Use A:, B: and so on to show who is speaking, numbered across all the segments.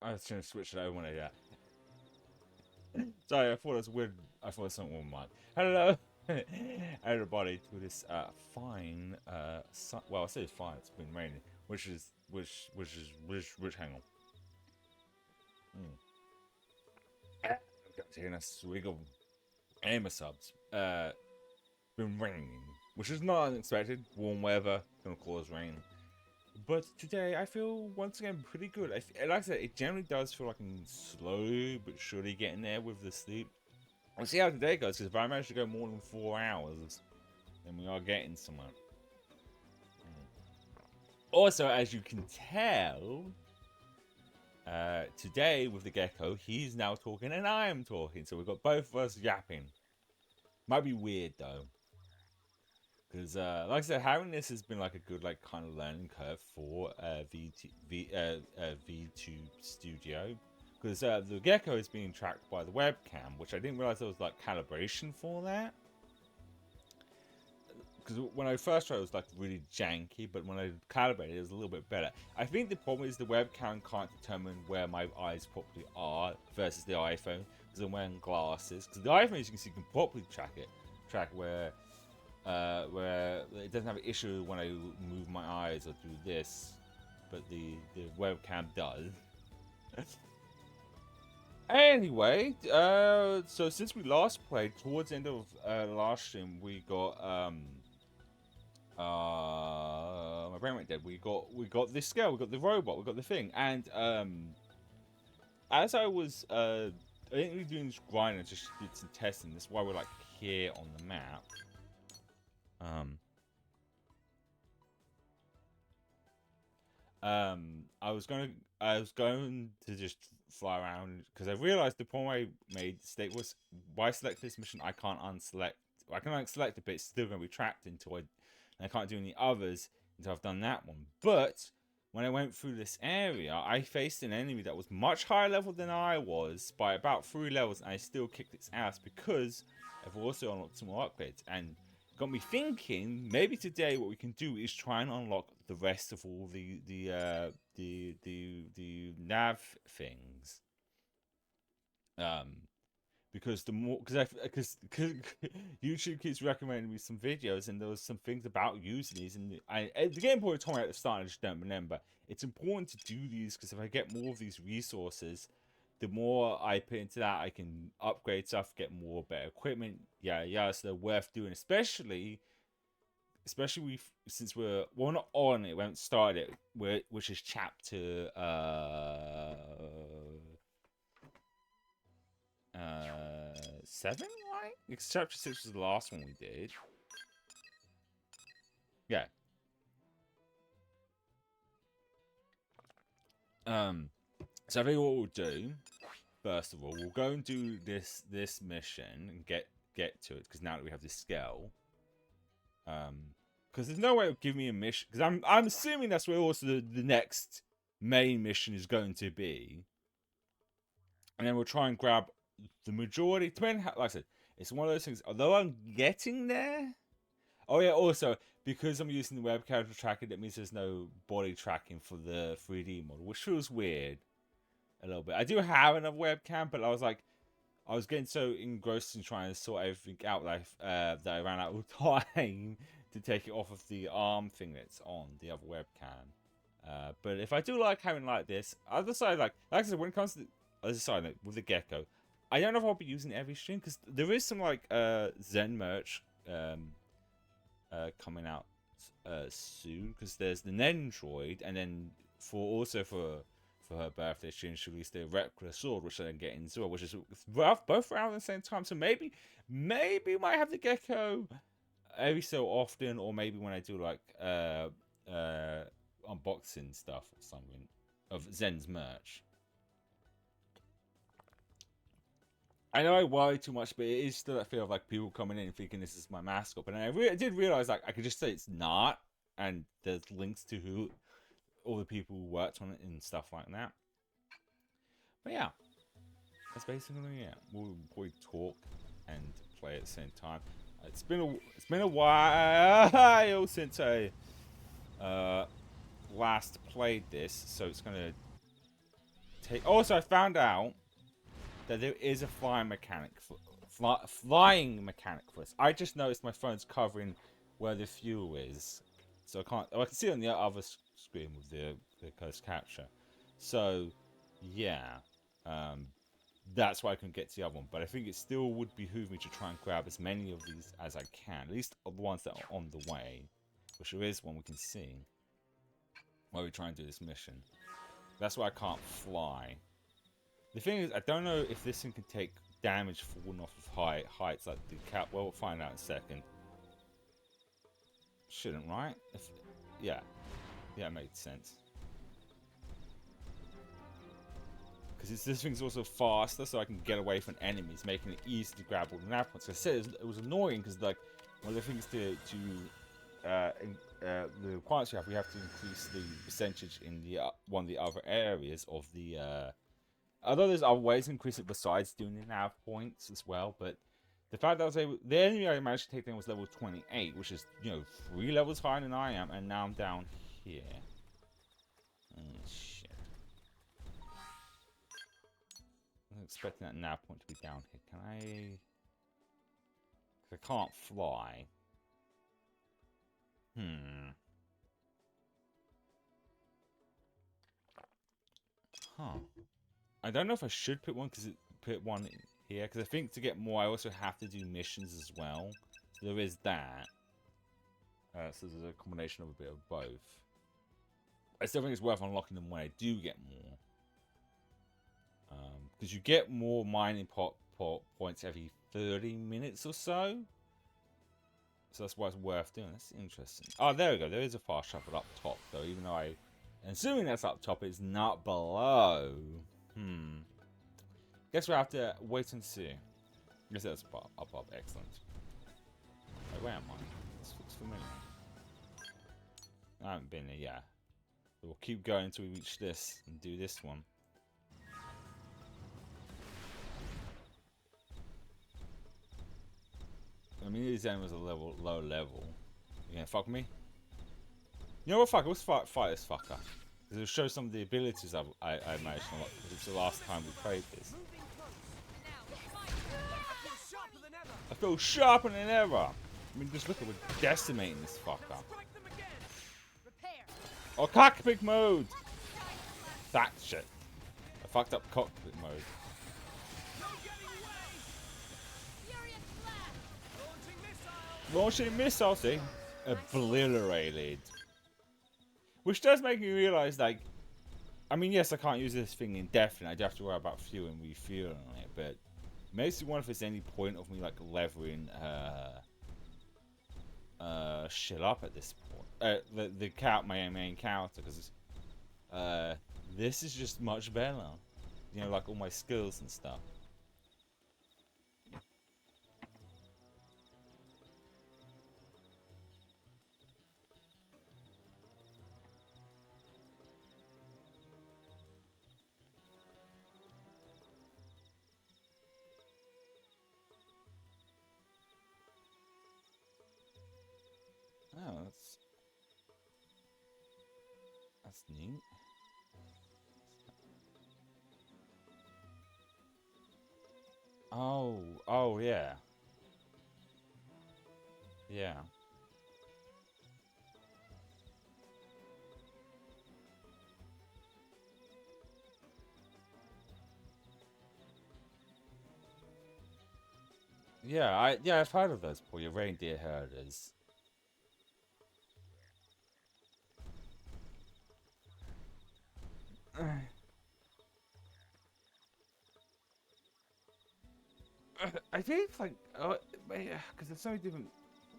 A: I was trying to switch it over when I sorry, I thought it was weird. I thought it was something with mine. Hello, everybody, to this fine well, I say it's fine. It's been raining, which hang on. Mm. I'm taking a swig of Amer subs. Been raining, which is not unexpected. Warm weather gonna cause rain. But today I feel once again pretty good. Like I said, it generally does feel like I'm slowly but surely getting there with the sleep. We'll see how today goes, because if I manage to go more than 4 hours, then we are getting somewhere. Also, as you can tell, today with the gecko, he's now talking and I am talking, so we've got both of us yapping. Might be weird though, because like I said, having this has been like a good like kind of learning curve for VTube Studio, because the gecko is being tracked by the webcam, which I didn't realize there was like calibration for that. Because when I first tried, it was like really janky, but when I calibrated, it was a little bit better. I think the problem is the webcam can't determine where my eyes properly are versus the iPhone, because I'm wearing glasses. Because the iPhone, as you can see, can properly track where it doesn't have an issue when I move my eyes or do this, but the webcam does. Anyway, so since we last played, towards the end of last stream, we got my brain went dead. We got this scale, we got the robot, we got the thing, and as I was I didn't really doing this grind, I just did some testing. That's why we're like here on the map. I was going to just fly around because I realized the point I made mistake was why select this mission I can't unselect. I can unselect it, but it's still going to be trapped until I can't do any others until I've done that one. But when I went through this area, I faced an enemy that was much higher level than I was by about 3 levels, and I still kicked its ass because I've also unlocked some more upgrades. And got me thinking, maybe today what we can do is try and unlock the rest of all the nav things. Because the more because YouTube keeps recommending me some videos, and there was some things about using these, and the game boy told me at the start, I just don't remember. It's important to do these because if I get more of these resources, the more I put into that, I can upgrade stuff, get more better equipment. Yeah, so they're worth doing, especially since we're not on it, we haven't started it, which is chapter 7, right? Because chapter 6 was the last one we did. Yeah. So I think what we'll do, first of all, we'll go and do this mission and get to it, because now that we have this scale. Because there's no way it'll give me a mission, because I'm assuming that's where also the next main mission is going to be. And then we'll try and grab the majority, depending how, like I said, it's one of those things, although I'm getting there. Oh yeah, also, because I'm using the webcam to track it, that means there's no body tracking for the 3D model, which feels weird a little bit. I do have another webcam, but I was getting so engrossed in trying to sort everything out that I ran out of time to take it off of the arm thing that's on the other webcam. But if I do like having like this, I'll decide, like I said, when it comes to other side, like, with the gecko, I don't know if I'll be using it every stream, because there is some like Zen merch coming out soon, because there's the Nendroid, and then for her birthday, she released the Replica sword, which I then get into, which is both around at the same time. So maybe we might have the gecko every so often, or maybe when I do like unboxing stuff or something of Zen's merch. I know I worry too much, but it is still that feel of like people coming in and thinking this is my mascot. But I did realize like I could just say it's not, and there's links to who all the people who worked on it and stuff like that. But yeah, that's basically it. We'll probably talk and play at the same time. It's been a while since I last played this, so it's gonna take. Also, I found out that there is a flying mechanic flying mechanic for this. I just noticed my phone's covering where the fuel is, so I can't. Oh, I can see it on the other screen with the closed capture. So, yeah, that's why I couldn't get to the other one. But I think it still would behoove me to try and grab as many of these as I can, at least of the ones that are on the way, which there is one we can see while we try and do this mission. That's why I can't fly. The thing is, I don't know if this thing can take damage falling off of heights like the cat. Well, we'll find out in a second. Shouldn't, right? Yeah, it makes sense. Because this thing's also faster, so I can get away from enemies, making it easy to grab all the nav points. Like I said, it was annoying because like one of the things to the requirements we have to increase the percentage in the one of the other areas of the. Although there's other ways to increase it besides doing the nav points as well, but the fact that I was able, the enemy I managed to take down was level 28, which is 3 levels higher than I am, and now I'm down here. Oh, shit. I was expecting that nav point to be down here. Can I? 'Cause I can't fly. Huh. I don't know if I should put one in here because I think to get more I also have to do missions as well. So there is that. So there's a combination of a bit of both. I still think it's worth unlocking them when I do get more. Because you get more mining points every 30 minutes or so. So that's why it's worth doing. That's interesting. Oh, there we go. There is a fast travel up top though, even though I'm assuming that's up top, it's not below. Guess we'll have to wait and see. Guess that's up. Excellent. Wait, where am I? This looks familiar. I haven't been there yet. So we'll keep going until we reach this and do this one. I mean, these enemies are low level. You gonna fuck me? You know what? Fuck. Let's fight this fucker. Because it'll show some of the abilities I managed to unlock. Because it's the last time we played this. I feel sharper than ever. I mean, just look at we're decimating this fucker. Oh, cockpit mode. That shit. I fucked up cockpit mode. Launching missiles, see? Obliterated. Which does make me realize, like, I mean, yes, I can't use this thing indefinitely. I do have to worry about fuel and refueling it, but it makes me wonder if there's any point of me, like, leveling shit up at this point. My main character, because this is just much better. You know, like all my skills and stuff. Oh, that's neat. Oh yeah. Yeah. Yeah, I've heard of those before. Your reindeer herders. I think it's like, because there's so many different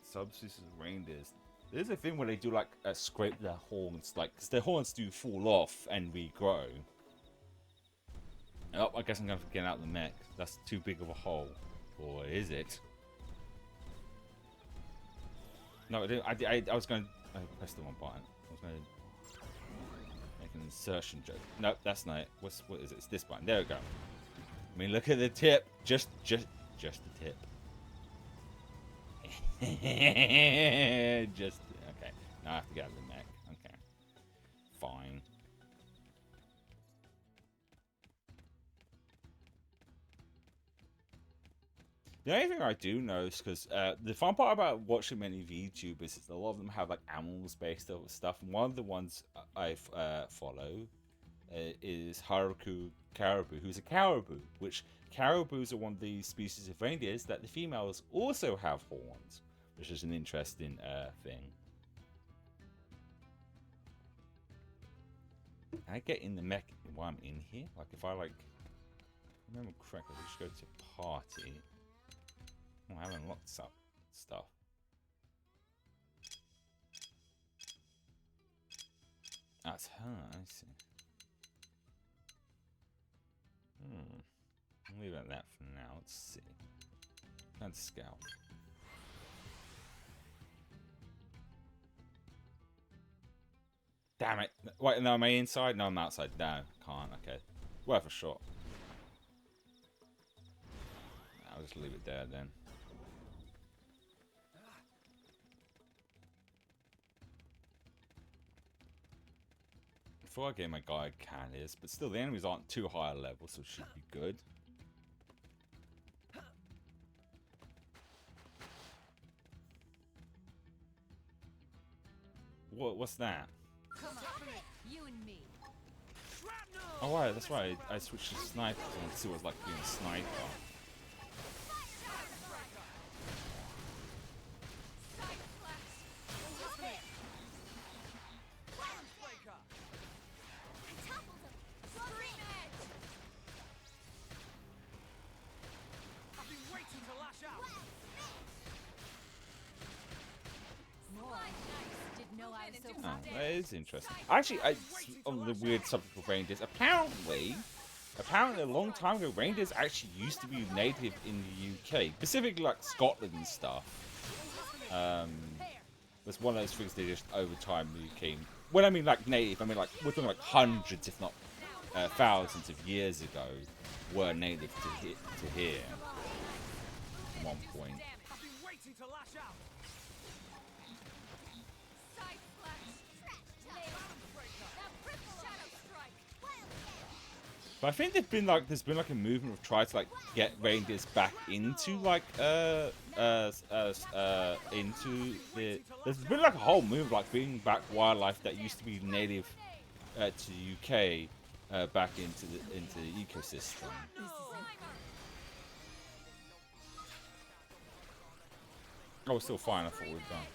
A: subspecies of reindeers. There's a thing where they do like scrape their horns, like because their horns do fall off and regrow. Oh, I guess I'm gonna have to get out of the mech. That's too big of a hole, or is it? No, I was going to press the one button. I was going to make an insertion joke. No, that's not it. What is it? It's this button. There we go. I mean, look at the tip. Just the tip. Just okay. Now I have to get out of the mech. Okay, fine. The only thing I do know is because the fun part about watching many VTubers is a lot of them have like animals based stuff. And one of the ones I follow is Haruku Caribou, who's a caribou, which caribous are one of the species of reindeers that the females also have horns, which is an interesting thing. Can I get in the mech while I'm in here? Like if I remember correctly, I just go to party. Oh, I haven't locked up stuff. That's her, I see. I'll leave it at that for now. Let's see. Let's scout. Damn it. Wait, no, am I inside? No, I'm outside. No, can't. Okay. Worth a shot. I'll just leave it there then. Before I get my guide cannon, but still the enemies aren't too high a level, so it should be good. What's that?
B: Come on, you and me.
A: Oh right, that's right. I switched to sniper. I want to see what it's like being a sniper. Oh, that is interesting. Actually, on the weird subject of reindeers, apparently a long time ago, reindeers actually used to be native in the UK, specifically like Scotland and stuff. That's one of those things they just over time became. When I mean like native, I mean like we're talking like hundreds, if not thousands of years ago, were native to here at one point. But I think there's been like a movement of trying to like get reindeers back into like into the. There's been like a whole move like bringing back wildlife that used to be native to the UK back into the ecosystem. Oh, we're still fine. I thought we were done.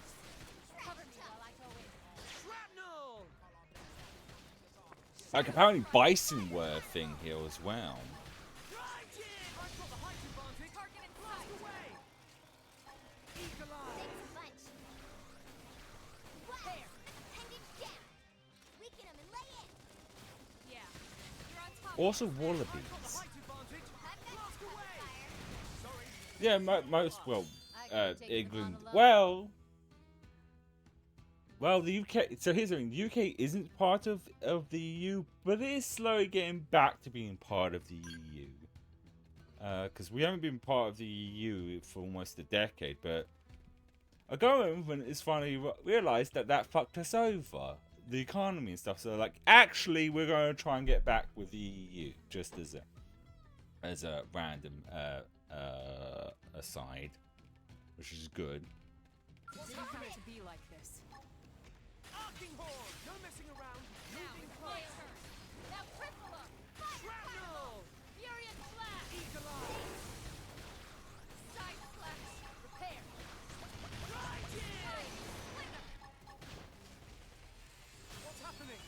A: Like apparently bison were a thing here as well. Also wallabies. Yeah, most England. Well, the UK. So here's the thing: the UK isn't part of the EU, but it is slowly getting back to being part of the EU. Because we haven't been part of the EU for almost a decade, but a government has finally realised that fucked us over, the economy and stuff. So like, actually, we're going to try and get back with the EU, just as a random aside, which is good.
B: It didn't have to be like this.
C: No messing around.
B: Now, my turn. Now, cripple him. Shrapnel. Furious blast.
C: Eagle eye.
B: Side slash. Repair.
C: Right in. What's happening?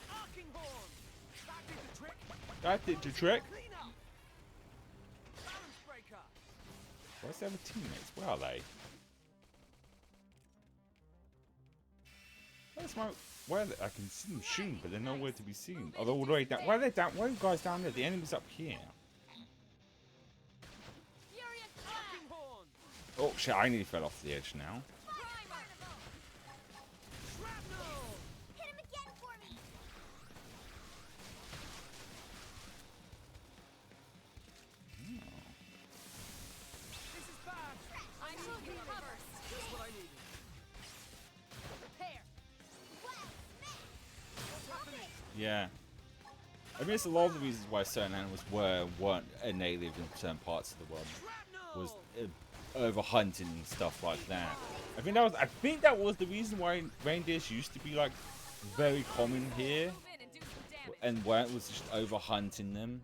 C: Arcing horn. That did the trick.
A: That did the trick.
C: Clean up. Balance breaker.
A: Where's the other teammates? Where are they? That's where I can see them shooting, but they're nowhere to be seen. Although all the way down. Why are they down? Why are you guys down there? The enemy's up here.
B: Furious
C: Arcing
B: blast.
C: horn.
A: Oh shit! I nearly fell off the edge now.
C: Shrapnel.
B: Hit him again for me.
C: This is bad.
B: I need you cover.
C: Just what I needed.
B: Repair.
C: What's happening?
A: Yeah. I mean, it's a lot of the reasons why certain animals weren't native in certain parts of the world was over hunting and stuff like that. I think that was the reason why reindeers used to be like very common here,
B: Move in and do some damage.
A: and where it was just over hunting them.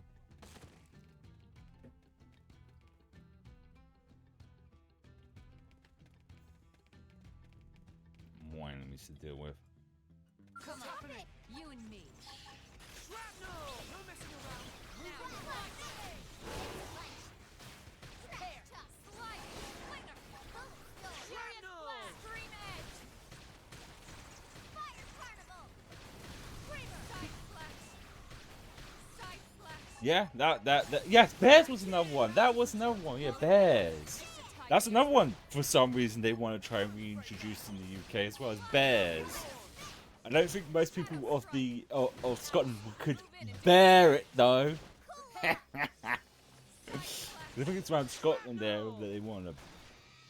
A: More enemies to deal with.
B: Come on, you and me.
C: Shrapnel! No messing around.
B: Now, prepare. Slide. Flinger. Furious blast. Scream edge. Fire carnival. Screamer. Side slash. Side slash.
A: Yeah, that yes, bears was another one. That was another one. Yeah, bears. That's another one. For some reason, they want to try and reintroduce in the UK as well as bears. I don't think most people of Scotland could bear it though. I think it's around Scotland there that they want to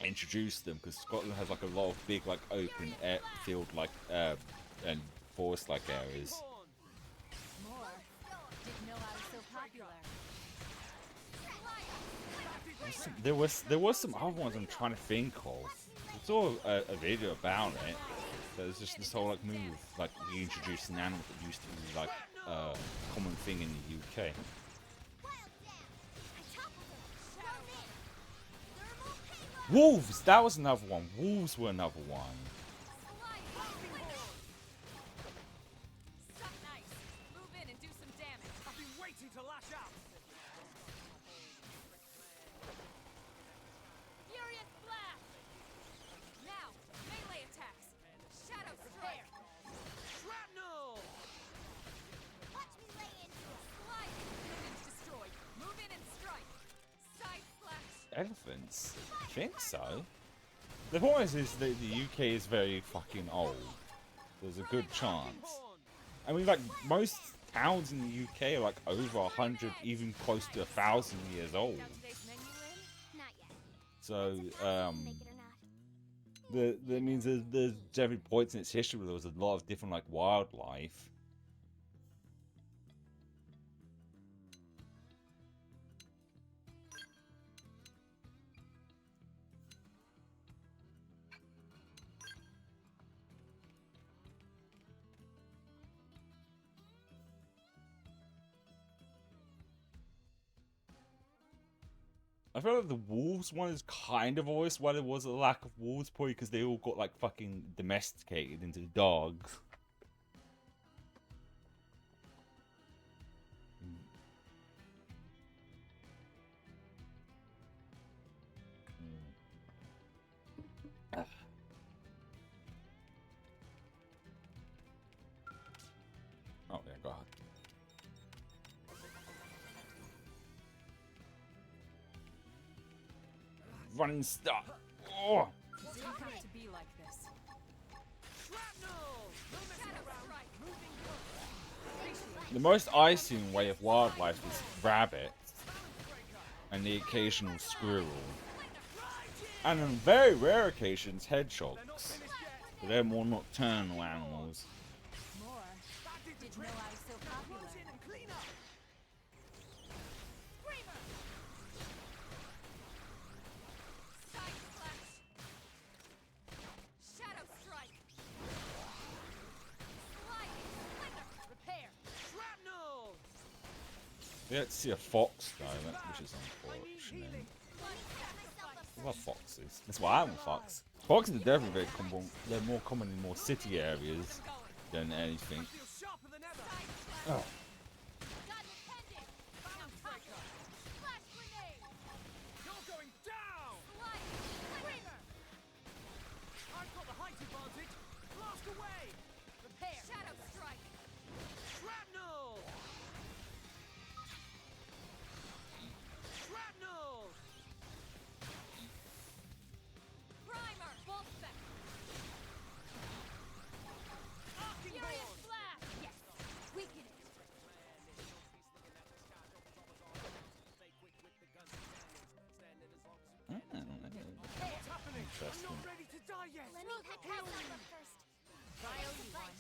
A: introduce them, because Scotland has like a lot of big like open air field like and forest like areas.
B: More. Didn't know I was so popular.
A: There was some other ones I'm trying to think of. I saw a video about it. There's just this whole like move, like reintroducing animals that used to be like a common thing in the UK. Wolves, that was another one. Wolves were another one.
B: Suck nice. Move in and do some damage.
C: I've been waiting to lash out.
B: Furious blast. Now, melee attacks. Shadow strike.
C: Shrapnel!
B: Watch me lay into it. Slide. Units destroyed. Move in and strike. Side slash.
A: Elephants? I think so. The point is that the UK is very fucking old. There's a good chance. I mean, like, most towns in the UK are like over 100, even close to 1,000 years old.
B: Got today's menu in?
D: Not yet.
A: So,
D: Make it or not.
A: that means there's definitely points in its history where there was a lot of different, like, wildlife. I feel like the wolves one is kind of always why there was a lack of wolves, probably because they all got like fucking domesticated into dogs. Oh yeah, go ahead. Running stuff. Oh.
B: Didn't have to be like this.
C: Shrapnel! No messing around. Moving good.
A: The most I've seen way of wildlife is rabbits and the occasional squirrel, and on very rare occasions hedgehogs. But they're more nocturnal animals.
B: More. Didn't know I was so popular.
C: Close in and clean up.
B: Screamer. Side slash. Shadow strike. Sliding. Flinger. Repair.
C: Shrapnel!
A: We don't see a fox though, which is
C: I need
A: unfortunate.
C: healing.
A: I love foxes. That's why I'm a fox. Foxes are definitely very common. They're more common in more city areas than anything.
C: Feel sharper than ever.
B: Side slash.
A: Oh.
B: Got it pending. Now top it. Flash grenade.
C: You're going down!
B: Sliding. Screamer.
C: I've got the height advantage. Blast away!
B: Repair. Shadow strike.
C: Shrapnel! Shrapnel!
B: Primer. Full spec.
C: Arcing
B: Furious
C: board!
B: blast. Yes. Weaken it.
C: What's happening? I'm
A: Interesting.
C: not ready to die yet!
D: Let me cut myself up first.
B: I owe you one.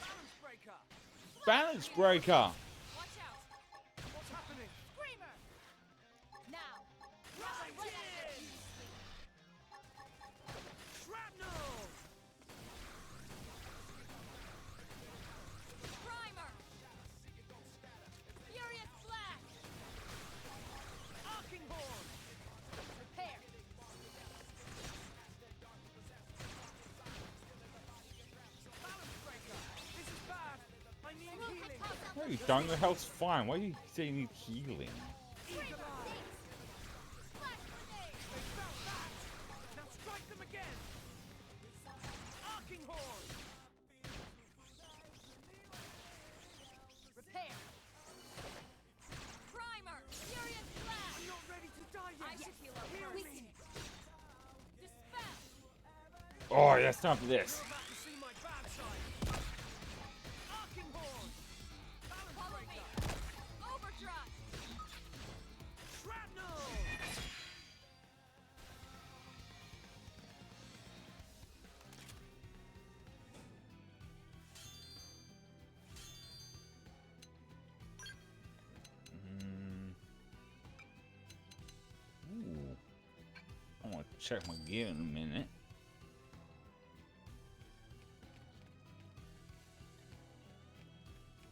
C: Balance breaker!
A: Balance breaker.
B: Watch
A: you done? Your health's fine. Why are you saying you need healing?
C: Eagle eye. They felt that. Now strike them again. Arcing horn.
B: Repair. Primer. Furious flash.
C: I'm not ready to die
B: I
C: yet.
B: should heal up
C: Hear
B: first.
C: me.
B: Dispel.
A: Oh, yeah, it's time for this.
C: You're about to see my bad side. Arcing horn. Balance
B: Follow me.
C: breaker.
B: Overdrive.
C: Shrapnel.
A: Ooh. I want to check my gear in a minute.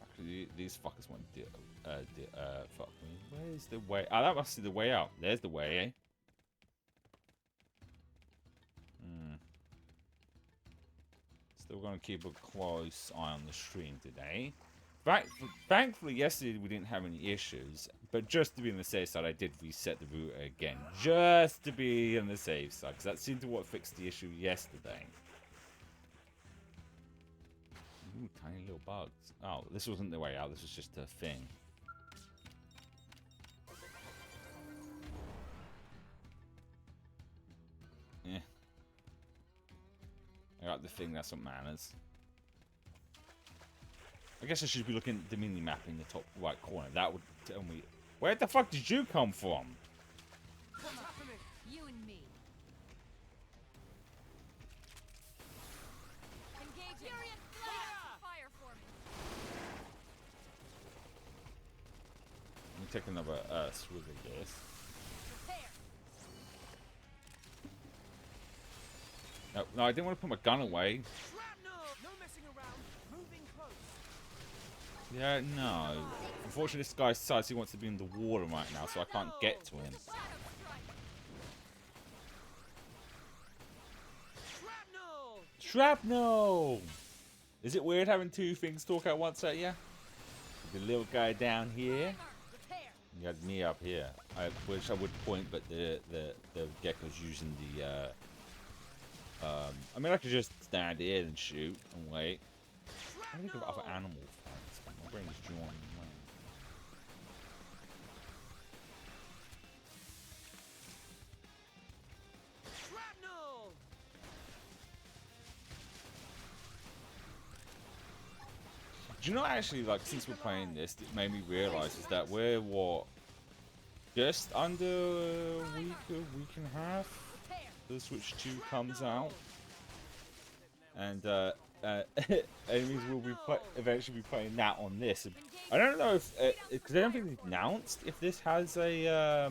A: Actually, these fuckers want to fuck me. Where's the way? Ah, that must be the way out. There's the way, eh? Still gonna keep a close eye on the stream today. Thankfully, yesterday we didn't have any issues, but just to be on the safe side, I did reset the router again, just to be on the safe side, because that seemed to what fixed the issue yesterday. Ooh, tiny little bugs. Oh, this wasn't the way out, this was just a thing. Yeah. I got the thing, that's what matters. I guess I should be looking at the mini-map in the top right corner. That would tell me... Where the fuck did you come from?
C: What's happening?
B: You and me. Engaging. Furious flash. Fire for me.
A: Let me take another swig of this.
B: Repair.
A: No, I didn't want to put my gun away.
C: Shrapnel. No messing around. Moving close.
A: Yeah, no. Unfortunately, this guy decides he wants to be in the water right now, so I can't get to him.
B: Shadow strike.
C: Shrapnel.
A: Shrapnel! Is it weird having two things talk at once at you? The little guy down here.
B: Repair.
A: You had me up here. I wish I would point, but the gecko's using the I mean, I could just stand here and shoot and wait. I think of other animal fights. My brain is drawing.
C: Shrapnel.
A: Do you know, actually, like, since we're playing this, it made me realize is that we're, what, just under a week and a half?
B: Repair.
A: The Switch 2 comes out. And, enemies will be eventually be playing that on this. I don't know if, because I don't think they've announced if this has a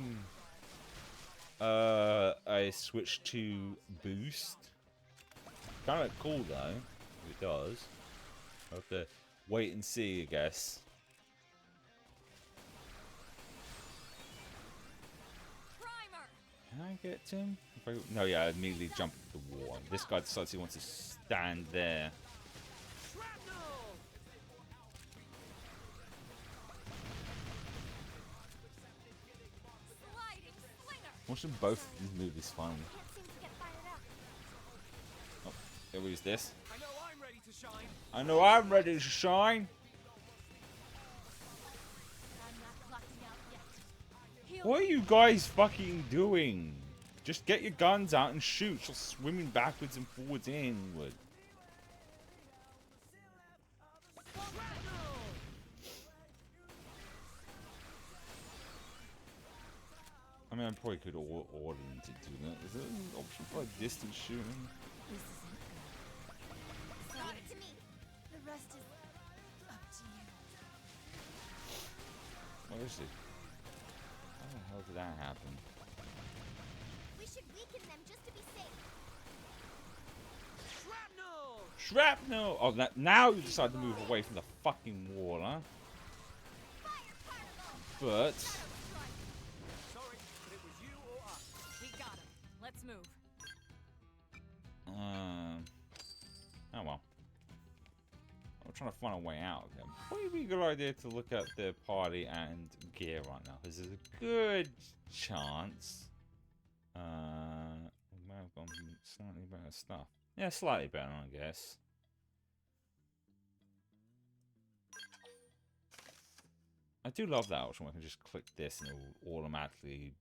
A: Switch 2 boost. Kind of cool though, if it does. I'll have to wait and see, I guess.
B: Primer.
A: Can I get to him? If I, no, yeah, I immediately jump into the wall. This guy decides he wants to stand there.
C: Shrapnel.
B: Sliding slinger.
A: Watching both these movies finally.
D: Can't seem to get fired up.
A: Oh, here we use this.
C: I know I'm ready to shine.
A: I know I'm ready to shine.
B: I'm not blocking out yet. Heal.
A: What are you guys fucking doing? Just get your guns out and shoot. You're swimming backwards and forwards inward.
C: Shrapnel.
A: I mean, I probably could order them to do that. Is there an option for like distance shooting?
D: Leave it to me. The rest is up to you.
A: Where is it? How the hell did that happen?
D: We should weaken them just to be safe.
C: Shrapnel.
A: Shrapnel! Oh, now you decide to move away from the fucking water. But
C: Sorry, but it was you or us.
B: We got him. Let's move.
A: oh well. I'll trying to find a way out of him. Probably be a good idea to look at the party and gear right now, because there's a good chance we might have gone slightly better stuff. Yeah, slightly better, I guess. I do love that option where I can just click this and it will automatically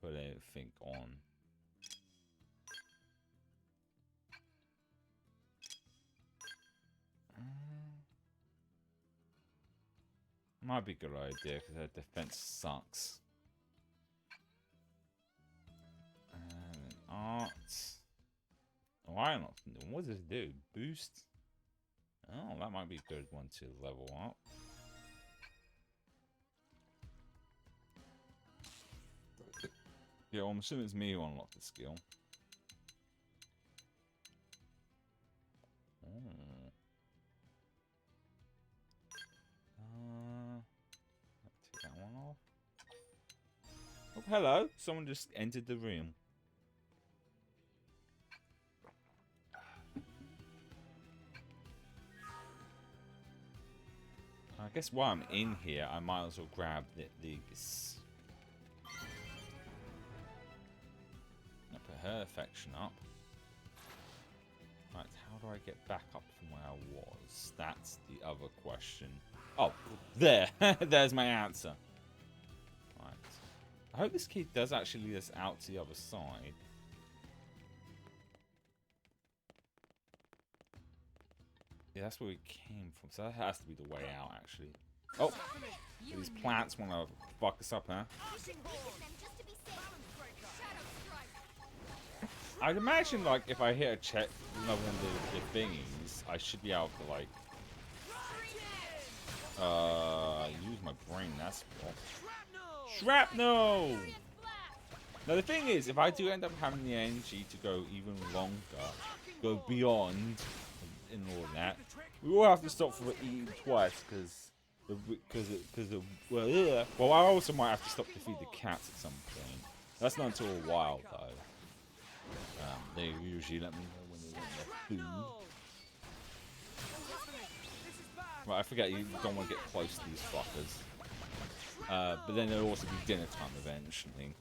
A: put everything on. Might be a good idea because their defense sucks. And art. Oh, I don't know. What does it do? Boost? Oh, that might be a good one to level up. Yeah, well, I'm assuming it's me who unlocked the skill. Oh. Take that one off. Oh, hello. Someone just entered the room. I guess while I'm in here, I might as well grab these. I'll put her affection up. Right, how do I get back up from where I was? That's the other question. Oh, there. There's my answer. Right. I hope this key does actually lead us out to the other side. Yeah, that's where we came from. So that has to be the way out, actually. Oh, these plants want to fuck us up, huh? I'd imagine, like, if I hit a check another one of the thingies, I should be able to, like, use my brain. That's cool. Shrapnel! Now the thing is, if I do end up having the energy to go even longer, go beyond, and all that, we will have to stop for eating twice well, I also might have to stop to feed the cats at some point. That's not until a while though. They usually let me know when they want their food. Right, I forget you don't want to get close to these fuckers. But then there'll also be dinner time eventually.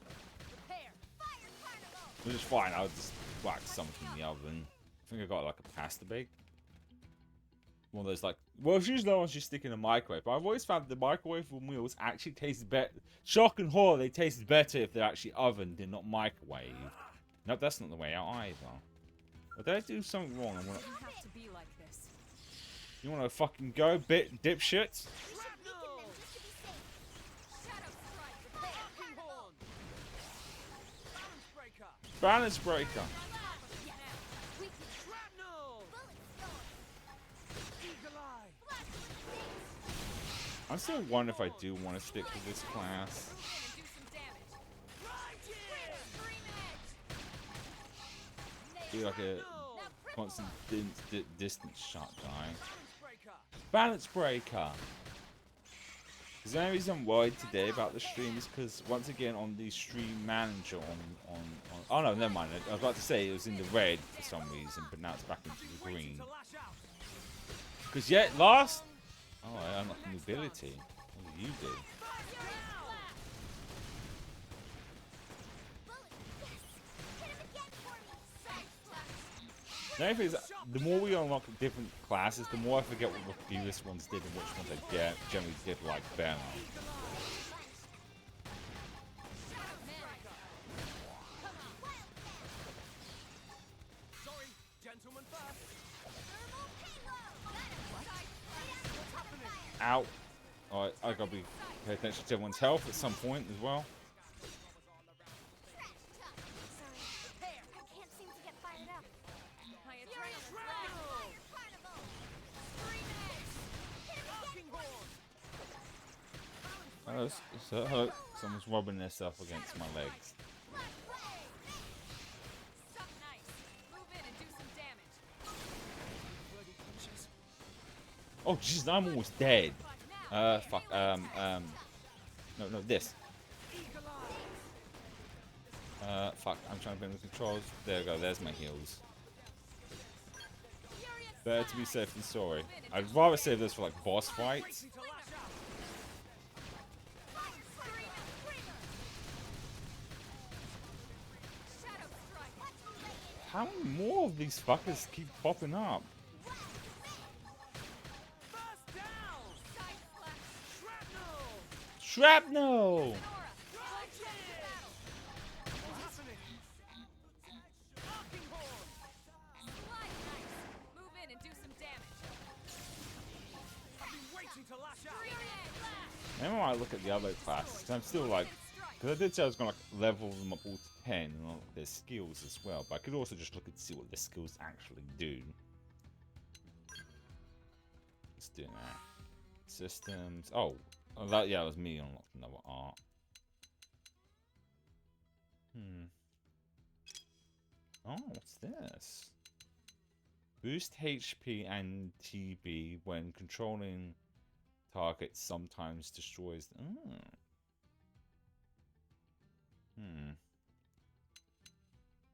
A: Which is fine, I'll just whack something in the oven. I think I got like a pasta bake. One of those like, well, it's usually the ones you stick in a microwave, but I've always found the microwave meals actually taste better. Shock and horror, they taste better if they're actually ovened and not microwaved. Nope, that's not the way out either. But did I do something wrong? I wanna...
B: have to be like this.
A: You wanna fucking go, dipshit? Balance breaker. I'm still wondering if I do want to stick with this class. Do like a constant distance shot guy. Balance breaker. Because the only reason I'm worried today about the stream is because once again on the stream manager on oh no, never mind. I was about to say it was in the red for some reason, but now it's back into the green. Because yet last oh, I unlocked mobility. What do you do? The only thing is, the more we unlock different classes, the more I forget what the previous ones did and which ones I generally did like better. Ow. Alright, I gotta pay attention to everyone's health at some point as well. So someone's rubbing their stuff against my legs. Oh jeez, I'm almost dead. Fuck. No, this. Fuck. I'm trying to bring the controls. There we go. There's my heals. Better to be safe than sorry. I'd rather save this for like boss fights.
C: Waiting to lash out.
B: Shadow strike.
A: How many more of these fuckers keep popping up?
C: First down.
B: Side slash.
C: Shrapnel.
A: Shrapnel!
C: What's happening? Arcing horn.
B: Slide nice. Move in and do some damage.
C: I've been waiting to lash out.
A: Maybe when I look at the other classes, I'm still like, because I did say I was going to like level them up all to 10 and all their skills as well, but I could also just look and see what their skills actually do. Let's do that. Systems. Oh, that, yeah, it was me unlocked another art. Oh, what's this? Boost HP and TB when controlling targets sometimes destroys.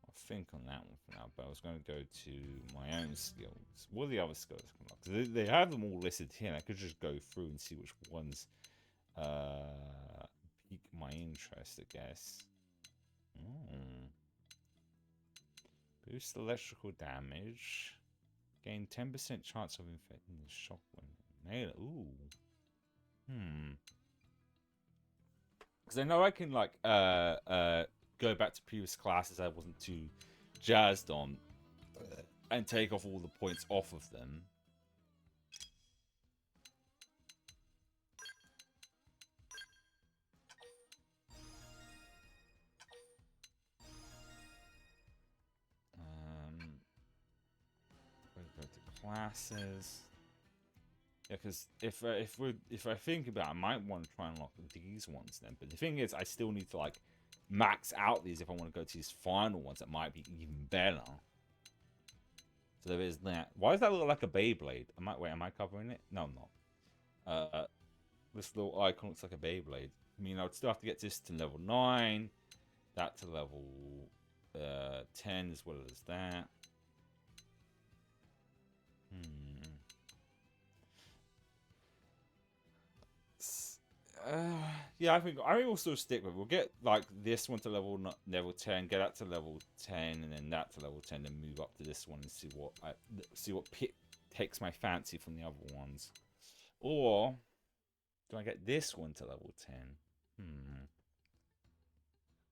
A: I'll think on that one for now, but I was going to go to my own skills. What are the other skills? Because they have them all listed here, and I could just go through and see which ones pique my interest, I guess. Boost electrical damage. Gain 10% chance of infecting the shock when ooh. Because I know I can like go back to previous classes I wasn't too jazzed on and take off all the points off of them. Go to classes. Yeah, because if I think about it, I might want to try and unlock these ones then. But the thing is, I still need to like max out these if I want to go to these final ones that might be even better. So there is that. Why does that look like a Beyblade? Am I covering it? No, I'm not. This little icon looks like a Beyblade. I mean, I would still have to get this to level 9, that to level 10 as well as that. Yeah, I think we'll still stick with it. We'll get like this one to level 10, get that to level 10, and then that to level 10, and move up to this one and see what takes my fancy from the other ones. Or do I get this one to level 10?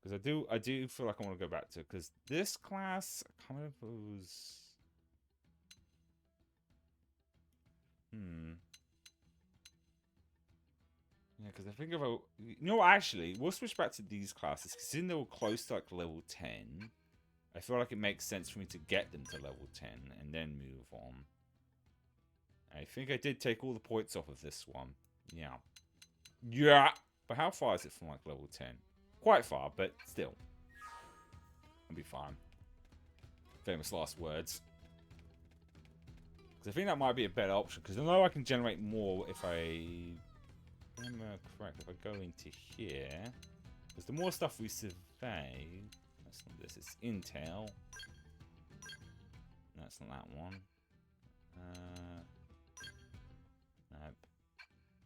A: Because I do feel like I want to go back to, because this class kind of was. Yeah, because I think if actually, we'll switch back to these classes, because since they were close to like level 10, I feel like it makes sense for me to get them to level 10 and then move on. I think I did take all the points off of this one. Yeah. Yeah! But how far is it from like level 10? Quite far, but still. I'll be fine. Famous last words. Because I think that might be a better option, because I know I can generate more if I... correct, if I go into here, because the more stuff we survey, that's not this, it's intel. That's not that one. Nope.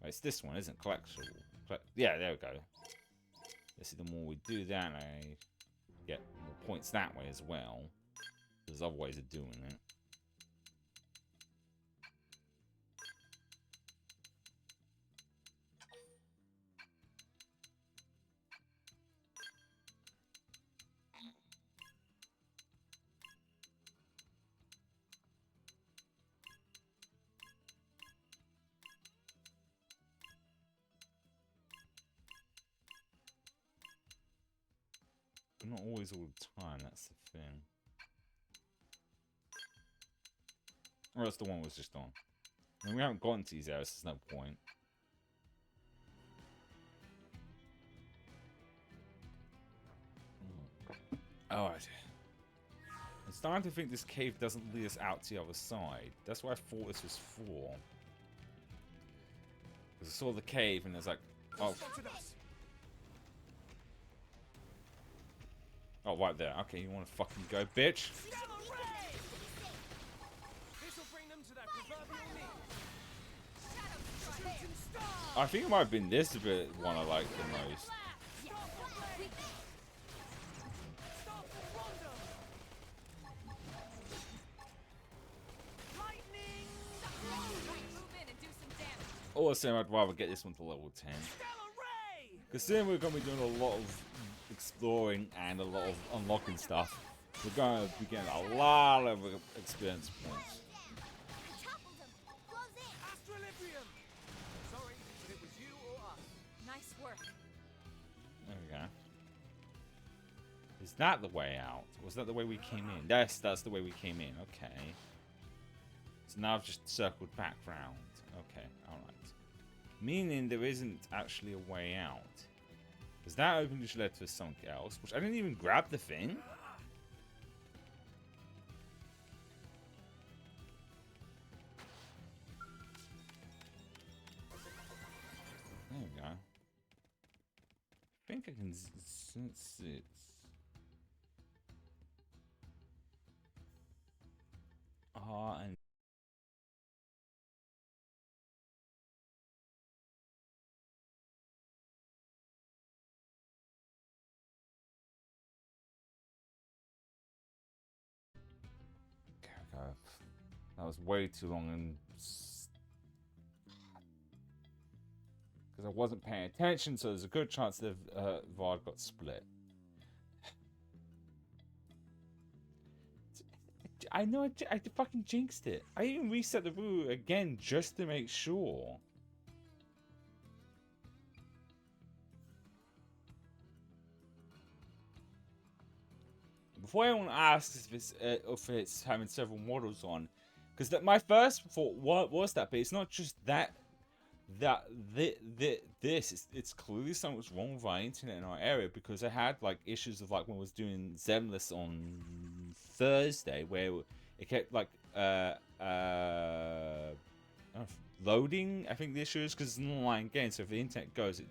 A: Oh, it's this one, isn't it? Collectible. Yeah, there we go. This is the more we do that, I get more points that way as well. There's other ways of doing it. But not always all the time, that's the thing. Or else the one was just on. I mean, we haven't gotten to these areas, there's no point. Alright. I'm starting to think this cave doesn't lead us out to the other side. That's what I thought this was for. Because I saw the cave and there's like, oh. Oh, right there. Okay, you want to fucking go, bitch?
C: This'll bring them
A: I think it might have been this bit one I liked the most.
B: Yeah.
C: Stop the wonder. Lightning.
B: Right, move in and do some damage.
A: Also, I'd rather get this one to level 10.
C: Stellar ray.
A: Because then we're going to be doing a lot of exploring and a lot of unlocking stuff. We're going to be getting a lot of experience points.
D: I toppled him. Close in.
C: Astrolibrium. Sorry, but it was you or us.
B: Nice work.
A: There we go. Is that the way out? Was that the way we came in? Yes, that's the way we came in. Okay. So now I've just circled back round. Okay, alright. Meaning there isn't actually a way out. Because that opened just led to something else, which I didn't even grab the thing. There we go. I think I can sense it. And okay, that was way too long and because I wasn't paying attention, so there's a good chance the VOD got split. I know I fucking jinxed it. I even reset the route again just to make sure. Before anyone asks if it's having several models on, because my first thought was that, but it's not just that. It's clearly something's wrong with our internet in our area, because I had like issues of like when I was doing Zenless on Thursday where it kept like loading. I think the issue is because it's an online game, so if the internet goes,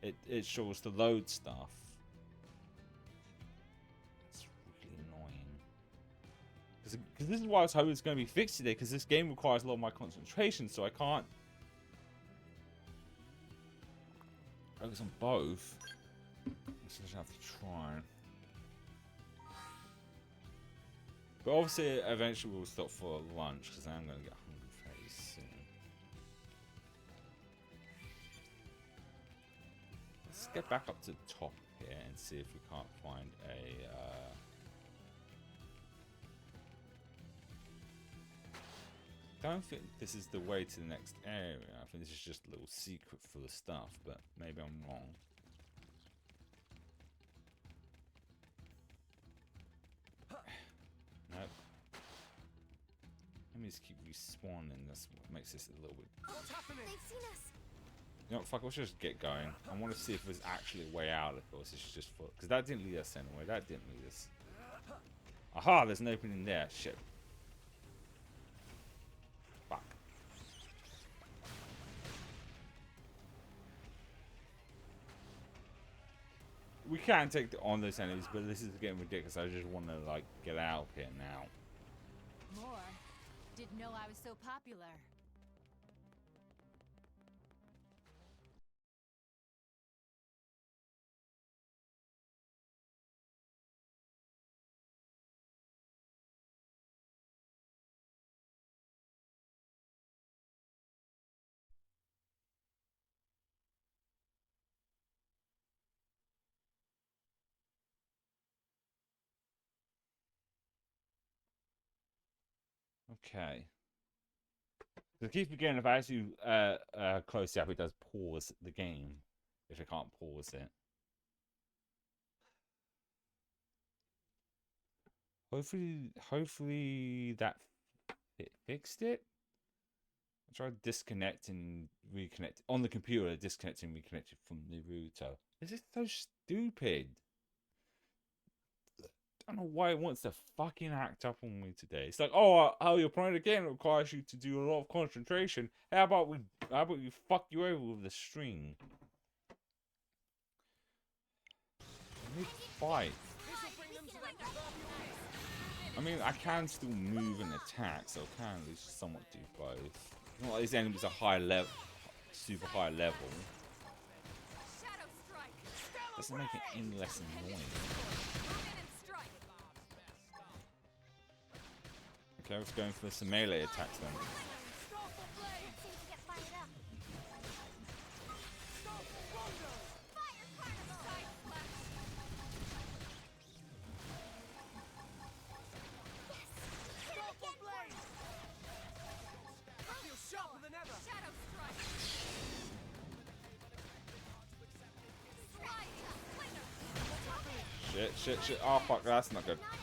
A: it shows to load stuff. It's really annoying. Because this is why I was hoping it's going to be fixed today, because this game requires a lot of my concentration, so I can't focus on both. So I just have to try. But obviously, eventually we'll stop for lunch, because I'm going to get hungry very soon. Let's get back up to the top here and see if we can't find a... I don't think this is the way to the next area. I think this is just a little secret full of stuff, but maybe I'm wrong. Nope. Let me just keep respawning. That's what makes this a little bit...
C: What's happening?
D: They've seen us.
A: You know what, fuck, let's just get going. I want to see if there's actually a way out, of course. It's just for... Because that didn't lead us anyway. That didn't lead us. Aha, there's an opening there. Shit. Fuck. We can take on those enemies, but this is getting ridiculous. I just want to, like, get out of here now.
B: More. Didn't know I was so popular.
A: Okay. I keep forgetting if I actually close it up, it does pause the game. If I can't pause it. Hopefully that it fixed it. I tried disconnecting, reconnect on the computer, disconnecting, reconnected from the router. This is so stupid. I don't know why it wants to fucking act up on me today. It's like, oh, you're playing a game that requires you to do a lot of concentration. How about we fuck you over with the string? I need to fight.
C: This'll bring them to their proverbial.
A: I mean, I can still move and attack, so I can at least somewhat do both. It's not like these enemies are super high level,
B: Shadow strike.
A: doesn't make it any less annoying.
B: Move in and strike.
A: Okay, let's go in for some melee attacks then.
C: Starfall blade.
D: Can't seem to get fired up.
C: Starfall rondo.
D: Fire carnival!
B: Side slash.
C: Starfall blade. I feel sharper than ever.
B: Shadow strike. Slide. Slinger.
A: Shit. Oh fuck, that's not good.
D: Not out.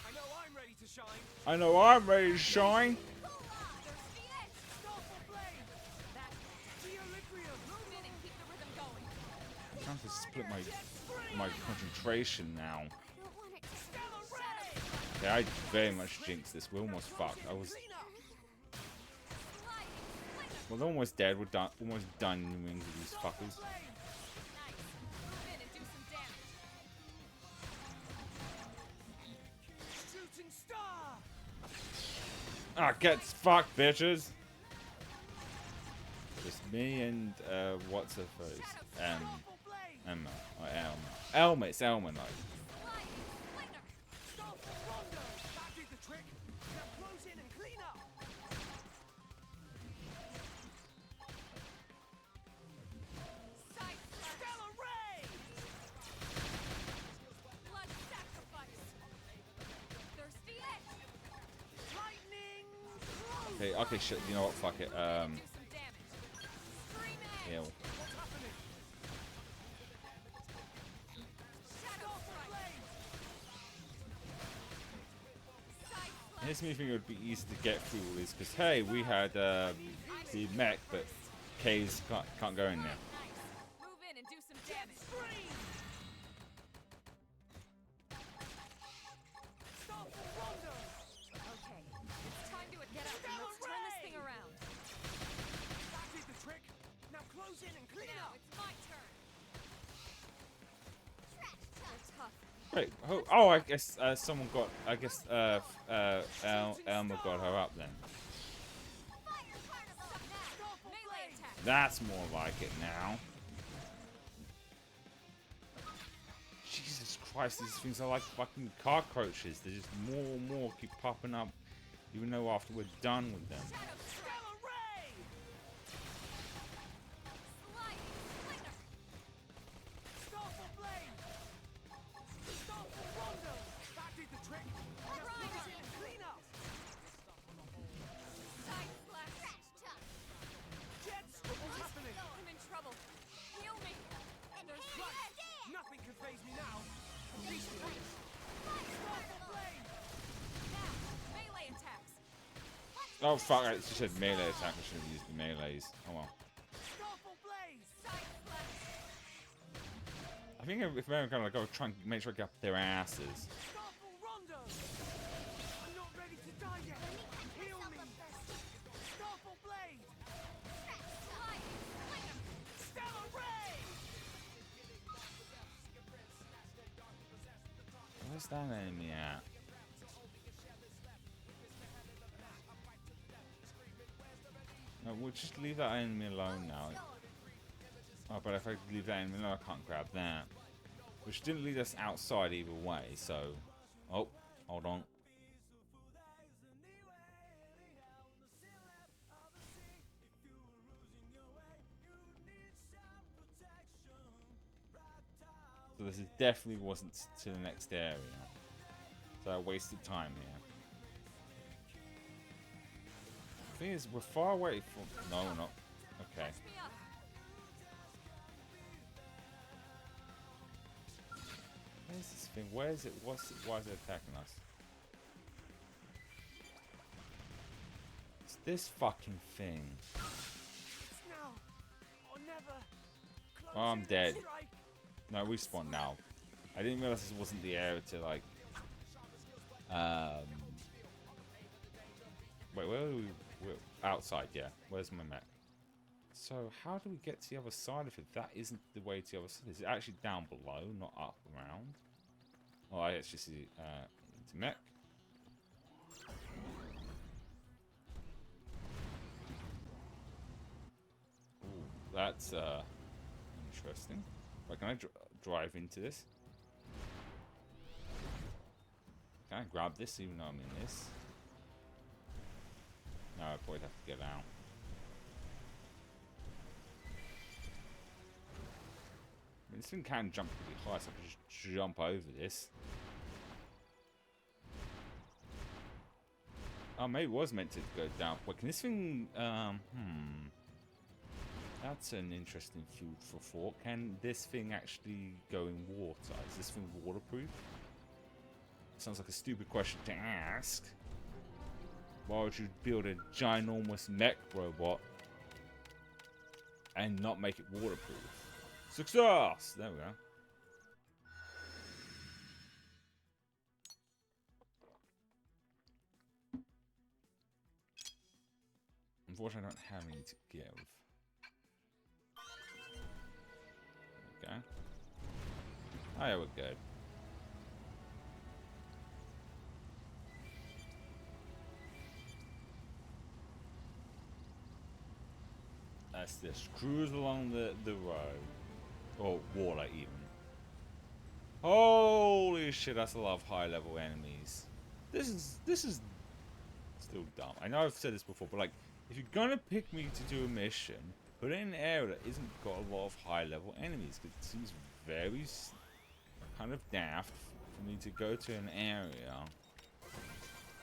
C: I know I'm ready to shine.
A: I know I'm ready to shine.
B: Thirsty edge.
C: Starfall blade.
B: Back.
C: Geolibrium.
B: Move in and keep the rhythm going.
A: I'm trying to split my concentration now.
D: I don't want it to
C: Stellar ray.
A: Okay, I very much jinxed this. We're almost fucked. I was
C: Clean up.
B: Slide. Slinger.
A: well, they're almost dead. We're done. Almost done with these fuckers.
C: Blade.
B: Nice. Move in and do some damage.
C: Shooting star.
A: Ah, get fucked, bitches. Just me and what's her face?
C: Starfall blade.
A: Emma or Elma. Elma, it's Elma, like.
B: Slide. Slinger.
C: Starfall rondo. That did the trick. Now close in and clean up.
B: Side slash.
C: Stellar ray.
B: Blood sacrifice. Thirsty edge.
C: Lightning.
A: Okay, shit. You know what? Fuck it.
B: Do some damage. Scream edge.
A: Yeah.
C: What's happening?
B: Shadow strike.
C: Blade.
B: Side slash.
A: Here's me thinking it would be easy to get through all this because hey, we had the mech, but K's can't go in there.
B: Nice. Move in and do some damage.
C: Scream. Starfall rondo.
B: Okay. It's time to get up and let's turn this thing around.
C: That did the trick. Now close in and clean
B: Now
C: up.
B: it's my turn. They're tough.
A: Wait, oh, I guess someone got. I guess Elma got her up then.
D: fire carnival!
B: Stop that. Melee attack.
A: That's more like it now. Jesus Christ, these things are like fucking cockroaches. They just more and more keep popping up, even though after we're done with them.
B: Shadow strike.
C: Stellar ray.
B: Slide. Slinger.
C: Starfall blade. Starfall rondo. That did the trick. Now close in and clean up.
B: Side slash.
C: Jets. What's happening?
B: I'm in trouble. Heal me. There's
C: Right. Nothing can faze me now. Starfall blade.
B: now. Melee attacks.
A: Oh fuck! I just said melee attack. I should have used the melees. Oh well.
C: Starfall blade.
B: Side slash.
A: I think if we're gonna go try and make sure I get up their asses.
C: Starfall rondo. I'm not ready to die yet. Heal me. Starfall blade.
B: Slide. Slinger.
C: Stellar ray.
A: Where's that enemy at? No, we'll just leave that enemy alone now. Oh, but if I leave that enemy alone, I can't grab that. Which didn't lead us outside either way, so... Oh, hold on. So this definitely wasn't to the next area. So I wasted time here. The thing is, we're far away from... No, we're not. Okay.
B: Catch me up.
A: Where's this thing? Where is it? Why is it attacking us? It's this fucking thing.
C: It's now or never. Close
A: Oh, I'm
C: in and
A: dead.
C: strike.
A: No, we spawned now. I didn't realize this wasn't the area to like. Wait, where are we? We're outside, yeah. Where's my mech? So how do we get to the other side of it? That isn't the way to the other side. Is it actually down below, not up around? Oh, I actually see into mech. That's interesting. Right, can I drive into this? Can I grab this even though I'm in this? No, I probably have to get out. I mean, this thing can jump pretty high, so I can just jump over this. Oh, maybe it was meant to go down. Wait, can this thing... That's an interesting food for thought. Can this thing actually go in water? Is this thing waterproof? Sounds like a stupid question to ask. Why would you build a ginormous mech robot and not make it waterproof? Success! There we go. Unfortunately, I don't have any to give. Okay. Oh, yeah, we're good. That's this. Cruise along the road. Or water, even. Holy shit, that's a lot of high-level enemies. This is still dumb. I know I've said this before, but like, if you're gonna pick me to do a mission, put it in an area that isn't got a lot of high-level enemies, because it seems very kind of daft for me to go to an area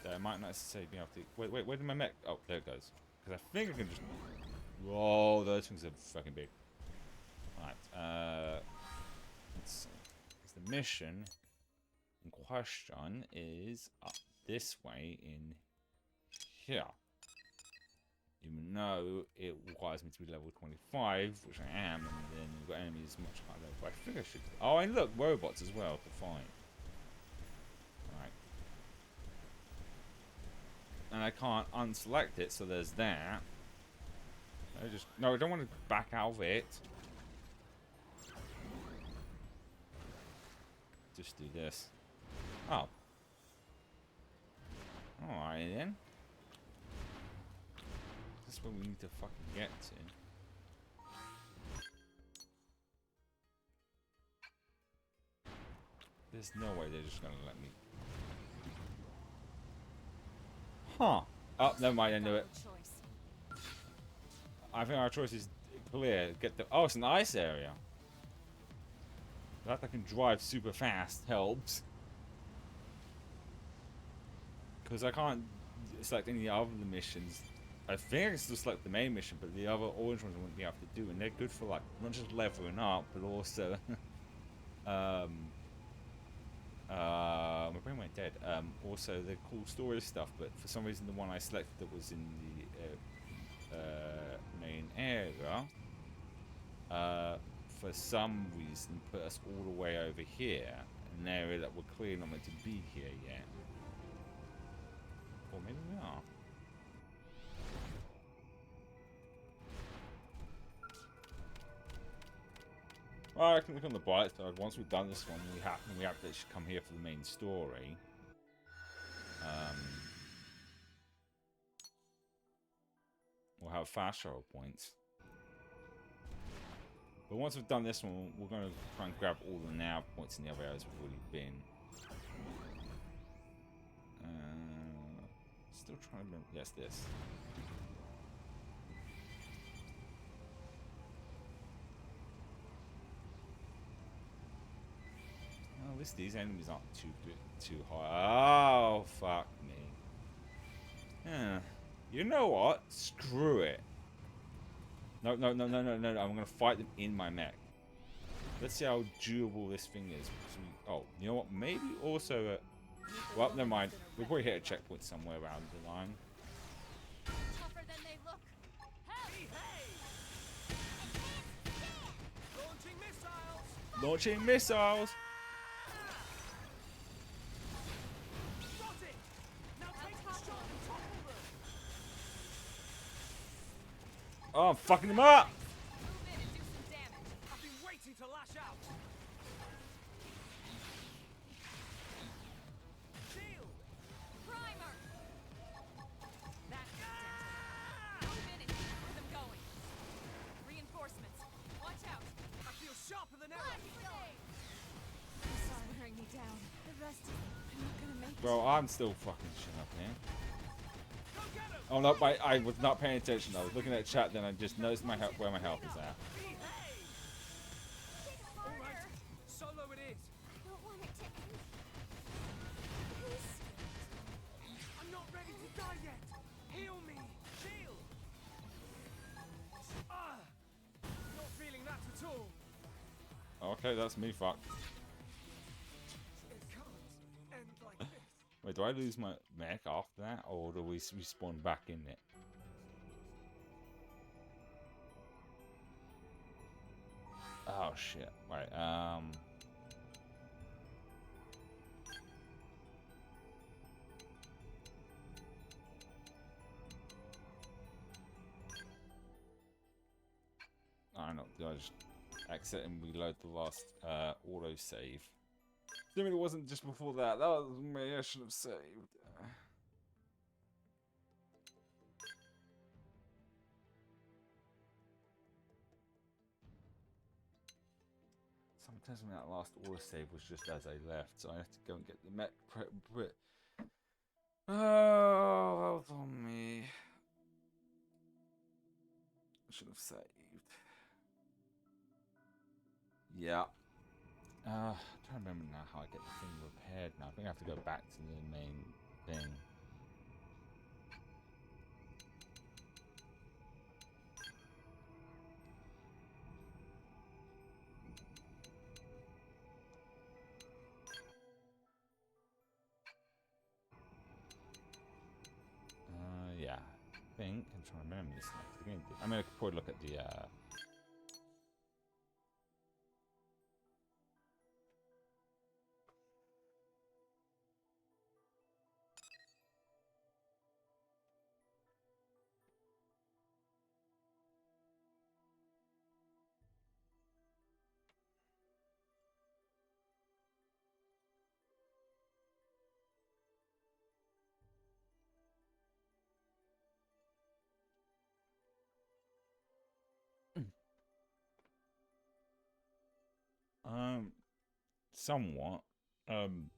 A: that I might not necessarily be able to... Wait, where did my mech... Oh, there it goes. Because I think I can just... Whoa, those things are fucking big. Right, let's see. Because the mission in question is up this way in here. Even though it requires me to be level 25, which I am, and then you've got enemies much higher level. But I think I should... Oh, and look, robots as well to fight. Right. And I can't unselect it, so there's that. No, I don't want to back out of it. Just do this. Oh. Alright then. This is where we need to fucking get to. There's no way they're just gonna let me. Huh. Oh, never mind, I knew it. I think our choice is clear. Get the... Oh, it's an ice area. The fact I can drive super fast helps. Because I can't select any other of the missions. I think I can still select the main mission, but the other orange ones I wouldn't be able to do. And they're good for, like, not just leveling up, but also... my brain went dead. Also, the cool story stuff, but for some reason the one I selected that was in the... main area for some reason put us all the way over here, an area that we're clearly not meant to be here yet. Or maybe we are. Well, I can look on the bright side. Once we've done this one, we have to come here for the main story. We'll have fast travel points. But once we've done this one, we're going to try and grab all the nav points in the other areas we've already been. Still trying to remember. Yes, this. Well, at least these enemies aren't too high. Oh, fuck me. Yeah. You know what? Screw it. No. I'm going to fight them in my mech. Let's see how doable this thing is. Oh, you know what? Maybe also... well, never mind. We'll probably hit a checkpoint somewhere around the line.
B: Tougher than they look.
C: Hey, hey! Launching missiles!
A: Launching missiles!
C: Got it! Now take the shot and topple them!
A: Oh, I'm fucking them up!
B: Move in and do some damage.
C: I've been waiting to lash out! Shield!
B: Primer. That's dented. Move in and keep the rhythm going. Reinforcements.
A: Bro, I'm still fucking shit up here.
C: Go get him!
A: Oh no, I was not paying attention. I was looking at chat, then I just noticed my health, where my health is at.
C: Behave!
B: Kick
C: All right,
B: harder.
C: solo it is.
D: I don't want it to end. Please.
C: I'm not ready to die yet. Heal me. Shield. Ah, not feeling that at all.
A: Okay, that's me fucked.
C: It can't end like this.
A: Wait, do I lose my mech after that, or do we respawn back in it? Oh shit! Right, I don't know. Do I just exit and reload the last auto save? Assuming it wasn't just before that. That was me. I should have saved. Sometimes when that last auto save was just as I left, so I have to go and get the mech. Oh, that was on me. I should have saved. Yeah. I'm trying to remember now how I get the thing repaired now. I think I have to go back to the main thing. Yeah. I think I'm trying to remember this next. I mean, I could probably look at the somewhat. I'm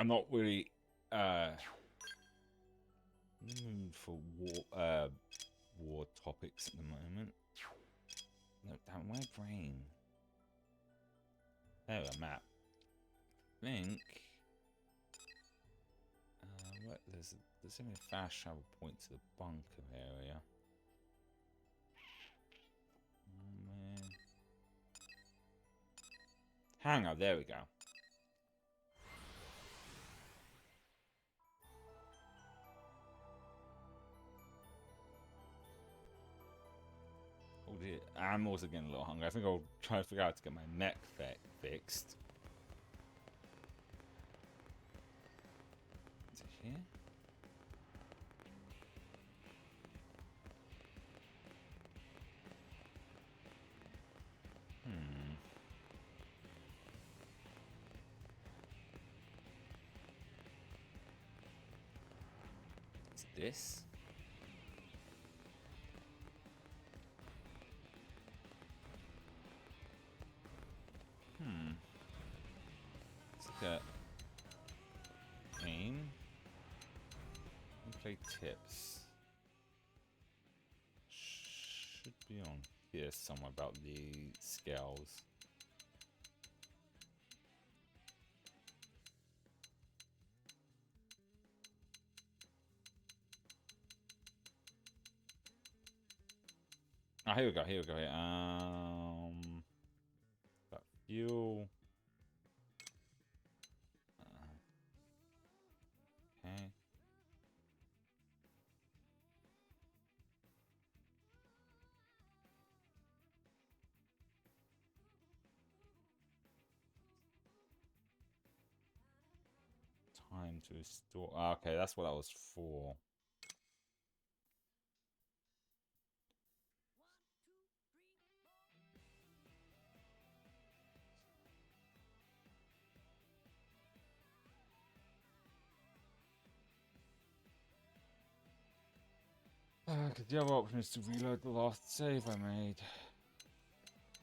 A: not really for war topics at the moment. No, damn, my brain. There, a map. Think. What, there's only a fast travel point to the bunker area. Man. Hangar, there we go. Oh dear, I'm also getting a little hungry. I think I'll try to figure out how to get my mech fixed. Is it here? It's this? Let's look at aim. Play tips. Should be on here somewhere about the scales. Oh, here we go. Here we go. Got fuel. Okay. Time to restore. Okay, that's what that was for. The other option is to reload the last save I made.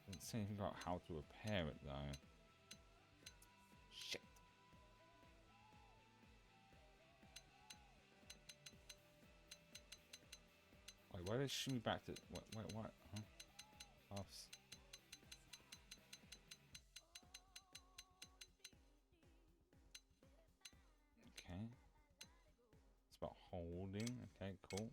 A: Didn't say anything about how to repair it though. Why did it shoot me back to... Wait, what? Huh? Offs. Okay. It's about holding. Okay, cool.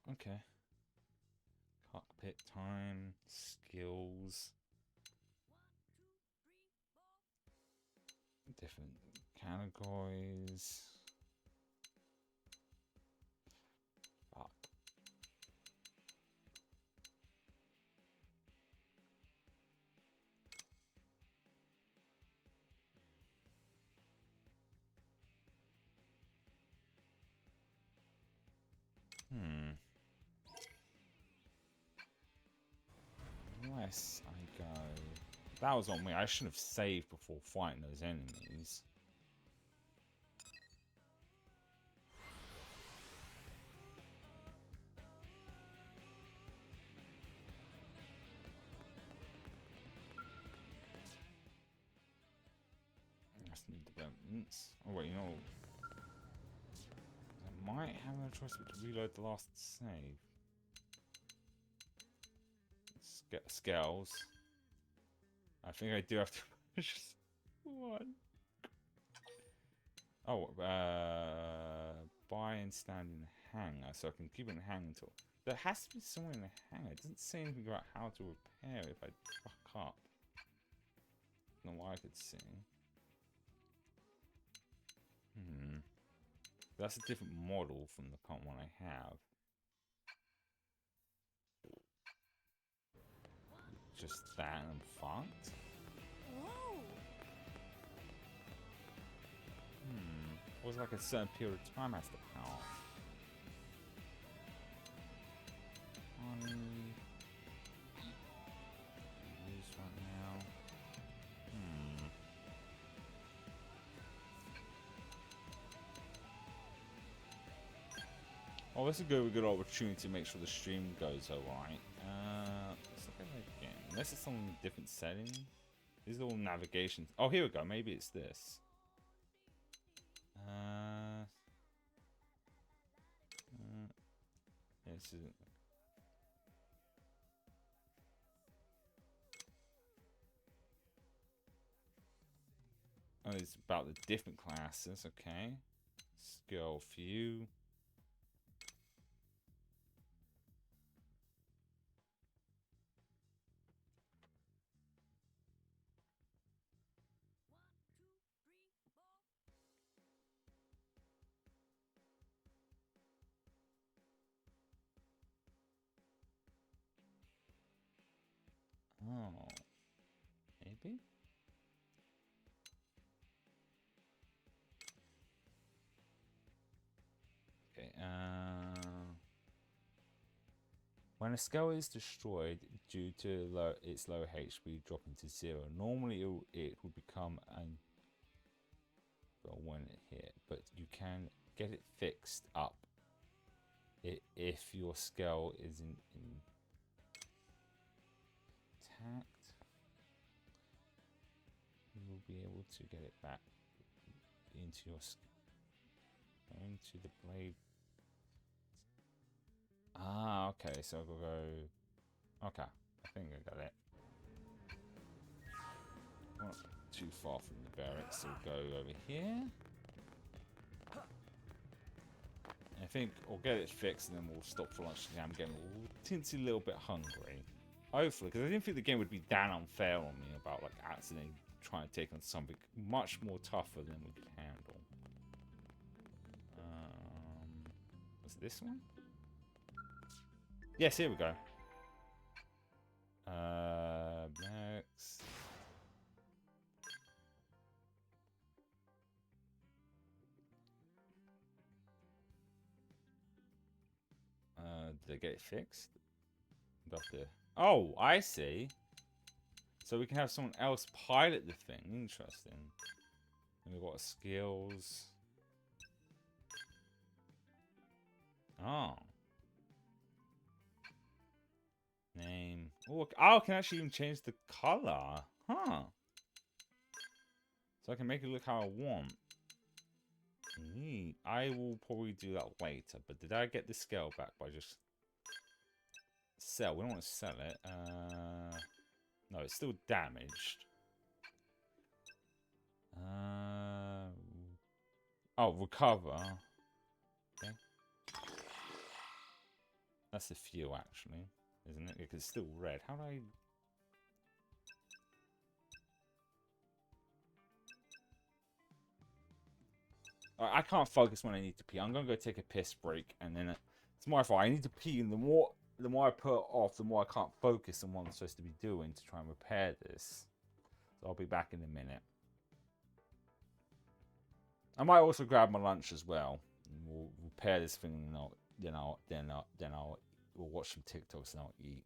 A: Okay. Cockpit time, skills, different categories. Fuck. Unless I go... That was on me. I shouldn't have saved before fighting those enemies. That's new developments. Oh wait, you know... I might have no choice but to reload the last save. Scales. I think I do have to push one. Oh, buy and stand in the hanger, so I can keep it in the hanger until... There has to be someone in the hanger. It doesn't say anything about how to repair it if I fuck up. Not what I could see. That's a different model from the current one I have. Just that and I'm fucked?
B: Whoa!
A: Was it like a certain period of time has to power? Use right now. Oh, this is a good opportunity to make sure the stream goes alright. Let's look at it again. Unless it's on a different setting. These are all navigation. Oh, here we go. Maybe it's this. This isn't. Oh, it's about the different classes. Okay. Skill few. Oh, maybe? Okay, when a skull is destroyed due to its low HP dropping to 0, normally it will become an... Well, when it hit, but you can get it fixed up if your skull isn't intact. You will be able to get it back into your into the blade. Ah, okay, so we'll go. Okay, I think I got it. Not too far from the barracks, so we'll go over here. I think we'll get it fixed and then we'll stop for lunch. I'm getting a teensy little bit hungry. Hopefully, because I didn't think the game would be that unfair on me about like accidentally trying to take on something much more tougher than we could handle. Was it this one? Yes, here we go. Next. Did I get it fixed? Got the... Oh, I see. So we can have someone else pilot the thing. Interesting. And we've got skills. Oh. Name. Oh, I can actually even change the color. Huh. So I can make it look how I want. Neat. I will probably do that later. But did I get the scale back by just... Sell. We don't want to sell it. No, it's still damaged. Oh, recover. Okay. That's the fuel, actually, isn't it? Because it's still red. How do I... I can't focus when I need to pee. I'm gonna go take a piss break, and then it's my fault. I need to pee, and the more I put off, the more I can't focus on what I'm supposed to be doing to try and repair this. So I'll be back in a minute. I might also grab my lunch as well. And we'll repair this thing, and we'll watch some TikToks and I'll eat.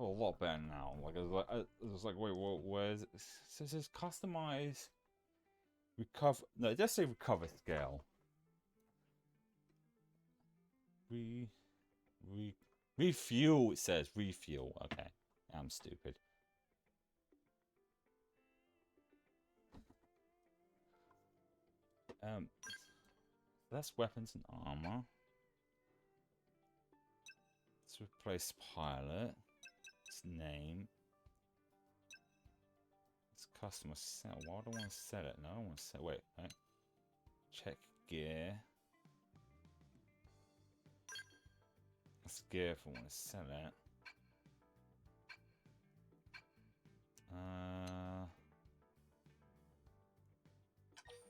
A: Oh, a lot better now. Like it was like, wait, where's it? So it says customize, recover. No, it does say recover scale. Re, refuel. It says refuel. Okay, I'm stupid. That's weapons and armor. Let's replace pilot. Its name. It's customer sell. Why do I want to sell it? No, I don't want to sell. Wait. Check gear. That's gear if I want to sell it.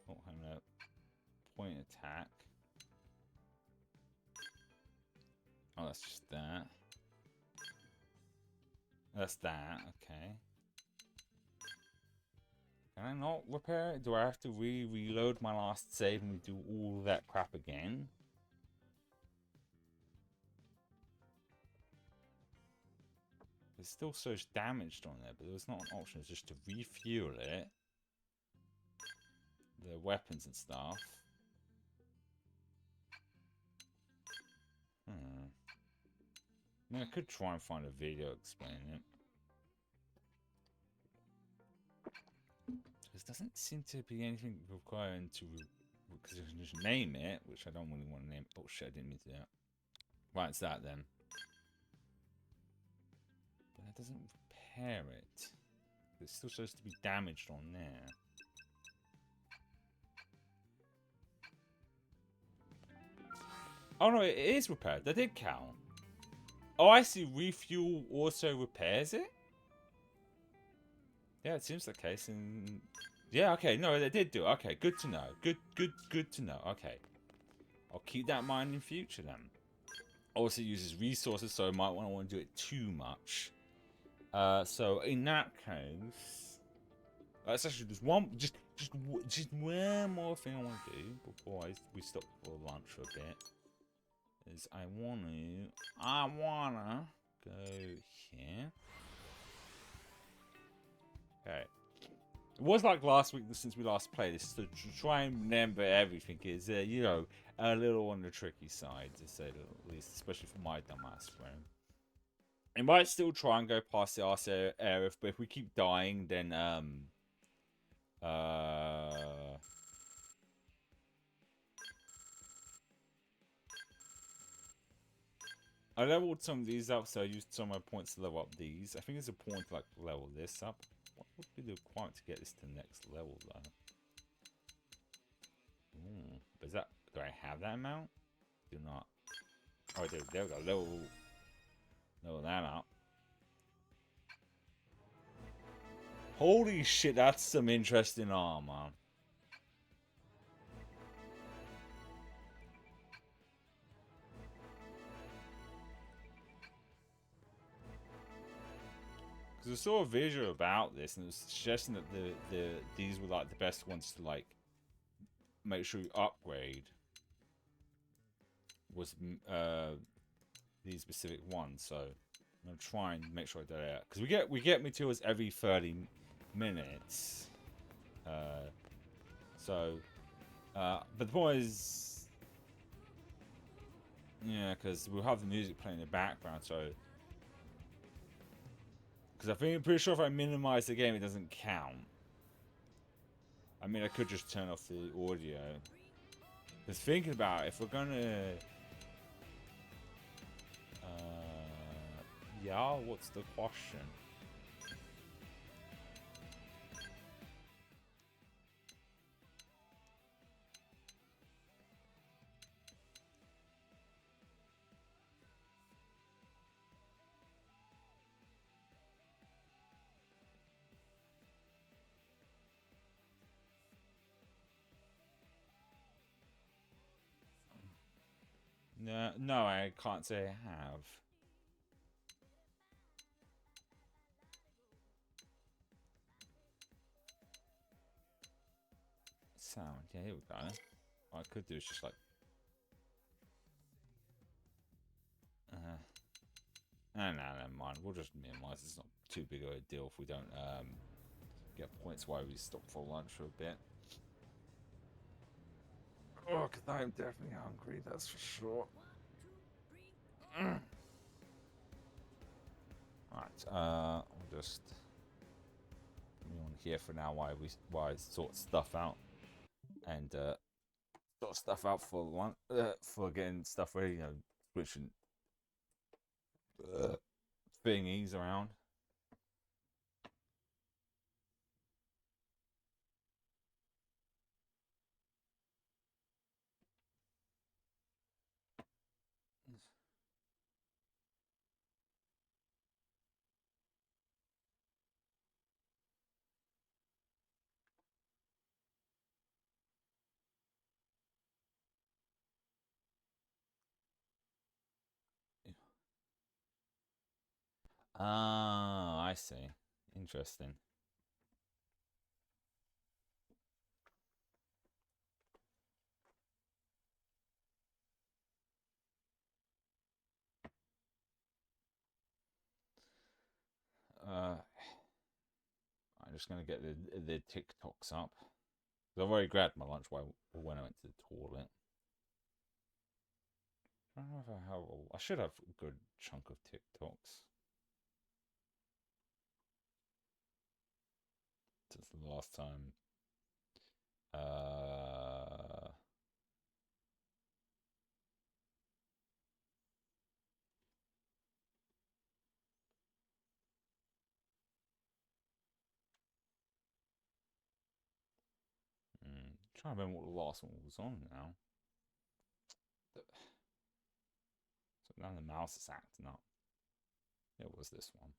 A: Oh, hang on. Point attack. Oh, that's just that. That's that. Okay. Can I not repair it? Do I have to reload my last save and do all that crap again? There's still so much damaged on there, but there was not an option. It's just to refuel it. The weapons and stuff. I mean, I could try and find a video explaining it. There doesn't seem to be anything requiring to... Because you can just name it, which I don't really want to name. Oh shit, I didn't mean to do that. Right, it's that then. But that doesn't repair it. It's still supposed to be damaged on there. Oh no, it is repaired. That did count. Oh, I see. Refuel also repairs it? Yeah, it seems the case. And yeah, okay. No, they did do it. Okay, good to know. Good to know. Okay. I'll keep that in mind in future then. Also uses resources, so I might want to do it too much. So in that case, that's actually just one more thing I want to do before we stop for lunch for a bit. Is I wanna go here. Okay. It was like last week since we last played this, to try and remember everything is, you know, a little on the tricky side, to say the least, especially for my dumbass brain. I might still try and go past the arse area, but if we keep dying, then, I leveled some of these up, so I used some of my points to level up these. I think there's a point to, like, level this up. What would be the requirement to get this to the next level, though? But is that... Do I have that amount? Do not. Oh, I do. There we go. Level that up. Holy shit, that's some interesting armor. Because I saw a video about this, and it was suggesting that these were like the best ones to like make sure you upgrade. Was these specific ones, so I'm gonna try and make sure I do that because we get materials every 30 minutes. But the point is, yeah, because we'll have the music playing in the background, so. Because I'm pretty sure if I minimize the game, it doesn't count. I mean, I could just turn off the audio. Because thinking about it, if we're gonna... yeah, what's the question? No, I can't say I have. Sound, yeah, here we go. What I could do is just like... no, never mind. We'll just minimize. It's not too big of a deal if we don't get points while we stop for lunch for a bit. Oh, because I'm definitely hungry, that's for sure. Right, I'll just put me on here for now while I sort stuff out. And sort stuff out for lunch, for getting stuff ready, you know, switching thingies around. Ah, I see. Interesting. I'm just gonna get the TikToks up. I've already grabbed my lunch while when I went to the toilet. I don't know if I have. I should have a good chunk of TikToks. Since the last time. Trying to remember what the last one was on now. So now the mouse is acting up. It was this one.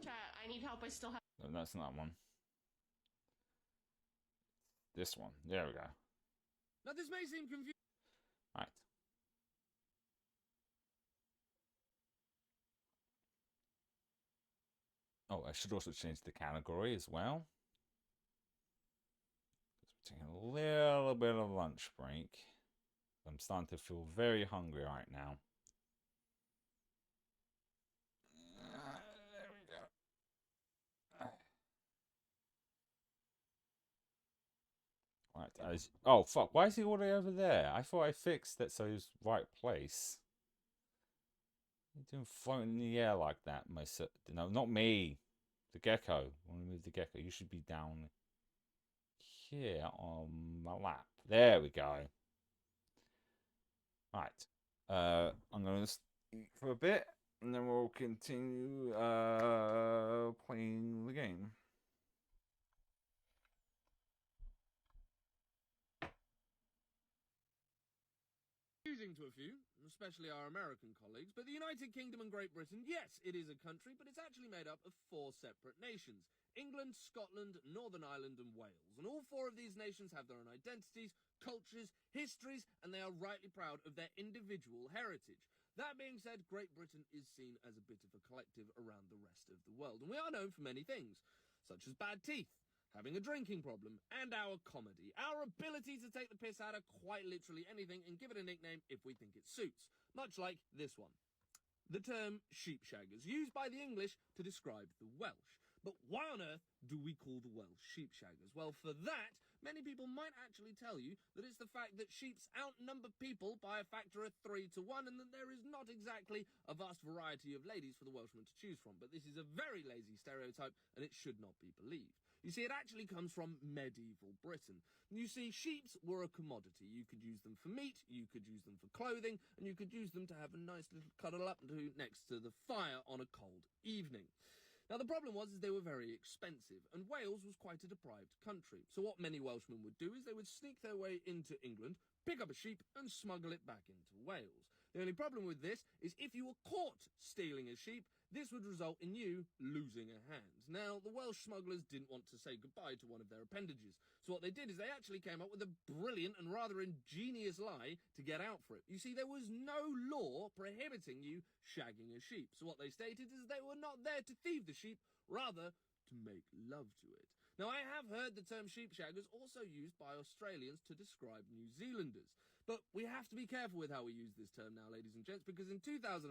E: Chat, I need help. I still have.
A: No, that's not one. This one. There we go.
C: Now, this may seem confusing.
A: Right. Oh, I should also change the category as well. Just taking a little bit of lunch break. I'm starting to feel very hungry right now. There we go. Right. Oh, fuck. Why is he all the way over there? I thought I fixed that so he's right place. You're doing floating in the air like that, no, not me. The gecko. I want to move the gecko. You should be down here on my lap. There we go. Right. I'm going to eat for a bit, and then we'll continue playing the game.
C: Confusing to a few, especially our American colleagues, but the United Kingdom and Great Britain, yes, it is a country, but it's actually made up of 4 separate nations. England, Scotland, Northern Ireland, and Wales. And all 4 of these nations have their own identities, cultures, histories, and they are rightly proud of their individual heritage. That being said, Great Britain is seen as a bit of a collective around the rest of the world, and we are known for many things, such as bad teeth, having a drinking problem, and our comedy. Our ability to take the piss out of quite literally anything and give it a nickname if we think it suits. Much like this one. The term sheepshaggers, used by the English to describe the Welsh. But why on earth do we call the Welsh sheepshaggers? Well, for that, many people might actually tell you that it's the fact that sheeps outnumber people by a factor of 3 to 1, and that there is not exactly a vast variety of ladies for the Welshmen to choose from. But this is a very lazy stereotype, and it should not be believed. You see, it actually comes from medieval Britain. You see, sheeps were a commodity. You could use them for meat, you could use them for clothing, and you could use them to have a nice little cuddle up to next to the fire on a cold evening. Now, the problem was they were very expensive, and Wales was quite a deprived country. So what many Welshmen would do is they would sneak their way into England, pick up a sheep, and smuggle it back into Wales. The only problem with this is if you were caught stealing a sheep, this would result in you losing a hand. Now, the Welsh smugglers didn't want to say goodbye to one of their appendages, so what they did is they actually came up with a brilliant and rather ingenious lie to get out for it. You see, there was no law prohibiting you shagging a sheep, so what they stated is they were not there to thieve the sheep, rather to make love to it. Now, I have heard the term sheepshaggers also used by Australians to describe New Zealanders. But we have to be careful with how we use this term now, ladies and gents, because in 2013,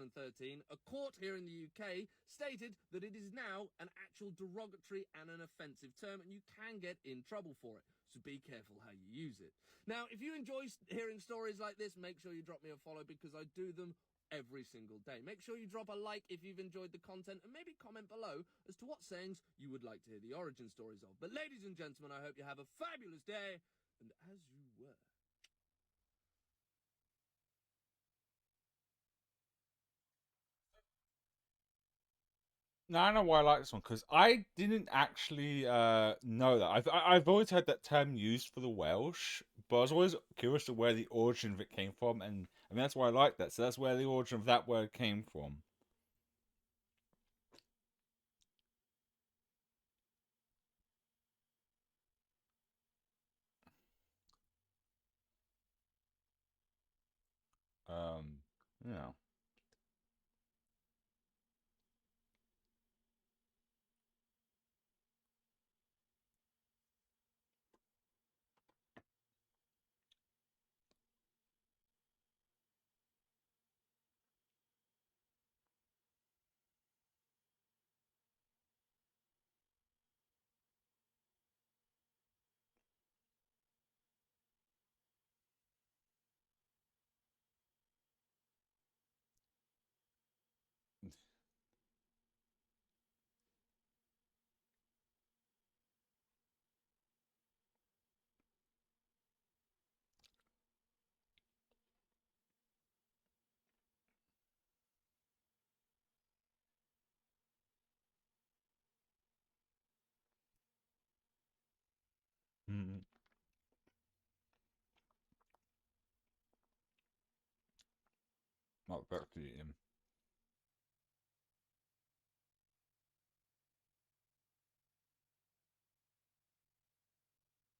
C: a court here in the UK stated that it is now an actual derogatory and an offensive term, and you can get in trouble for it. So be careful how you use it. Now, if you enjoy hearing stories like this, make sure you drop me a follow, because I do them every single day. Make sure you drop a like if you've enjoyed the content, and maybe comment below as to what sayings you would like to hear the origin stories of. But ladies and gentlemen, I hope you have a fabulous day, and as you were.
A: Now I know why I like this one, because I didn't actually know that. I've always heard that term used for the Welsh, but I was always curious to where the origin of it came from, and I mean that's why I like that. So that's where the origin of that word came from. You know. Mm. Not back to him.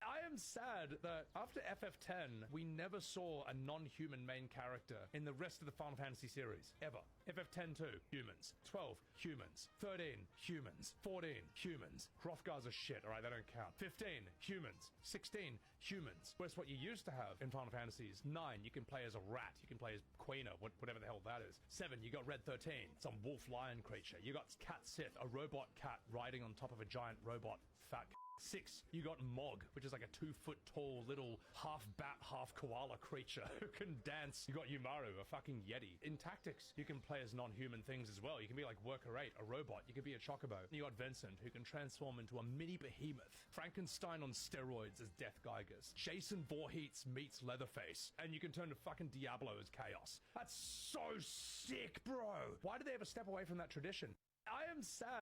F: I am sad that after FF10, we never saw a non-human main character in the rest of the Final Fantasy series, ever. FF10 2, humans. 12, humans. 13, humans. 14, humans. Hrothgar's a shit, alright, they don't count. 15, humans. 16, humans. Whereas what you used to have in Final Fantasies, 9, you can play as a rat, you can play as Quina, whatever the hell that is. 7, you got Red 13, some wolf-lion creature. You got Cat Sith, a robot cat riding on top of a giant robot fat. 6, you got Mog, which is like a 2-foot tall little half bat, half koala creature who can dance. You got Yumaru, a fucking yeti. In Tactics, you can play as non-human things as well. You can be like Worker 8, a robot. You can be a chocobo. You got Vincent, who can transform into a mini behemoth. Frankenstein on steroids as Death Geiger's. Jason Voorhees meets Leatherface. And you can turn to fucking Diablo as Chaos. That's so sick, bro! Why did they ever step away from that tradition? I am sad.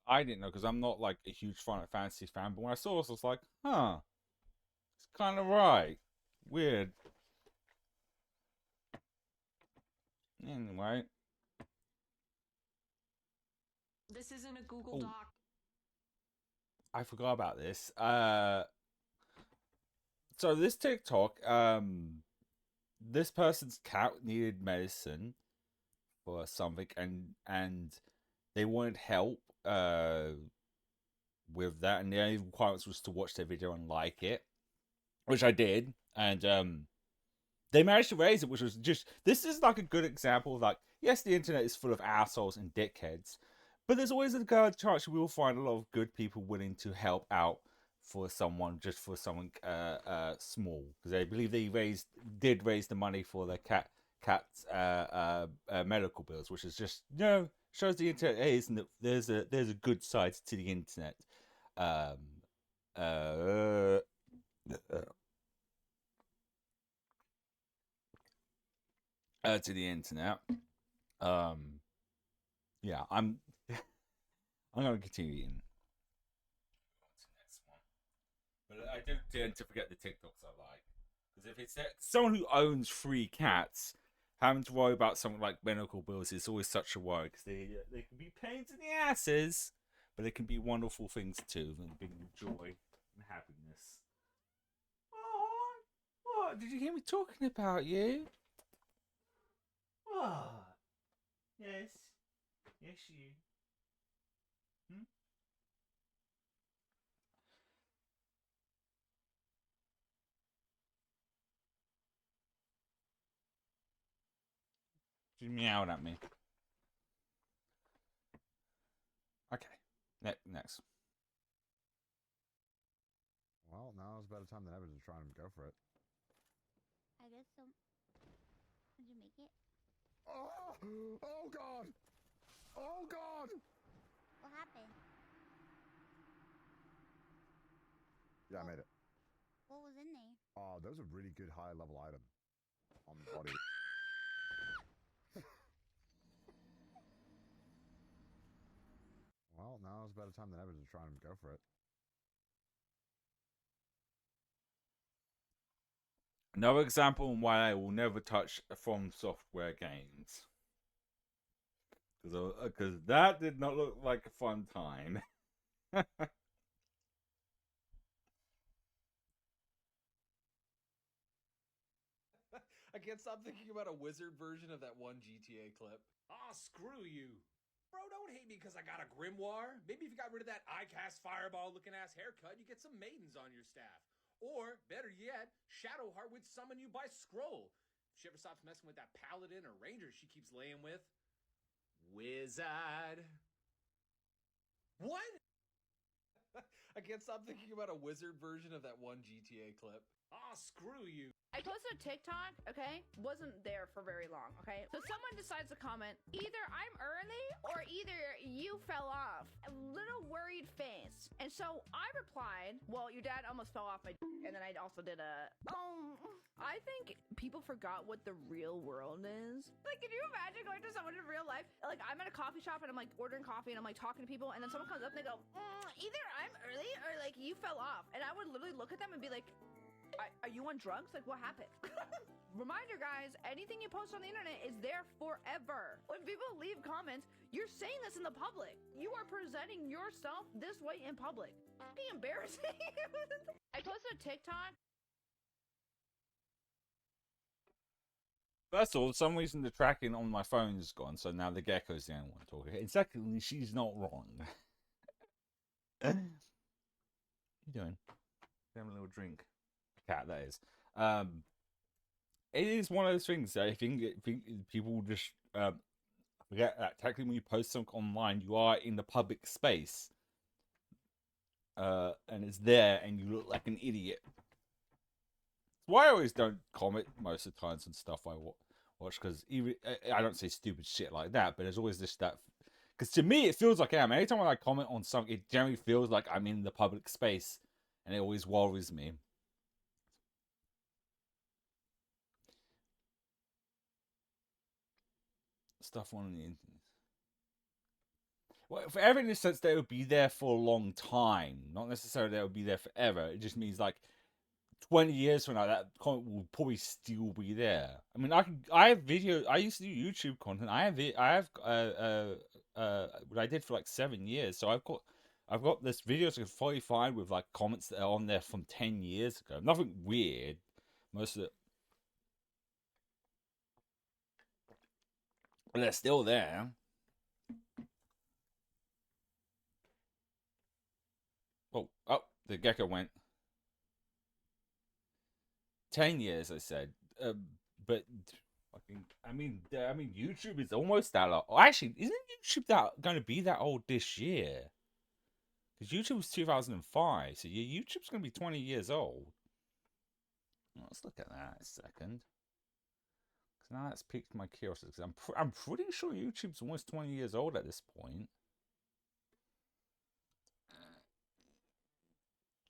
A: I didn't know because I'm not like a huge Final Fantasy fan, but when I saw this, I was like, huh, it's kind of right. Weird. Anyway.
E: This isn't a Google Doc.
A: I forgot about this. So this TikTok, this person's cat needed medicine for something, and they wanted help with that, and the only requirements was to watch their video and like it, which I did, and they managed to raise it, which was just, this is like a good example of like, yes, the internet is full of assholes and dickheads, but there's always a good chance we will find a lot of good people willing to help out for someone, just for something small, because I believe they did raise the money for their cat's medical bills, which is just, you know, shows the internet is, and there's a good side to the internet. To the internet. Yeah, I'm gonna continue eating. But I do tend to forget the TikToks I like, because if it's someone who owns 3 cats, having to worry about something like medical bills is always such a worry, because they can be pains in the asses, but they can be wonderful things too, and bring you joy and happiness. Oh, what? Did you hear me talking about you? What? Yes. Yes, you. Hmm? She meowed at me. Okay. Next.
G: Well, now is a better time than ever to try and go for it.
D: I guess so. Did you make it?
G: Oh! Oh God! Oh God!
D: What happened?
G: Yeah, I made it.
D: What was in there?
G: Oh, there's a really good high level item on the body. Well, now is a better time than ever to try and go for it.
A: Another example on why I will never touch From Software games. Because that did not look like a fun time.
H: I can't stop thinking about a wizard version of that one GTA clip. Ah, screw you. Bro, don't hate me because I got a grimoire. Maybe if you got rid of that eye-cast fireball looking ass haircut, you get some maidens on your staff. Or, better yet, Shadowheart would summon you by scroll. If she ever stops messing with that paladin or ranger she keeps laying with. Wizard. What? I can't stop thinking about a wizard version of that one GTA clip. Ah, screw you.
I: I posted a TikTok, okay? Wasn't there for very long, okay? So someone someone decides to comment, either I'm early or either you fell off. A little worried face. And so I replied, well, your dad almost fell off my and then I also did a, I think people forgot what the real world is. Like, can you imagine going to someone in real life? Like, I'm at a coffee shop and I'm like ordering coffee and I'm like talking to people and then someone comes up and they go, either I'm early or like you fell off. And I would literally look at them and be like, are you on drugs? Like, what happened? Reminder, guys, anything you post on the internet is there forever. When people leave comments, you're saying this in the public. You are presenting yourself this way in public. Be embarrassing. I posted a TikTok.
A: First of all, for some reason the tracking on my phone is gone, so now the gecko's the only one talking. And secondly, she's not wrong. What are you doing? Having a little drink. Cat, that is. It is one of those things that I think people just forget that technically when you post something online, you are in the public space. And it's there and you look like an idiot. That's why I always don't comment most of the times on stuff I watch, because even I don't say stupid shit like that, but there's always this that, because to me it feels like I am. Anytime I comment on something, it generally feels like I'm in the public space, and it always worries me. Stuff on the internet. Well, forever in the sense that it would be there for a long time, not necessarily that it would be there forever. It just means like 20 years from now, that comment will probably still be there. I mean, I have videos. I used to do YouTube content. I have what I did for like 7 years. So I've got this videos I can fully find with like comments that are on there from 10 years ago. Nothing weird. Most of it, but they're still there. Oh, the gecko went. 10 years, I said. But fucking, I mean, YouTube is almost that old. Oh, actually, isn't YouTube going to be that old this year? Because YouTube was 2005, so your YouTube's going to be 20 years old. Well, let's look at that a second. Because now that's piqued my curiosity. Because I'm pretty sure YouTube's almost 20 years old at this point.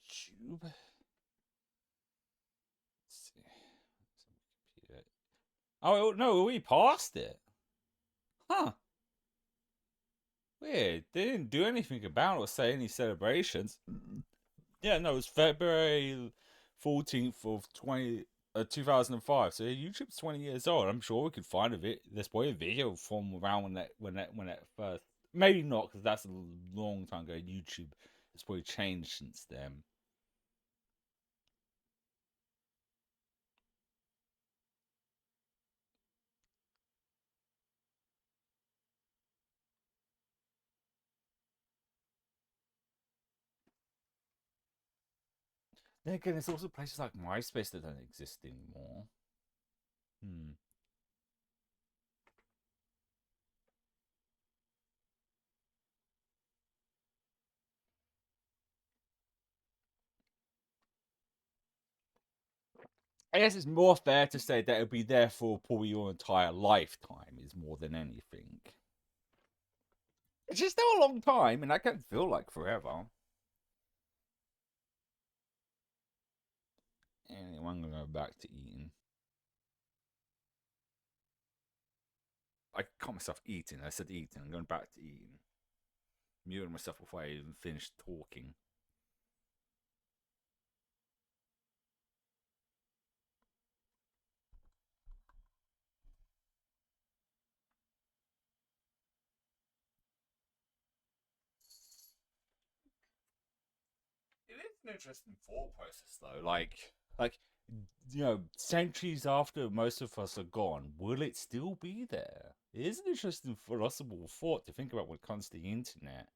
A: YouTube. Oh, no, we passed it. Huh. Weird. They didn't do anything about it or say any celebrations. Yeah, no, it was February 14th of 2005. So YouTube's 20 years old. I'm sure we could find there's probably a video from around when that first. Maybe not, because that's a long time ago. YouTube has probably changed since then. Then again, there's also places like MySpace that don't exist anymore. I guess it's more fair to say that it'll be there for probably your entire lifetime, is more than anything. It's just still a long time, and that can feel like forever. Anyway, I'm gonna go back to eating. I caught myself eating. I said eating. I'm going back to eating. Muting myself before I even finished talking. It is an interesting thought process, though. Like, centuries after most of us are gone, will it still be there? It is an interesting philosophical thought to think about when it comes to the internet.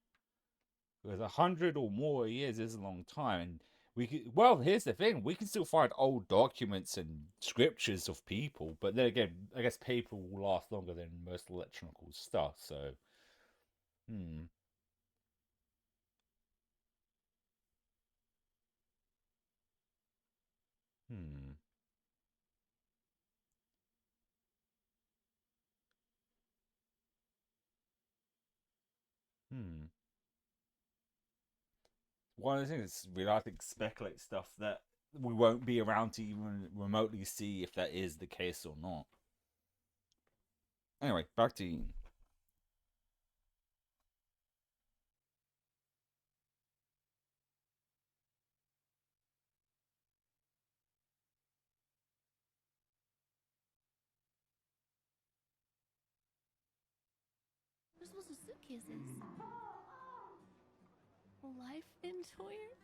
A: Because 100 or more years is a long time, and here's the thing: we can still find old documents and scriptures of people, but then again, I guess paper will last longer than most electronic stuff. So, Hmm. One of the things we like to speculate stuff that we won't be around to even remotely see if that is the case or not. Anyway, back to Ian.
D: We're supposed to suitcases. Life in toys?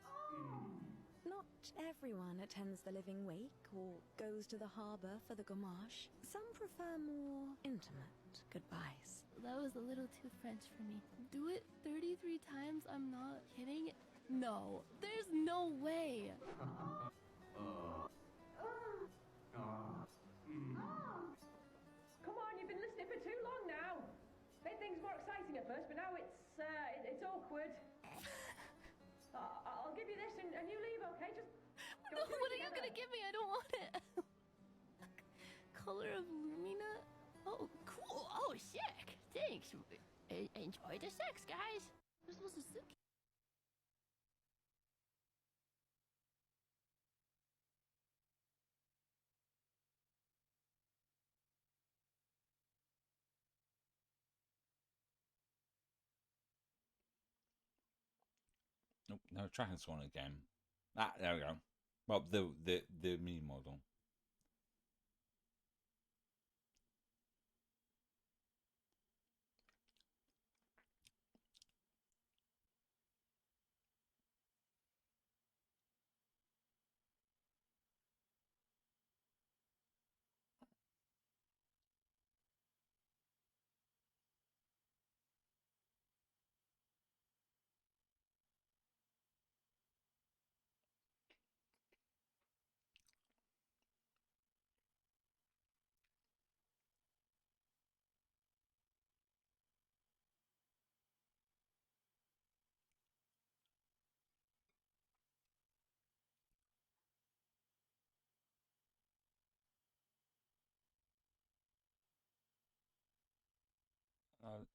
J: Not everyone attends the living wake or goes to the harbour for the gamache. Some prefer more intimate goodbyes.
D: That was a little too French for me. Do it 33 times? I'm not kidding. No, there's no way.
E: Come on, you've been listening for too long now. Made things more exciting at first, but now it's awkward. I'll give you this and you leave, okay? Just
D: No, what are you gonna give me? I don't want it. Color of Lumina? Oh, cool. Oh, sick. Thanks. Enjoy the sex, guys. We're supposed to suit.
A: Nope, no, tracking swan again. Ah, there we go. Well, the mini model.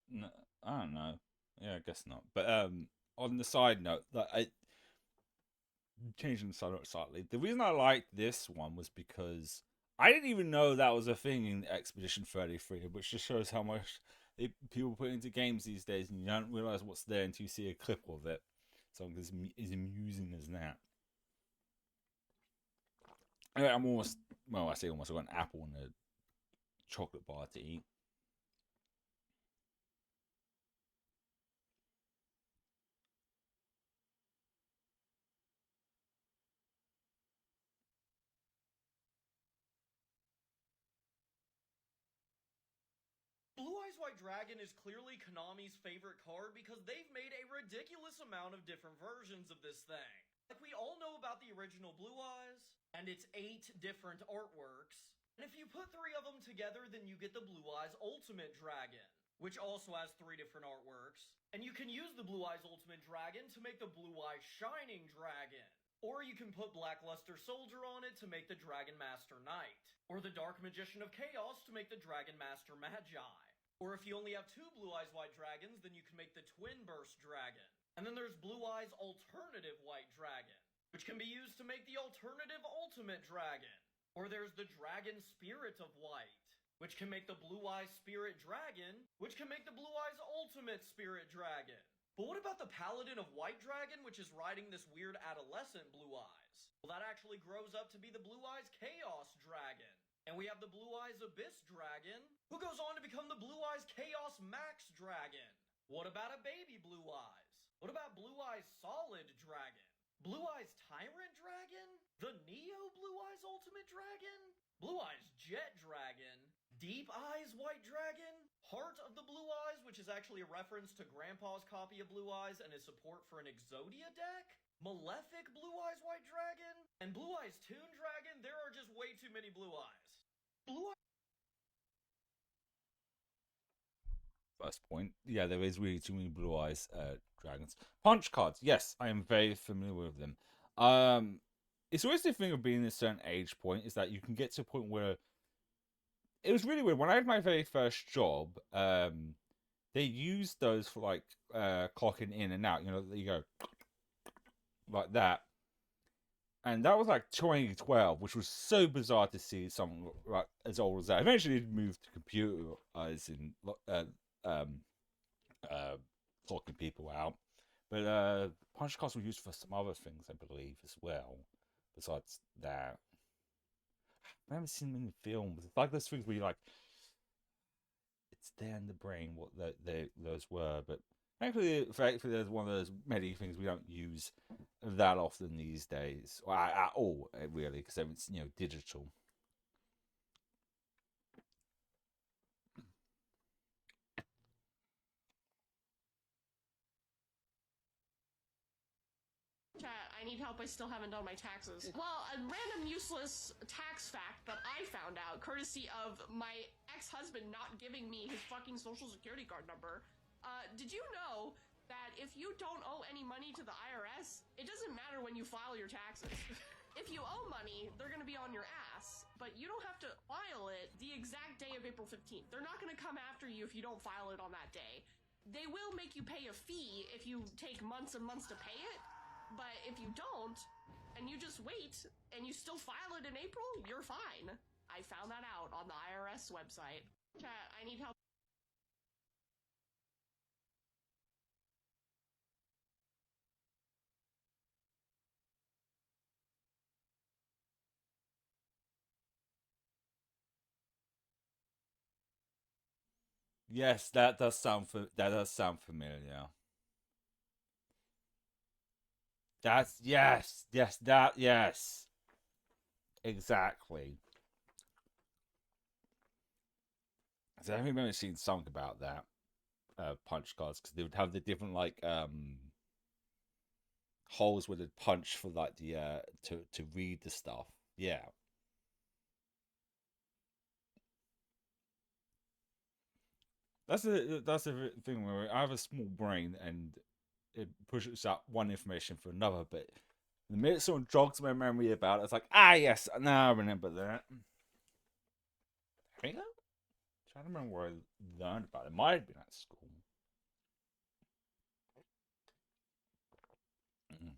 A: No, I don't know. Yeah, I guess not. But on the side note, that I changing the side note slightly. The reason I liked this one was because I didn't even know that was a thing in Expedition 33, which just shows how much people put into games these days, and you don't realize what's there until you see a clip of it. Something as amusing as that. Anyway, I'm almost, well, I say almost, I've got an apple and a chocolate bar to eat.
K: Blue Eyes White Dragon is clearly Konami's favorite card because they've made a ridiculous amount of different versions of this thing. Like, we all know about the original Blue Eyes, and its 8 different artworks. And if you put 3 of them together, then you get the Blue Eyes Ultimate Dragon, which also has 3 different artworks. And you can use the Blue Eyes Ultimate Dragon to make the Blue Eyes Shining Dragon. Or you can put Blackluster Soldier on it to make the Dragon Master Knight. Or the Dark Magician of Chaos to make the Dragon Master Magi. Or if you only have 2 Blue Eyes White Dragons, then you can make the Twin Burst Dragon. And then there's Blue Eyes Alternative White Dragon, which can be used to make the Alternative Ultimate Dragon. Or there's the Dragon Spirit of White, which can make the Blue Eyes Spirit Dragon, which can make the Blue Eyes Ultimate Spirit Dragon. But what about the Paladin of White Dragon, which is riding this weird adolescent Blue Eyes? Well, that actually grows up to be the Blue Eyes Chaos Dragon. And we have the Blue Eyes Abyss Dragon, who goes on to become the Blue Eyes Chaos Max Dragon. What about a baby Blue Eyes? What about Blue Eyes Solid Dragon? Blue Eyes Tyrant Dragon? The Neo Blue Eyes Ultimate Dragon? Blue Eyes Jet Dragon? Deep Eyes White Dragon? Heart of the Blue Eyes, which is actually a reference to Grandpa's copy of Blue Eyes and his support for an Exodia deck? Malefic Blue Eyes White Dragon? And Blue Eyes Toon Dragon? There are just way too many Blue Eyes. Blue Eyes...
A: First point. Yeah, there is really too many Blue Eyes dragons. Punch cards. Yes, I am very familiar with them. It's always the thing of being a certain age point is that you can get to a point where it was really weird. When I had my very first job, there they use those for like clocking in and out. You know, you go like that. And that was like 2012, which was so bizarre to see something like as old as that. Eventually, it moved to computerizing, clocking people out. But punch cards were used for some other things, I believe, as well. Besides that, I haven't seen them in films. It's like those things where you like, it's there in the brain what those were. But thankfully, there's one of those many things we don't use that often these days, or at all, really, because it's digital.
D: Chat, I need help. I still haven't done my taxes. Well, a random useless tax fact that I found out, courtesy of my ex-husband not giving me his fucking social security card number. Did you know that if you don't owe any money to the IRS, it doesn't matter when you file your taxes? If you owe money, they're gonna be on your ass, but you don't have to file it the exact day of April 15th. They're not gonna come after you if you don't file it on that day. They will make you pay a fee if you take months and months to pay it. But if you don't, and you just wait, and you still file it in April, you're fine. I found that out on the IRS website. Chat, I need help.
A: Yes, that does sound familiar. That's yes, exactly. So I remember seeing something about that punch cards because they would have the different like holes where they'd punch for like the to read the stuff. Yeah. That's the thing where I have a small brain and it pushes out one information for another, but the minute someone jogs my memory about it, it's like, yes, now I remember that. Hang on. Trying to remember where I learned about it. It might have been at school. Mm.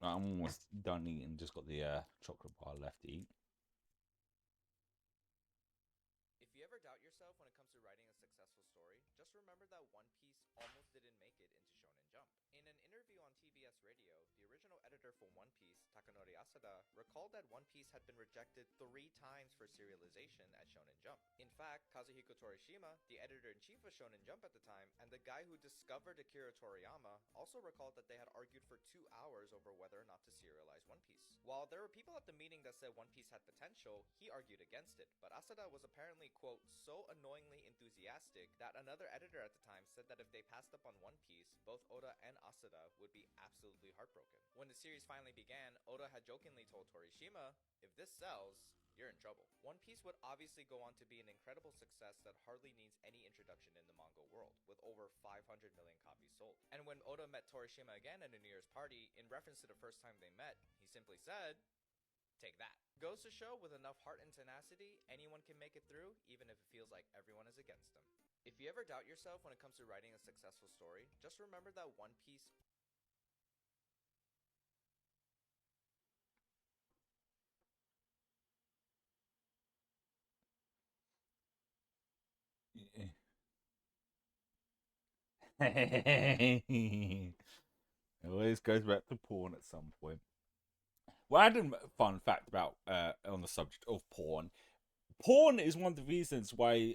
A: I'm almost done eating, just got the chocolate bar left to eat.
L: If you ever doubt yourself when it comes to writing a successful story, just remember that One Piece almost didn't make it into Shonen Jump. In an interview on TBS Radio, the original editor for One Piece, Takanori Asada, recalled that One Piece had been rejected 3 times for serialization at Shonen Jump. In fact, Kazuhiko Torishima, the editor-in-chief of Shonen Jump at the time, and the guy who discovered Akira Toriyama, also recalled that they had argued for 2 hours over whether or not to serialize One Piece. While there were people at the meeting that said One Piece had potential, he argued against it, but Asada was apparently, quote, so annoyingly enthusiastic that another editor at the time said that if they passed up on One Piece, both Oda and Asada would be absolutely heartbroken. When the series finally began, Oda had jokingly told Torishima, if this sells, you're in trouble. One Piece would obviously go on to be an incredible success that hardly needs any introduction in the manga world, with over 500 million copies sold. And when Oda met Torishima again at a New Year's party, in reference to the first time they met, he simply said, take that. Goes to show, with enough heart and tenacity, anyone can make it through, even if it feels like everyone is against them. If you ever doubt yourself when it comes to writing a successful story, just remember that One Piece
A: It always goes back to porn at some point. Random fun fact about on the subject of porn. Porn is one of the reasons why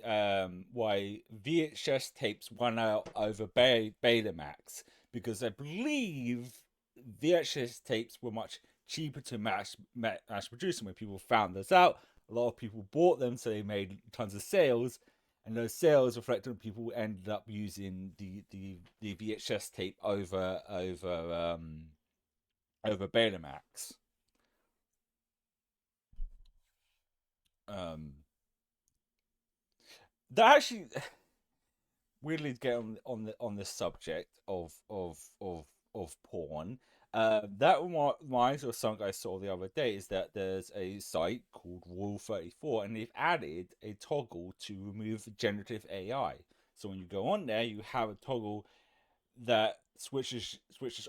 A: VHS tapes won out over Betamax, because I believe VHS tapes were much cheaper to mass produce. And when people found this out, a lot of people bought them, so they made tons of sales, and those sales reflected on people who ended up using the VHS tape over Betamax. That actually weirdly to get on the subject of porn. That reminds me of something I saw the other day. Is that there's a site called Rule 34, and they've added a toggle to remove generative AI. So when you go on there, you have a toggle that switches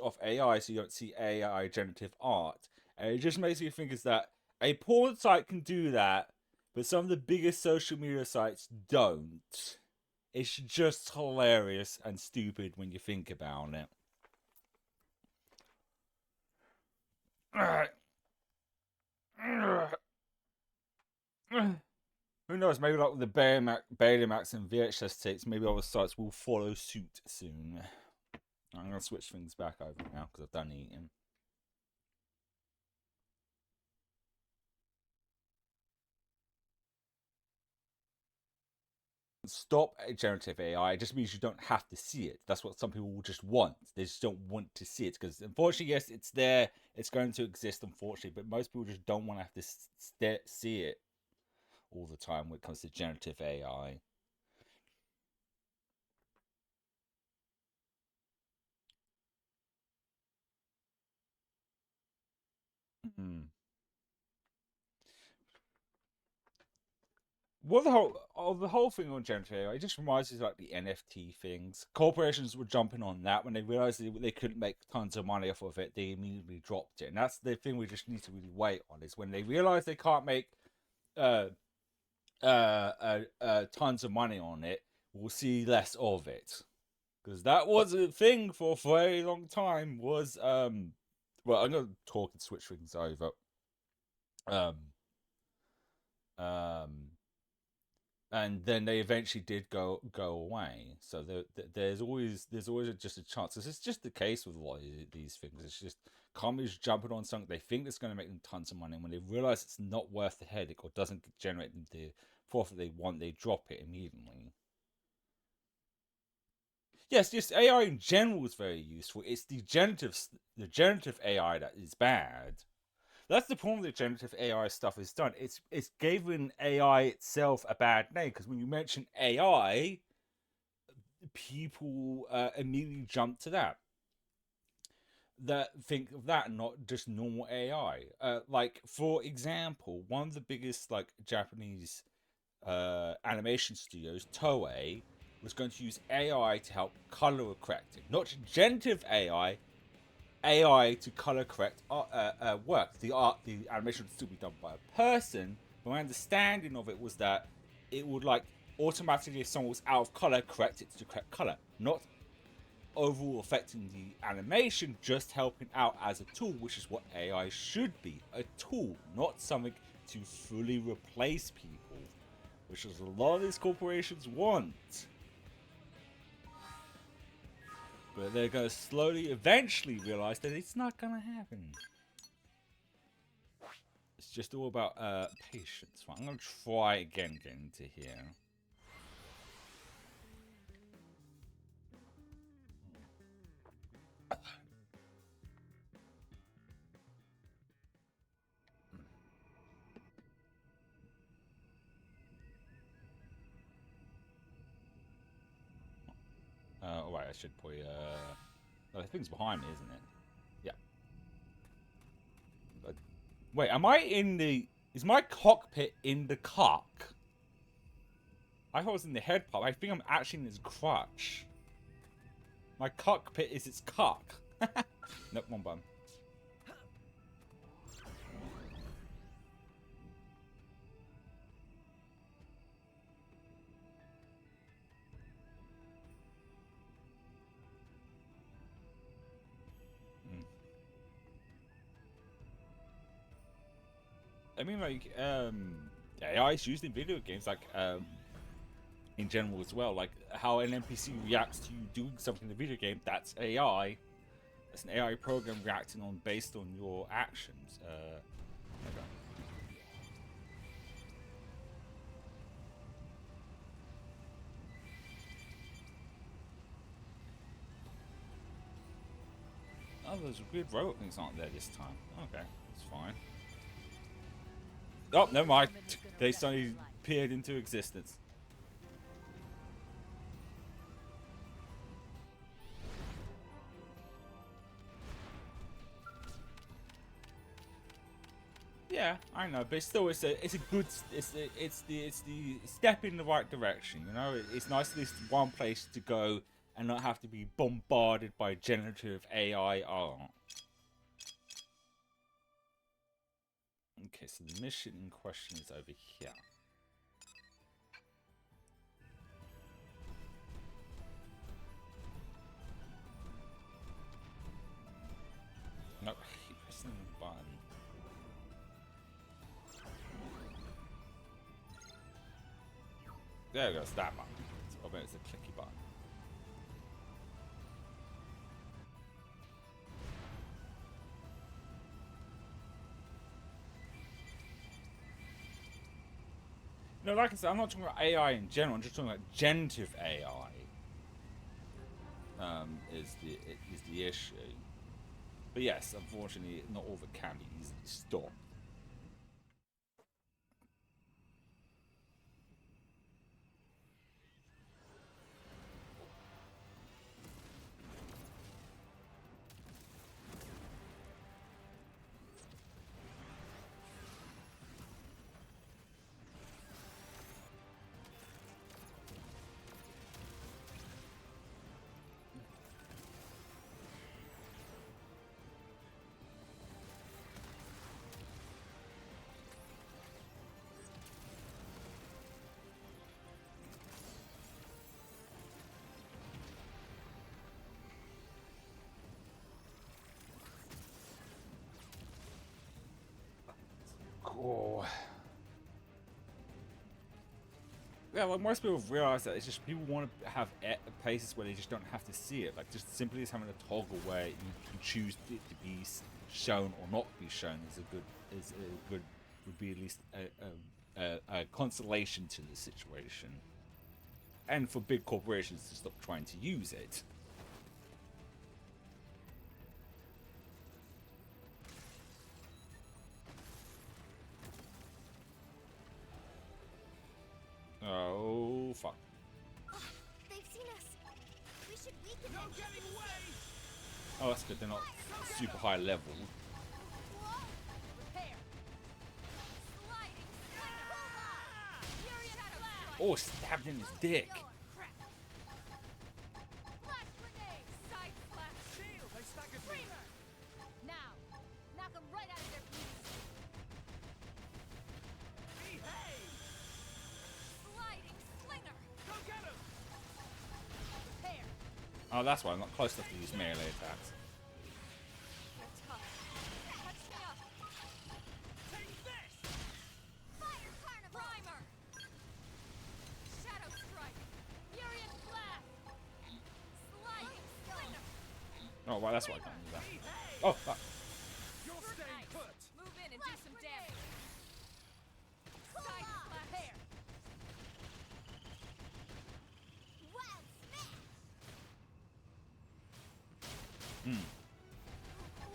A: off AI, so you don't see AI generative art. And it just makes me think is that a porn site can do that, but some of the biggest social media sites don't. It's just hilarious and stupid when you think about it. Who knows? Maybe like with the Betamax and VHS tapes, maybe other sites will follow suit soon. I'm gonna switch things back over now because I've done eating. Stop generative AI. It just means you don't have to see it. That's what some people just want. They just don't want to see it because, unfortunately, yes, it's there. It's going to exist, unfortunately, but most people just don't want to have to see it all the time when it comes to generative AI. Well, the whole thing on generative AI, it just reminds me of like the NFT things. Corporations were jumping on that when they realized they couldn't make tons of money off of it. They immediately dropped it, and that's the thing we just need to really wait on. Is when they realize they can't make tons of money on it, we'll see less of it. Because that was a thing for a very long time. Was well, I'm gonna talk and switch things over. And then they eventually did go away. So there's always just a chance. This is just the case with a lot of these things. It's just companies jumping on something they think it's going to make them tons of money. And when they realize it's not worth the headache or doesn't generate them the profit they want, they drop it immediately. Yes, just AI in general is very useful. It's the generative AI that is bad. That's the problem with generative AI stuff is done. It's given AI itself a bad name because when you mention AI, people immediately jump to that. That think of that, not just normal AI. Like for example, one of the biggest like Japanese animation studios, Toei, was going to use AI to help color correcting, not generative AI. AI to color correct work. The animation would still be done by a person. But my understanding of it was that it would like automatically, if someone was out of color, correct it to correct color, not overall affecting the animation, just helping out as a tool, which is what AI should be, a tool, not something to fully replace people, which is a lot of these corporations want. But they're going to slowly, eventually realize that it's not going to happen. It's just all about patience. I'm going to try again get into here. Alright, I should probably... Oh, the thing's behind me, isn't it? Yeah. Wait, am I in the... Is my cockpit in the cock? I thought it was in the head part. I think I'm actually in its crotch. My cockpit is its cock. Nope, one button. I mean, like, AI is used in video games, like, in general as well. Like, how an NPC reacts to you doing something in the video game, that's AI. That's an AI program reacting on based on your actions. Okay. Oh, those weird robot things aren't there this time. Okay, that's fine. Oh, never mind. They suddenly appeared into existence. Yeah, I know, but still, it's a good, it's the step in the right direction. You know, it's nice at least one place to go and not have to be bombarded by generative AI art. Okay, so the mission in question is over here. Nope, keep pressing the button. There we go, it's that button. I bet it's a clicky button. No, like I said, I'm not talking about AI in general. I'm just talking about generative AI. Is the issue? But yes, unfortunately, not all of it can be easily stopped. Cool. Yeah, well, most people realize that it's just people want to have places where they just don't have to see it. Like just simply as having a toggle where you can choose it to be shown or not be shown would be at least a consolation to the situation, and for big corporations to stop trying to use it. Oh fuck.
B: They've seen us. We should weaken them. No getting away!
A: Oh, that's good. They're not super high level. Oh, stabbed in his dick.
B: Now, knock them right out of their boots. Sliding slinger. Go get him. Prepare.
A: Oh, that's why I'm not close enough to use melee attacks.
B: They're tough. Touch me up. Take this. Fire carnival. Primer. Shadow strike. Furious blast. Sliding slinger.
A: Oh, well, that's why I can't do that. Oh, fuck.
B: You're staying put. Move in and do some damage. Side slash. Hair. Wild smash.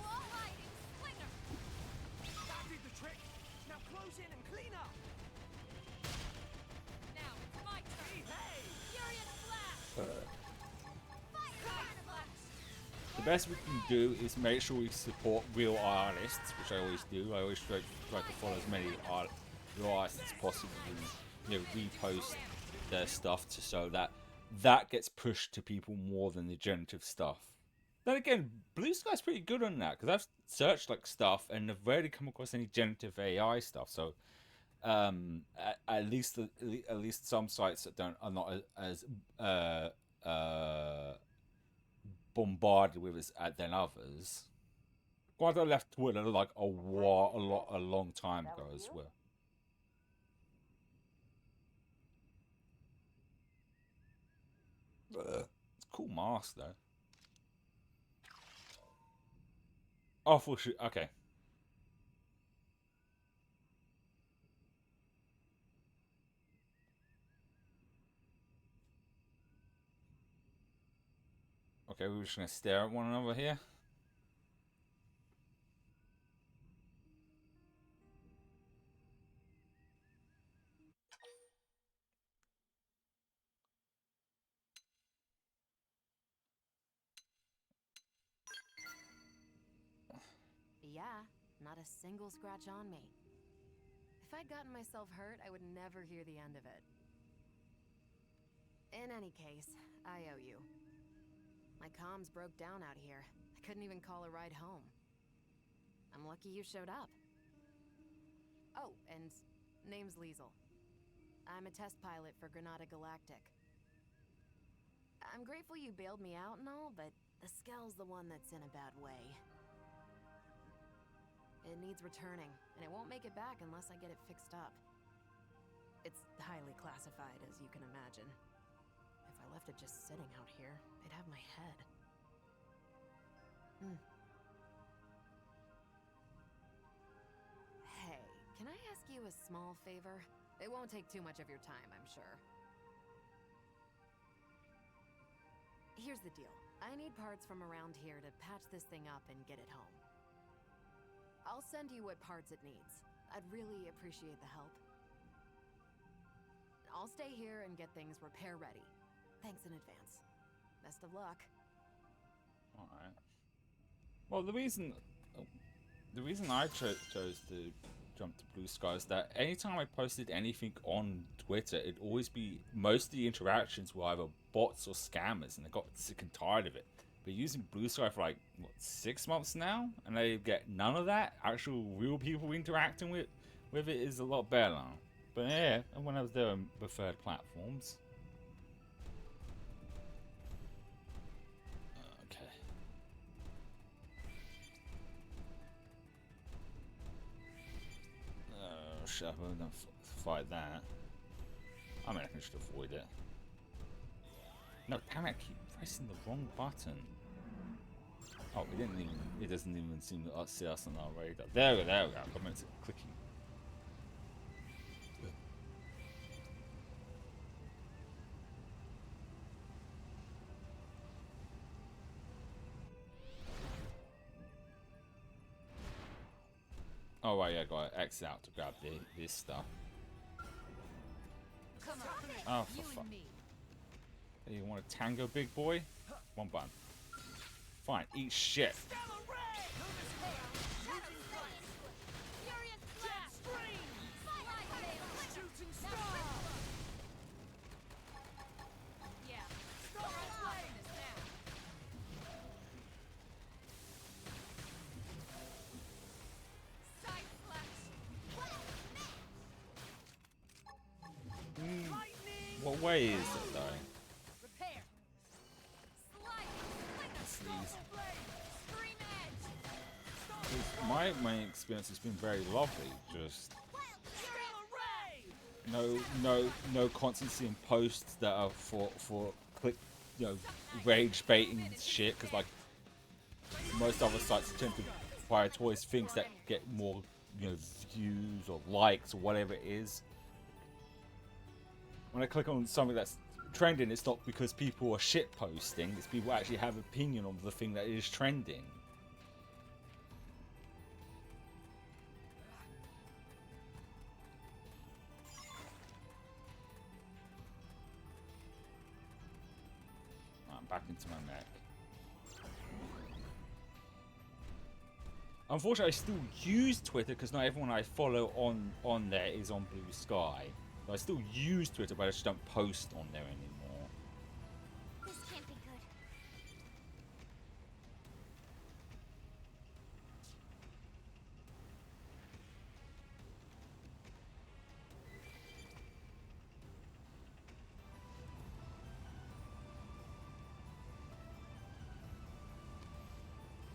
B: Sliding slinger.
H: That did the trick. Now close in and clean up.
B: Now it's my turn. Furious blast. Fire carnival.
A: The best we can do is make sure we support real artists, which I always do. I always try to follow as many real artists as possible and repost their stuff so that gets pushed to people more than the generative stuff. Then again, Blue Sky's pretty good on that because I've searched like stuff and I've rarely come across any generative AI stuff. So at least some sites that are not as bombarded with us than others. Quite I left Twitter like a long time ago as well. It's a cool mask though. Oh, for sure. Okay. Okay, we're just gonna stare at one another here.
M: Yeah, not a single scratch on me. If I'd gotten myself hurt, I would never hear the end of it. In any case, I owe you. My comms broke down out here. I couldn't even call a ride home. I'm lucky you showed up. Oh, and name's Liesel. I'm a test pilot for Granada Galactic. I'm grateful you bailed me out and all, but the Skell's the one that's in a bad way. It needs returning, and it won't make it back unless I get it fixed up. It's highly classified, as you can imagine. If I left it just sitting out here, they'd have my head. Hey, can I ask you a small favor? It won't take too much of your time, I'm sure. Here's the deal. I need parts from around here to patch this thing up and get it home. I'll send you what parts it needs. I'd really appreciate the help. I'll stay here and get things repair ready. Thanks in advance. Best of luck.
A: Alright. Well, the reason I chose to jump to Blue Sky is that anytime I posted anything on Twitter, it'd always be, most of the interactions were either bots or scammers, and I got sick and tired of it. But using Blue Sky for like, what, 6 months now, and I get none of that, actual real people interacting with it is a lot better. But yeah, and when I was there on preferred platforms. Okay. Oh, shit, I'm gonna fight that. I mean, I can just avoid it. No, damn it, I keep pressing the wrong button. Oh, it doesn't even seem to see us on our radar. There we go, I meant to clicking. Oh right, yeah, got to X out to grab this stuff.
B: Come on.
A: Oh, for fuck. Hey, you want a tango, big boy? One button. Fine, eat shit. What way is it though? My experience has been very lovely. Just no constancy in posts that are for click, rage baiting shit. Because like most other sites tend to prioritize things that get more views or likes or whatever it is. When I click on something that's trending, it's not because people are shit posting. It's people actually have opinion on the thing that is trending. I'm back into my mech. Unfortunately, I still use Twitter because not everyone I follow on there is on Blue Sky. I still use Twitter, but I just don't post on there anymore.
B: This can't be good.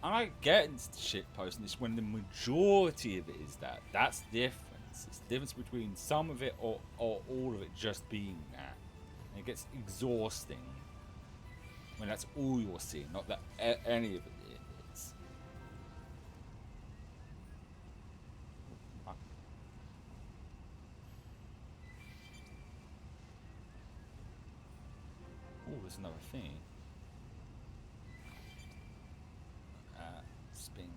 A: And I get shit posting this when the majority of it is that. That's the difference. It's the difference between some of it or all of it just being that. And it gets exhausting when that's all you're seeing, not that any of it is. Oh, there's another thing. Spin.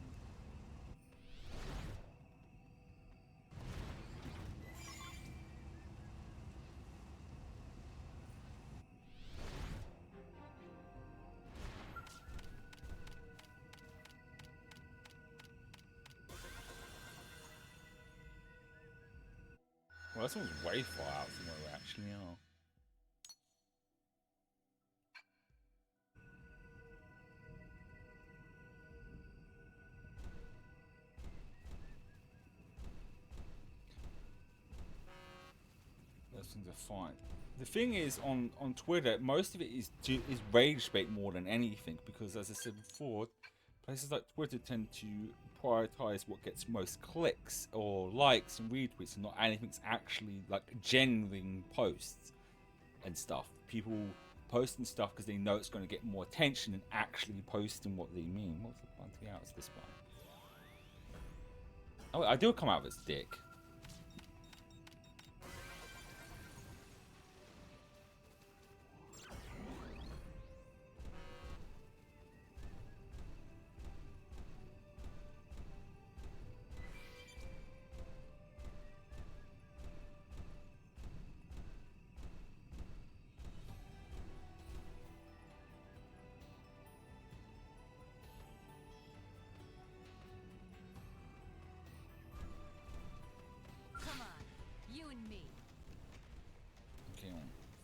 A: Well, this one's way far out from where we actually are. Those things are fine. The thing is, on Twitter, most of it is rage bait more than anything, because as I said before, places like Twitter tend to prioritize what gets most clicks or likes and retweets, and not anything's actually like genuine posts and stuff. People posting stuff because they know it's going to get more attention than actually posting what they mean. What's the point? Yeah, it's this one. Oh, I do come out of its dick.
B: Come on, you and me.
A: Okay,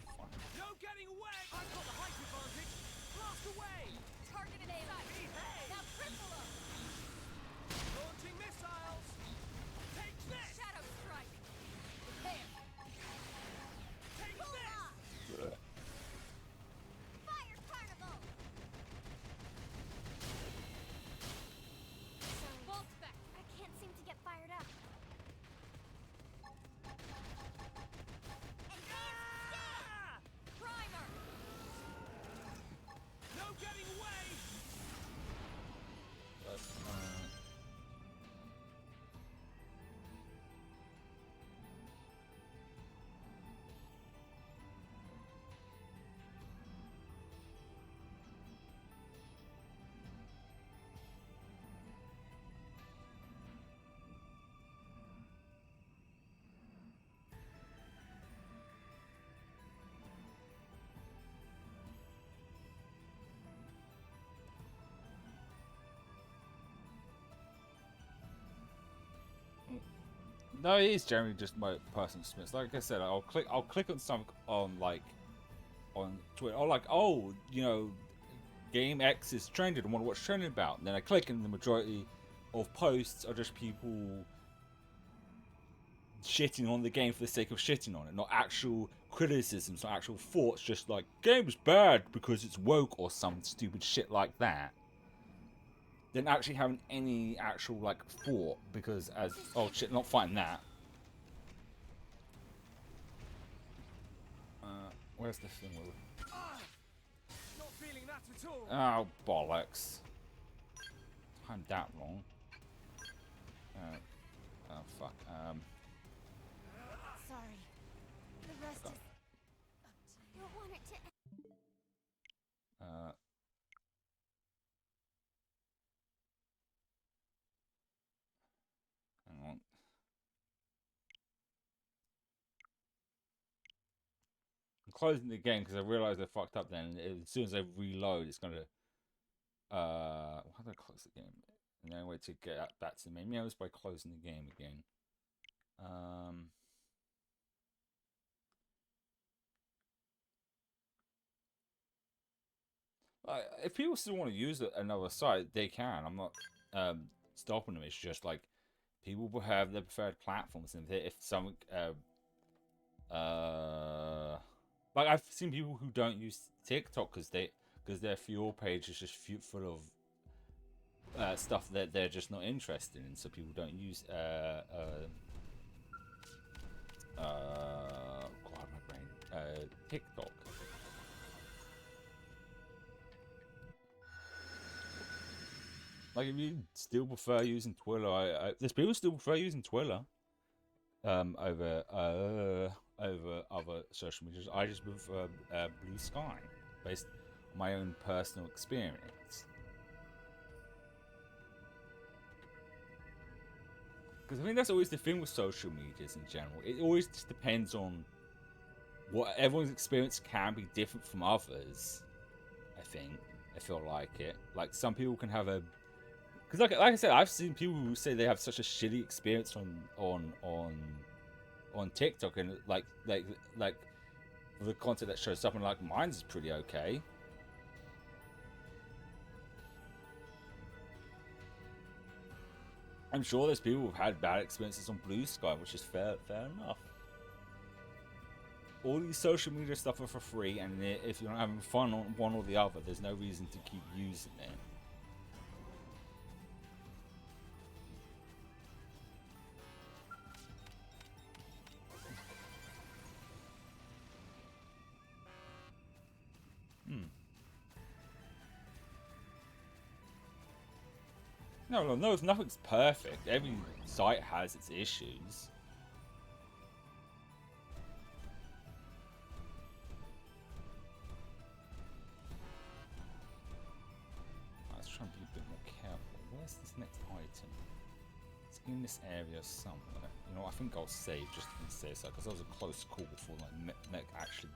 A: fine.
H: No getting away! I've got the height advantage! Blast away!
B: Targeted aim. Now cripple them.
H: Launching missiles! Take this!
B: Shadow strike. There.
H: Take this!
B: Fire carnival. Bolt back.
N: I can't seem to get fired up.
B: Primer.
H: No getting away!
A: No, it is generally just my personal experience. Like I said, I'll click on something on Twitter. Or like, oh, you know, game X is trending. I wonder what's trending about. And then I click, and the majority of posts are just people shitting on the game for the sake of shitting on it, not actual criticisms, not actual thoughts. Just like, game's bad because it's woke or some stupid shit like that. Than actually having any actual like thought, because as oh shit, not fighting that. Where's the thing with it?
H: Not feeling that at all!
A: Oh bollocks! I'm that wrong. Oh fuck.
N: Sorry. The rest is up to you. Don't want it to end.
A: Hang on. I'm closing the game because I realized I fucked up then. As soon as I reload, it's gonna how do I close the game? And the only way to get back to the main menu is by closing the game again. If people still want to use another site, they can. I'm not stopping them. It's just like people will have their preferred platforms, and if some like I've seen people who don't use TikTok because their fuel page is just full of stuff that they're just not interested in, so people don't use God, my brain, TikTok. Like, if you still prefer using Twitter, there's people still prefer using Twitter over other social medias. I just prefer Blue Sky, based on my own personal experience. Because I think that's always the thing with social medias in general. It always just depends on what everyone's experience can be different from others. I feel like it. Like, some people can have a, because like I said, I've seen people who say they have such a shitty experience on on TikTok, and like for the content that shows up, and like mine's is pretty okay. I'm sure there's people who've had bad experiences on Blue Sky, which is fair enough. All these social media stuff are for free, and if you're not having fun on one or the other, there's no reason to keep using it. No, nothing's perfect. Every site has its issues. Let's try and be a bit more careful. Where's this next item? It's in this area somewhere. You know, I think I'll save just to be safe side, because that was a close call before like mech actually.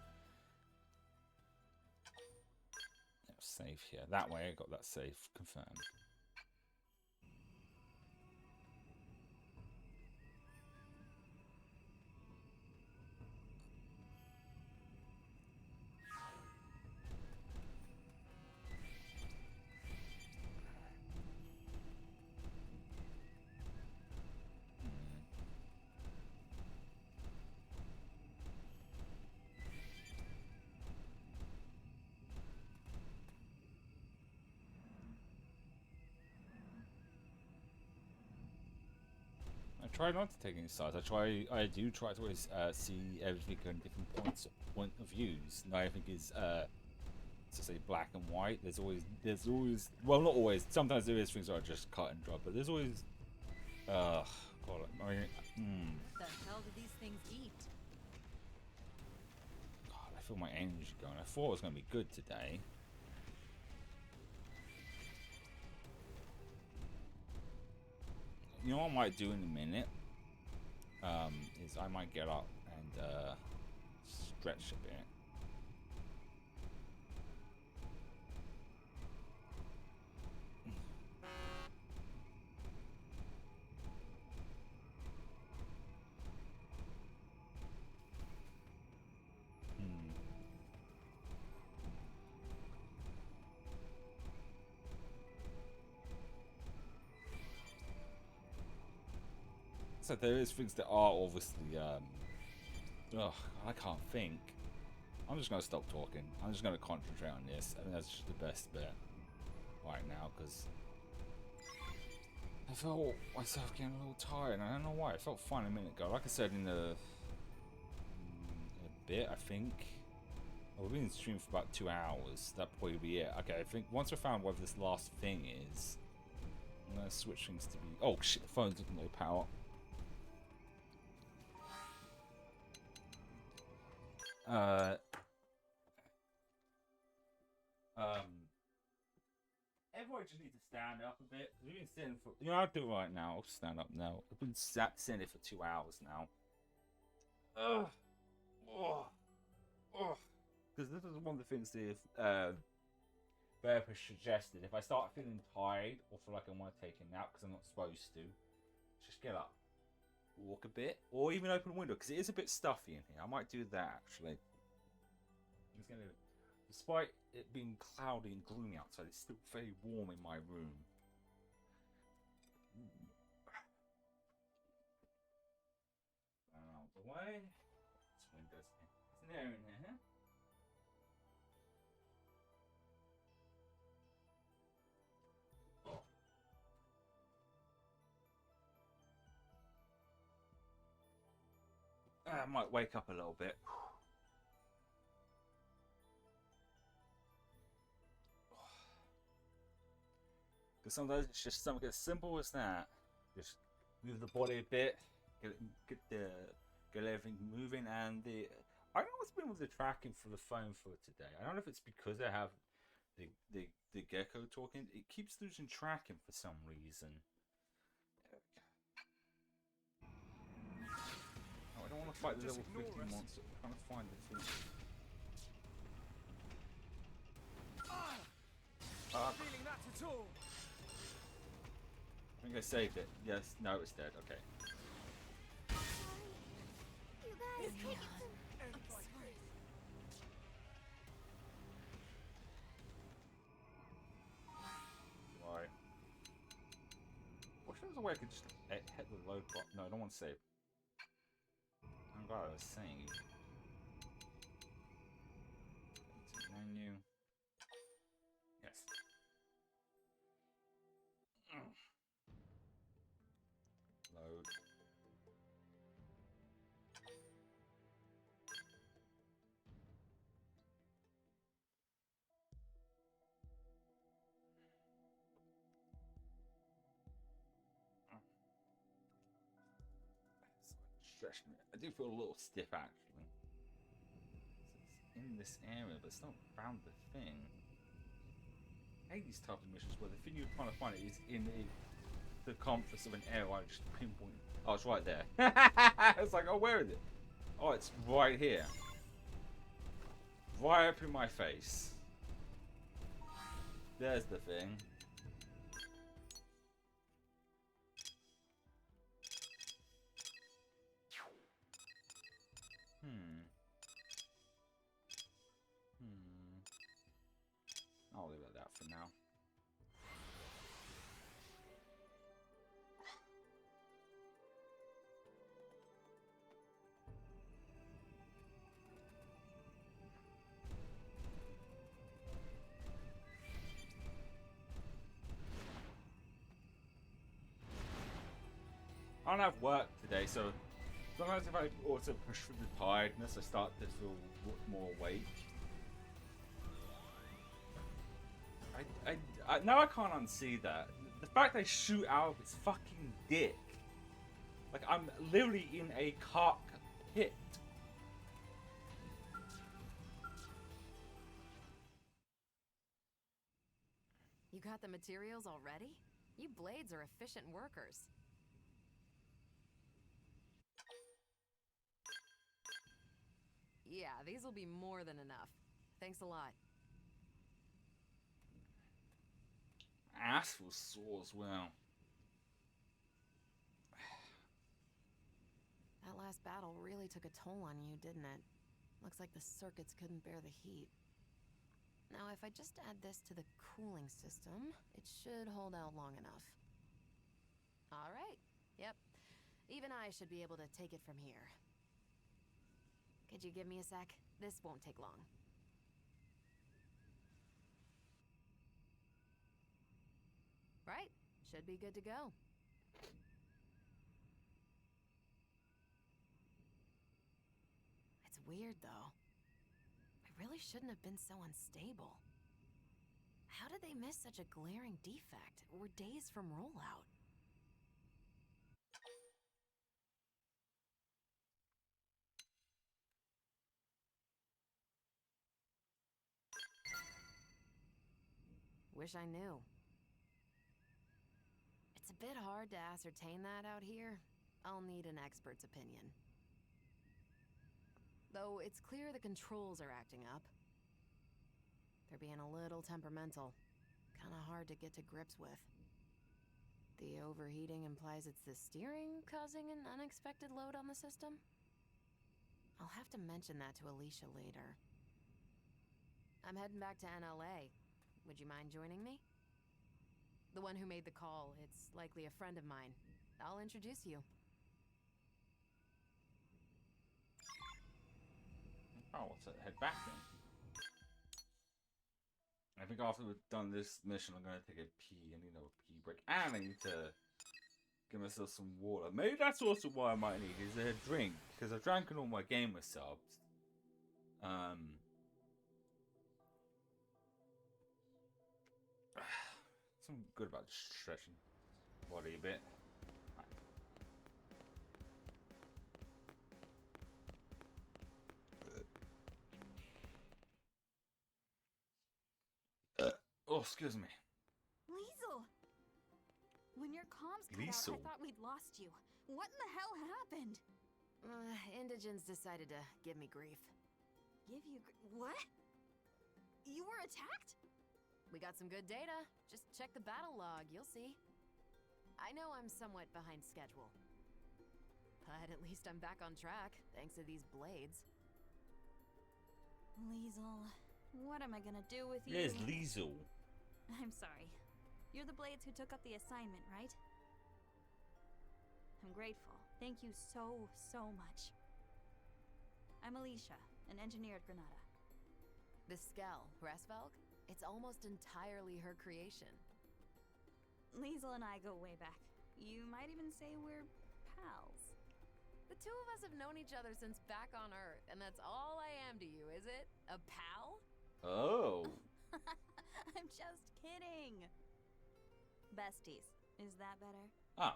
A: Yeah, save here. That way I got that save confirmed. I try not to take any sides. I do try to always see everything on different point of views. Not everything is to say black and white. There's always well, not always. Sometimes there is things that are just cut and dry, but there's always God, I mean,
B: The hell do these things eat?
A: God, I feel my energy going. I thought it was gonna be good today. You know what I might do in a minute? Is I might get up and stretch a bit. So there is things that are obviously I can't think. I'm just gonna stop talking. I'm just gonna concentrate on this. I think that's just the best bet right now, because I felt myself getting a little tired, and I don't know why. It felt fine a minute ago. Like I said in a bit, I think. We've been streaming for about 2 hours. That'll probably be it. Okay, I think once I found what this last thing is, I'm gonna switch things to be. Oh shit! The phone's at no power. Everybody just needs to stand up a bit. We've been sitting for, you know, I'll do it right now. I'll stand up now. I've been sitting here for 2 hours now. Because this is one of the things the therapist suggested. If I start feeling tired or feel like I want to take a nap because I'm not supposed to, just get up, walk a bit, or even open a window, because it is a bit stuffy in here. I might do that actually. It's gonna, despite it being cloudy and gloomy outside, it's still very warm in my room. Out the way. This window's here. There's an air in there, huh? I might wake up a little bit. Because sometimes it's just something as simple as that. Just move the body a bit, get everything moving, and I don't know what's been with the tracking for the phone for today. I don't know if it's because I have the gecko talking. It keeps losing tracking for some reason. I don't want to fight the level 50 monster. I'm trying to find the thing.
H: Feeling that at all?
A: I think I saved it. Yes, no, it's dead. Okay.
N: guys, take it from... I'm sorry.
A: Right. Wish there was a way I could just hit the load button. No, I don't want to save. I'm glad I was saved. Exit menu. Yes. Load. Stretching it. I do feel a little stiff actually. So it's in this area, but it's not around the thing. I hate these types of missions where the thing you're trying to find it is in the circumference of an area. I just pinpoint. Oh, it's right there. It's like, oh, where is it? Oh, it's right here. Right up in my face. There's the thing. I'll leave it at that for now. I don't have work today, so sometimes if I also push through the tiredness, I start to feel more awake. Now I can't unsee that. The fact they shoot out of its fucking dick. Like, I'm literally in a cockpit.
M: You got the materials already? You blades are efficient workers. Yeah, these will be more than enough. Thanks a lot.
A: Ass was sore as well.
M: That last battle really took a toll on you, didn't it? Looks like the circuits couldn't bear the heat. Now, if I just add this to the cooling system, it should hold out long enough. All right. Yep. Even I should be able to take it from here. Could you give me a sec? This won't take long. Right. Should be good to go. It's weird, though. I really shouldn't have been so unstable. How did they miss such a glaring defect? We're days from rollout. Wish I knew. It's a bit hard to ascertain that out here. I'll need an expert's opinion. Though it's clear the controls are acting up. They're being a little temperamental. Kinda hard to get to grips with. The overheating implies it's the steering causing an unexpected load on the system? I'll have to mention that to Alicia later. I'm heading back to NLA. Would you mind joining me? The one who made the call, it's likely a friend of mine. I'll introduce you.
A: Oh, let's head back then. I think after we've done this mission, I'm going to take a pee. I need a pee break. And I need to give myself some water. Maybe that's also what I might need, is a drink. Because I've drank all my gamer subs. Something good about stretching the body a bit. Oh, excuse me.
B: Liesel! When your comms cut
A: Liesel.
B: out, I thought we'd lost you. What in the hell happened?
M: Indigents decided to give me grief.
B: Give you what? You were attacked?
M: We got some good data. Just check the battle log, you'll see. I know I'm somewhat behind schedule. But But at least I'm back on track, thanks to these blades.
O: Liesel, what am I gonna do with you?
A: There's Liesel.
O: I'm sorry. You're the Blades who took up the assignment, right? I'm grateful. Thank you so, so much. I'm Alicia, an engineer at Granada.
M: The Skell, Resvelg? It's almost entirely her creation.
O: Liesel and I go way back. You might even say we're pals.
M: The two of us have known each other since back on Earth, and that's all I am to you, is it? A pal?
A: Oh.
O: I'm just kidding. Besties. Is that better?
A: Ah.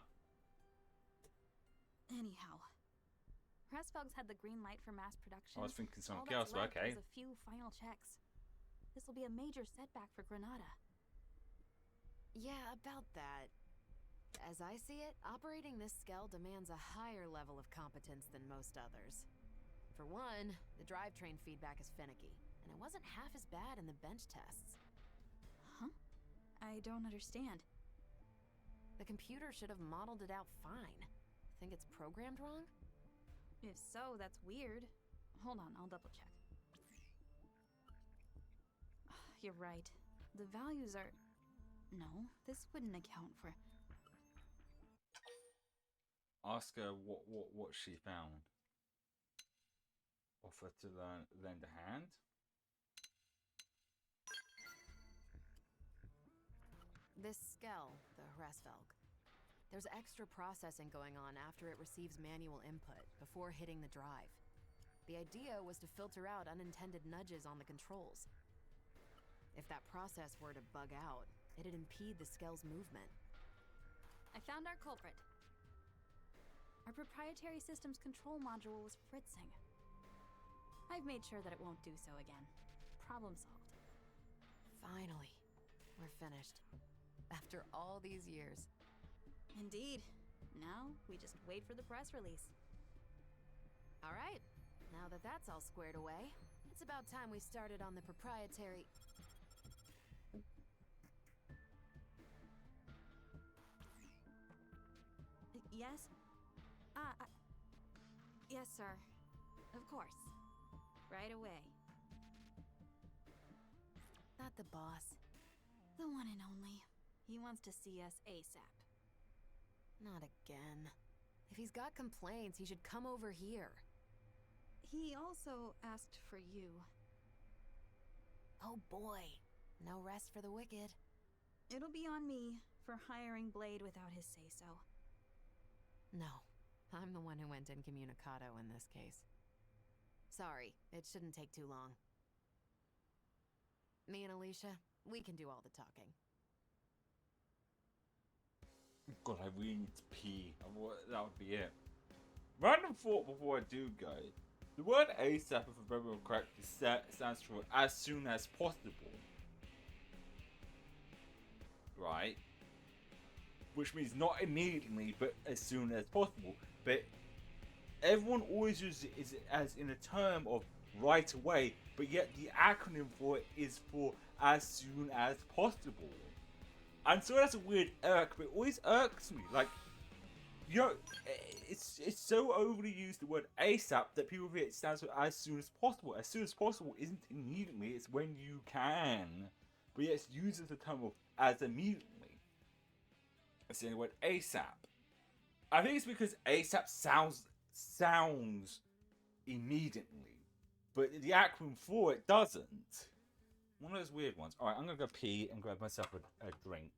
O: Anyhow, Resvelg's had the green light for mass production.
A: I was thinking something
O: All
A: else,
O: that's
A: but
O: left
A: okay.
O: is a few final checks. This will be a major setback for Granada.
M: Yeah, about that. As I see it, operating this Skell demands a higher level of competence than most others. For one, the drivetrain feedback is finicky, and it wasn't half as bad in the bench tests.
O: Huh? I don't understand.
M: The computer should have modeled it out fine. Think it's programmed wrong?
O: If so, that's weird. Hold on, I'll double check. You're right. The values are... No, this wouldn't account for...
A: Ask her what she found. Offer to lend a hand.
M: This Skell, the Resvelg. There's extra processing going on after it receives manual input, before hitting the drive. The idea was to filter out unintended nudges on the controls. If that process were to bug out, it'd impede the Skell's movement.
O: I found our culprit. Our proprietary systems control module was fritzing. I've made sure that it won't do so again. Problem solved.
M: Finally, we're finished. After all these years.
O: Indeed. Now, we just wait for the press release.
M: All right. Now that that's all squared away, it's about time we started on the proprietary...
O: Yes? Yes, sir. Of course. Right away.
M: Not the boss.
O: The one and only. He wants to see us ASAP.
M: Not again. If he's got complaints, he should come over here.
O: He also asked for you.
M: Oh boy. No rest for the wicked.
O: It'll be on me for hiring Blade without his say-so.
M: No. I'm the one who went incommunicado in this case. Sorry, it shouldn't take too long. Me and Alicia, we can do all the talking.
A: God, I really need to pee. That would be it. Random thought before I do go. The word ASAP, if I remember correctly, stands for as soon as possible. Right? Which means not immediately, but as soon as possible. But everyone always uses it as in a term of right away, but yet the acronym for it is for as soon as possible. And so that's a weird irk, but it always irks me. Like, you know, it's so overly used, the word ASAP, that people think it stands for as soon as possible. As soon as possible isn't immediately, it's when you can. But yet it's used as a term of as immediately. It's the word ASAP. I think it's because ASAP sounds immediately, but the acronym for it doesn't. One of those weird ones. Alright, I'm gonna go pee and grab myself a drink.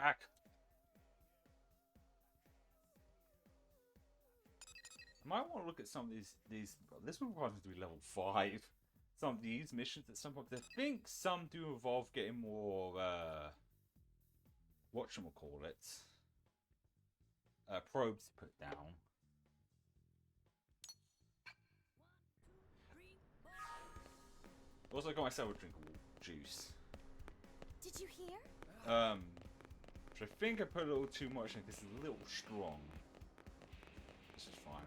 A: back. I might want to look at some of these. This one requires me to be level 5. Some of these missions at some point. I think some do involve getting more. Whatchamacallit. Probes to put down. Also, got myself a drink of juice.
N: Did you hear?
A: Which I think I put a little too much in because it's a little strong. This is fine.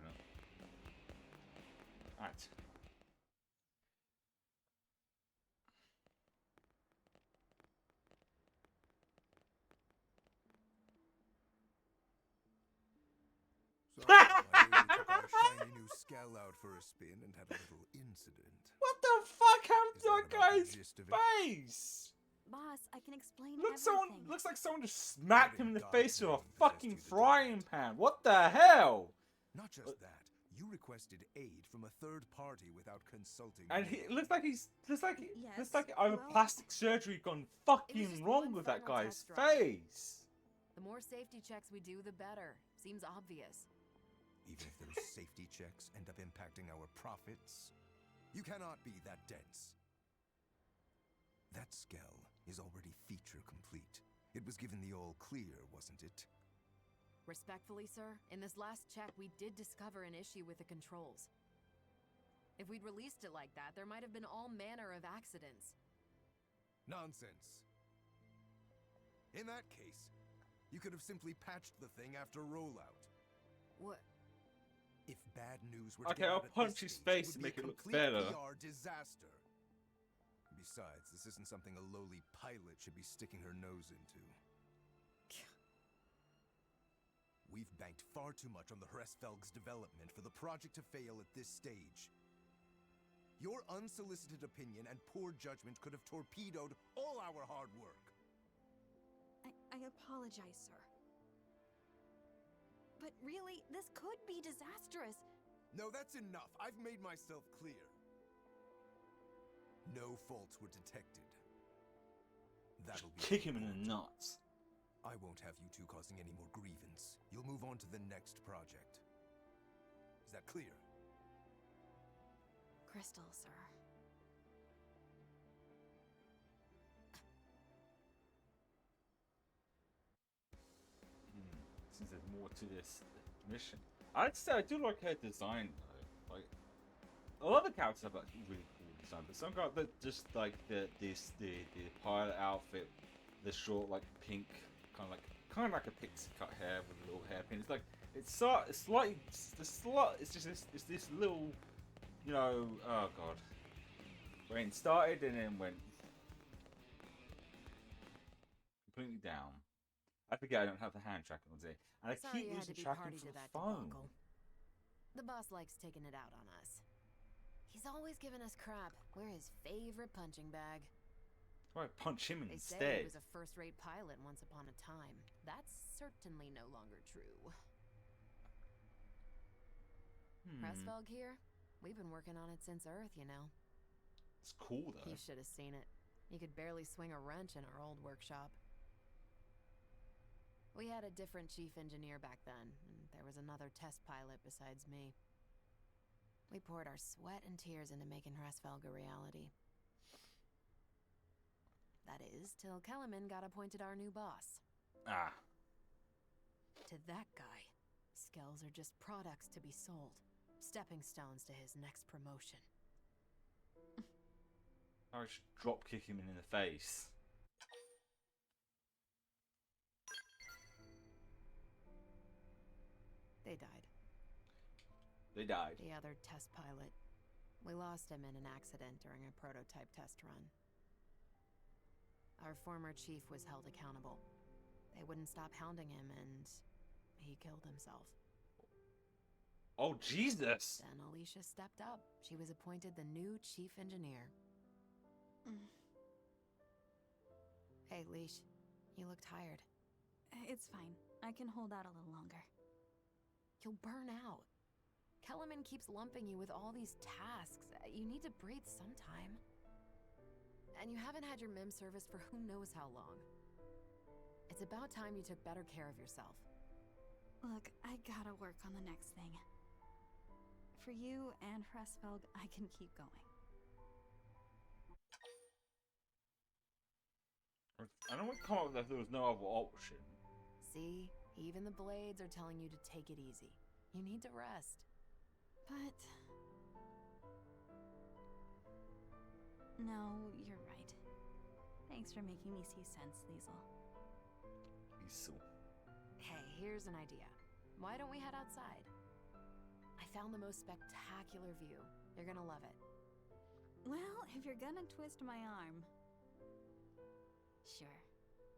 A: Alright.
P: So, I took our shiny new Skell out for a spin and had a little incident.
A: What the fuck happened to that
P: about the
A: guy's
P: gist of it?
A: face?
O: Boss, I can explain
A: Looks like someone just smacked him in the face with a
P: Goddamn
A: fucking
P: necessity to
A: frying pan. What the hell?
P: Not just that, you requested aid from a third party without consulting
A: And
P: me.
A: it looks like
O: Yes,
A: looks like either
O: well,
A: plastic surgery gone
M: just
A: fucking wrong
M: one
A: with that
M: final
A: guy's
M: test drive.
A: face.
M: The more safety checks we do, the better. Seems obvious.
P: Even if those safety checks end up impacting our profits, you cannot be that dense. That Skell is already feature complete. It was given the all clear, wasn't it?
M: Respectfully, sir, in this last check, we did discover an issue with the controls. If we'd released it like that, there might have been all manner of accidents.
P: Nonsense. In that case, you could have simply patched the thing after rollout.
M: What?
P: If bad news were to
A: Okay,
P: get
A: I'll
P: out at
A: punch
P: this
A: his
P: stage,
A: face to
P: would be
A: make it
P: a
A: look
P: complete
A: better.
P: PR disaster. Besides, this isn't something a lowly pilot should be sticking her nose into. We've banked far too much on the Hresfelg's development for the project to fail at this stage. Your unsolicited opinion and poor judgment could have torpedoed all our hard work.
O: I apologize, sir. But really, this could be disastrous.
P: No, that's enough. I've made myself clear. No faults were detected. That'll be
A: Kick him in the nuts.
P: I won't have you two causing any more grievance. You'll move on to the next project. Is that clear?
O: Crystal, sir.
A: Since there's more to this mission, I'd say I do like her design though. Like a lot of the characters have like really cool design, but some guys that just like the pilot outfit, the short like pink kind of like a pixie cut hair with a little hairpin. It's like it's slightly it's just this little, you know, oh god, when it started and then went completely down. I forget I don't have the hand tracking on there, and I
M: Sorry
A: keep
M: you had to
A: losing
M: be
A: tracking
M: party
A: for
M: to
A: the
M: that
A: phone.
M: debacle. The boss likes taking it out on us. He's always giving us crap. We're his favorite punching bag.
A: Why punch him
M: They say
A: instead?
M: he was a first-rate pilot once upon a time. That's certainly no longer true. Hresfelg here? We've been working on it since Earth, you know.
A: It's cool though.
M: You should have seen it. You could barely swing a wrench in our old workshop. We had a different chief engineer back then, and there was another test pilot besides me. We poured our sweat and tears into making Hresfelg a reality. That is, till Kellerman got appointed our new boss.
A: Ah.
M: To that guy, Skells are just products to be sold. Stepping stones to his next promotion.
A: I should drop kick him in the face.
M: They died.
A: They died.
M: The other test pilot. We lost him in an accident during a prototype test run. Our former chief was held accountable. They wouldn't stop hounding him, and he killed himself.
A: Oh, Jesus!
M: Then Alicia stepped up. She was appointed the new chief engineer. Hey, Leash. You look tired.
O: It's fine. I can hold out a little longer.
M: You'll burn out. Kellerman keeps lumping you with all these tasks. You need to breathe sometime. And you haven't had your MIM service for who knows how long. It's about time you took better care of yourself.
O: Look, I gotta work on the next thing. For you and Hresvelg, I can keep going.
A: I don't want to come up with that if there was no other option.
M: See? Even the blades are telling you to take it easy. You need to rest.
O: But... no, you're right. Thanks for making me see sense, Liesel.
A: Liesel.
M: Hey, here's an idea. Why don't we head outside? I found the most spectacular view. You're gonna love it.
O: Well, if you're gonna twist my arm... Sure.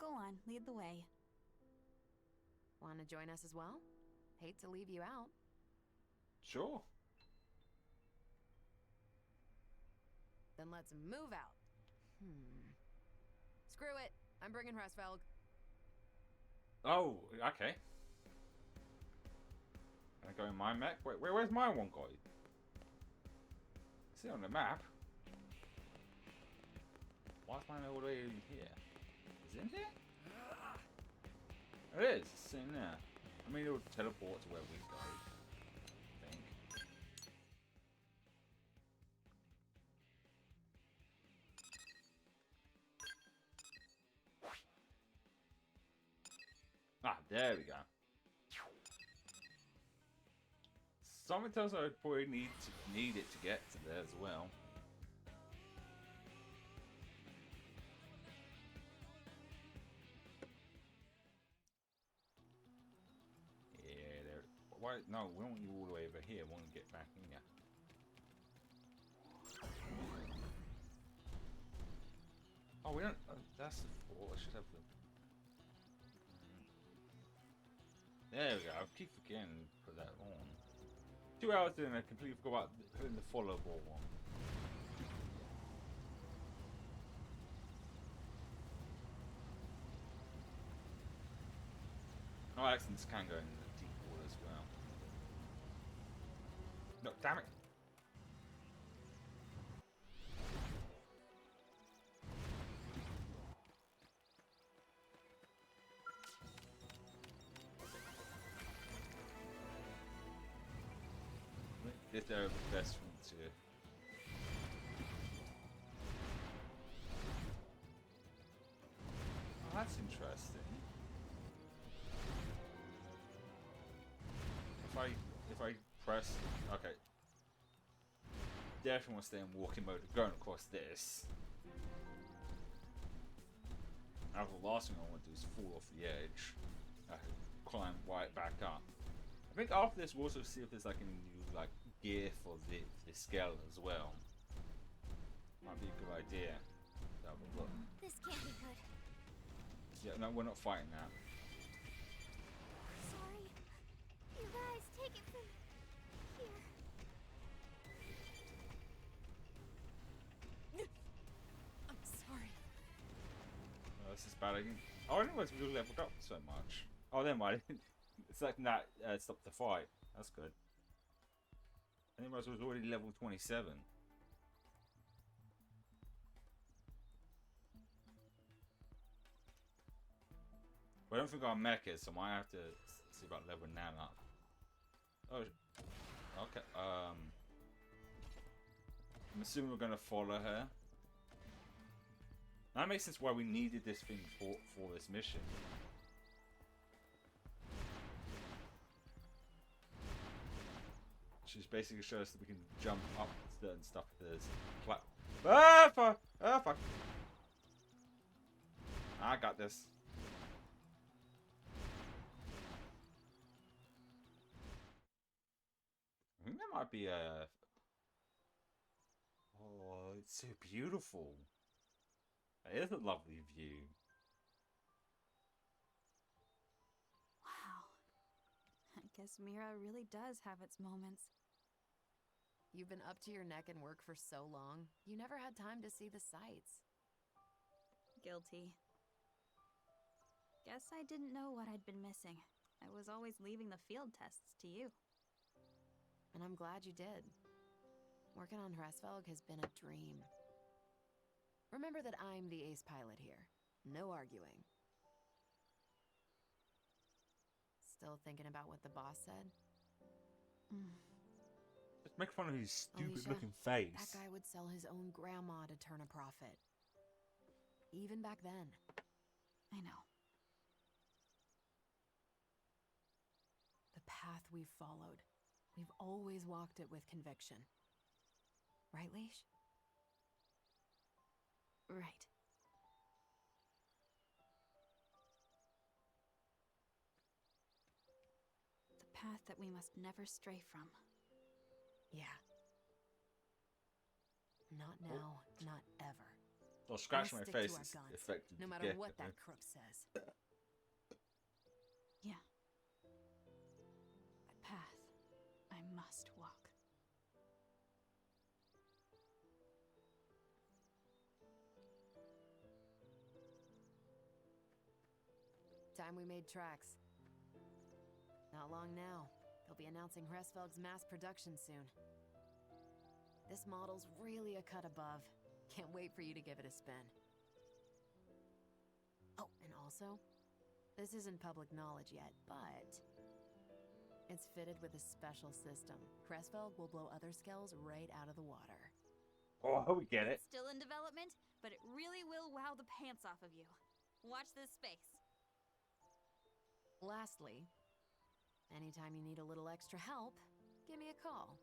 O: Go on, lead the way.
M: Want to join us as well? Hate to leave you out.
A: Sure.
M: Then let's move out. Screw it. I'm bringing Hresvelg.
A: Oh, okay. Can I go in my mech? Wait, where's my one guy? See on the map. Why's mine all the way in here? Is it in here? It is. It's in there. I mean, it'll teleport to where we go. I think. Ah, there we go. Something tells me I probably need it to get to there as well. Yeah, there. Why? No, we don't want you all the way over here. We want to get back in here. Oh, we don't. That's the floor. I should have the. There we go. I keep forgetting to put that on. 2 hours in, I completely forgot about putting the followable one. Oh, accents can go in the deep water as well. No, damn it! This area would be best for me to. Oh, that's interesting. If I press, okay. Definitely want to stay in walking mode. Going across this. Now the last thing I want to do is fall off the edge. I can climb right back up. I think after this we'll also see if there's like any new like gear for the scale as well. Might be a good idea. Have a look.
N: This can't be good.
A: Yeah, no, we're not fighting that.
N: Sorry. You guys, take it from here.
M: I'm sorry.
A: Oh, this is bad again. Oh, I didn't realize we leveled up so much. Oh, never mind. It's like that stopped the fight. That's good. I didn't realize it was already level 27. But I don't think our mech is, so I might have to see about leveling that up. Oh, okay. I'm assuming we're gonna follow her. That makes sense why we needed this thing for this mission. She's basically shows us that we can jump up certain stuff. There's ah fuck! Ah fuck! I got this. I think there might be a. Oh, it's so beautiful. It is a lovely view.
O: Wow. I guess Mira really does have its moments.
M: You've been up to your neck in work for so long, you never had time to see the sights.
O: Guilty. Guess I didn't know what I'd been missing. I was always leaving the field tests to you.
M: And I'm glad you did. Working on Hresvelg has been a dream. Remember that I'm the ace pilot here. No arguing. Still thinking about what the boss said?
A: Just make fun of his stupid
M: Alicia,
A: looking face.
M: That guy would sell his own grandma to turn a profit. Even back then.
O: I know.
M: The path we've followed, we've always walked it with conviction. Right, Leash?
O: Right. The path that we must never stray from.
M: Yeah. Not now, not ever.
A: I'll scratch
M: We'll
A: my
M: stick
A: face.
M: to our
A: It's
M: guns,
A: effective.
M: no
A: to
M: matter
A: get
M: what
A: it.
M: that crook says.
O: Yeah. That path I must walk.
M: Time we made tracks. Not long now. They'll be announcing Hresvelg's mass production soon. This model's really a cut above. Can't wait for you to give it a spin. Oh, and also, this isn't public knowledge yet, but it's fitted with a special system. Hresvelg will blow other skells right out of the water.
A: Oh, we get it.
O: It's still in development, but it really will wow the pants off of you. Watch this space.
M: Lastly, anytime you need a little extra help, give me a call.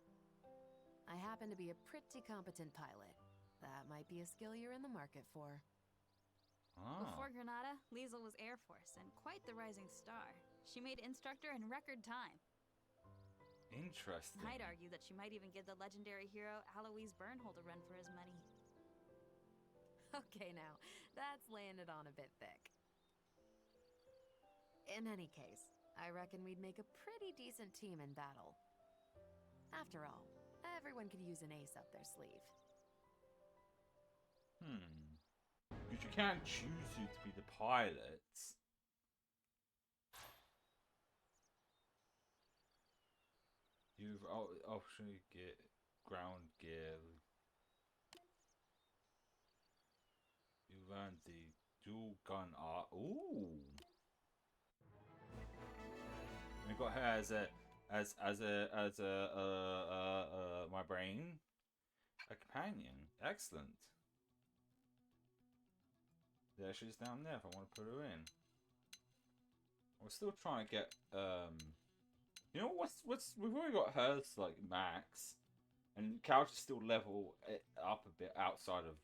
M: I happen to be a pretty competent pilot. That might be a skill you're in the market for.
O: Before Granada, Liesel was Air Force and quite the rising star. She made instructor in record time.
A: Interesting.
O: I'd argue that she might even give the legendary hero Alois Bernhold a run for his money.
M: Okay now, that's laying it on a bit thick. In any case, I reckon we'd make a pretty decent team in battle. After all, everyone could use an ace up their sleeve.
A: Because you can't choose who to be the pilots. You've optionally get ground gear. You learn the dual gun art. Ooh. We got her as my brain, a companion. Excellent. There she's down there. If I want to put her in, we're still trying to get You know what's we've already got hers like max, and Couch is still level it up a bit outside of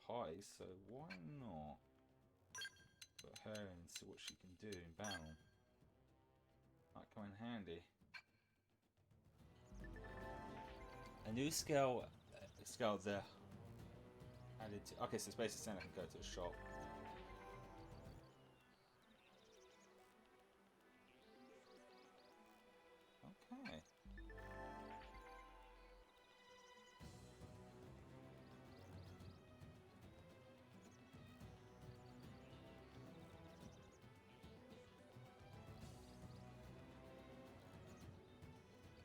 A: Pi. So why not put her in and see what she can do in battle? Might come in handy. A new skill there. Added to, okay, so it's basically saying I can go to the shop. Okay.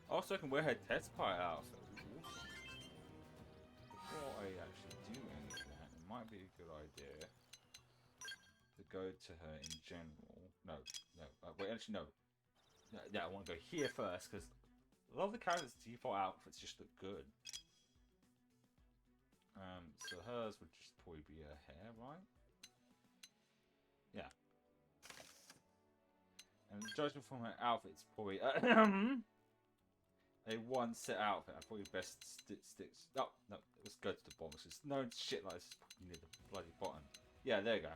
A: Also, I can wear her test pilot outfit. Before I actually do any of that, it might be a good idea to go to her in general. No. Wait, actually, no. Yeah, I want to go here first because a lot of the characters' default outfits just look good. So hers would just probably be her hair, right? Yeah. And judging from her outfit's probably a one set outfit. I probably best sticks. Oh no, let's go to the bottom. It's just no shit like this near the bloody bottom. Yeah, there you go.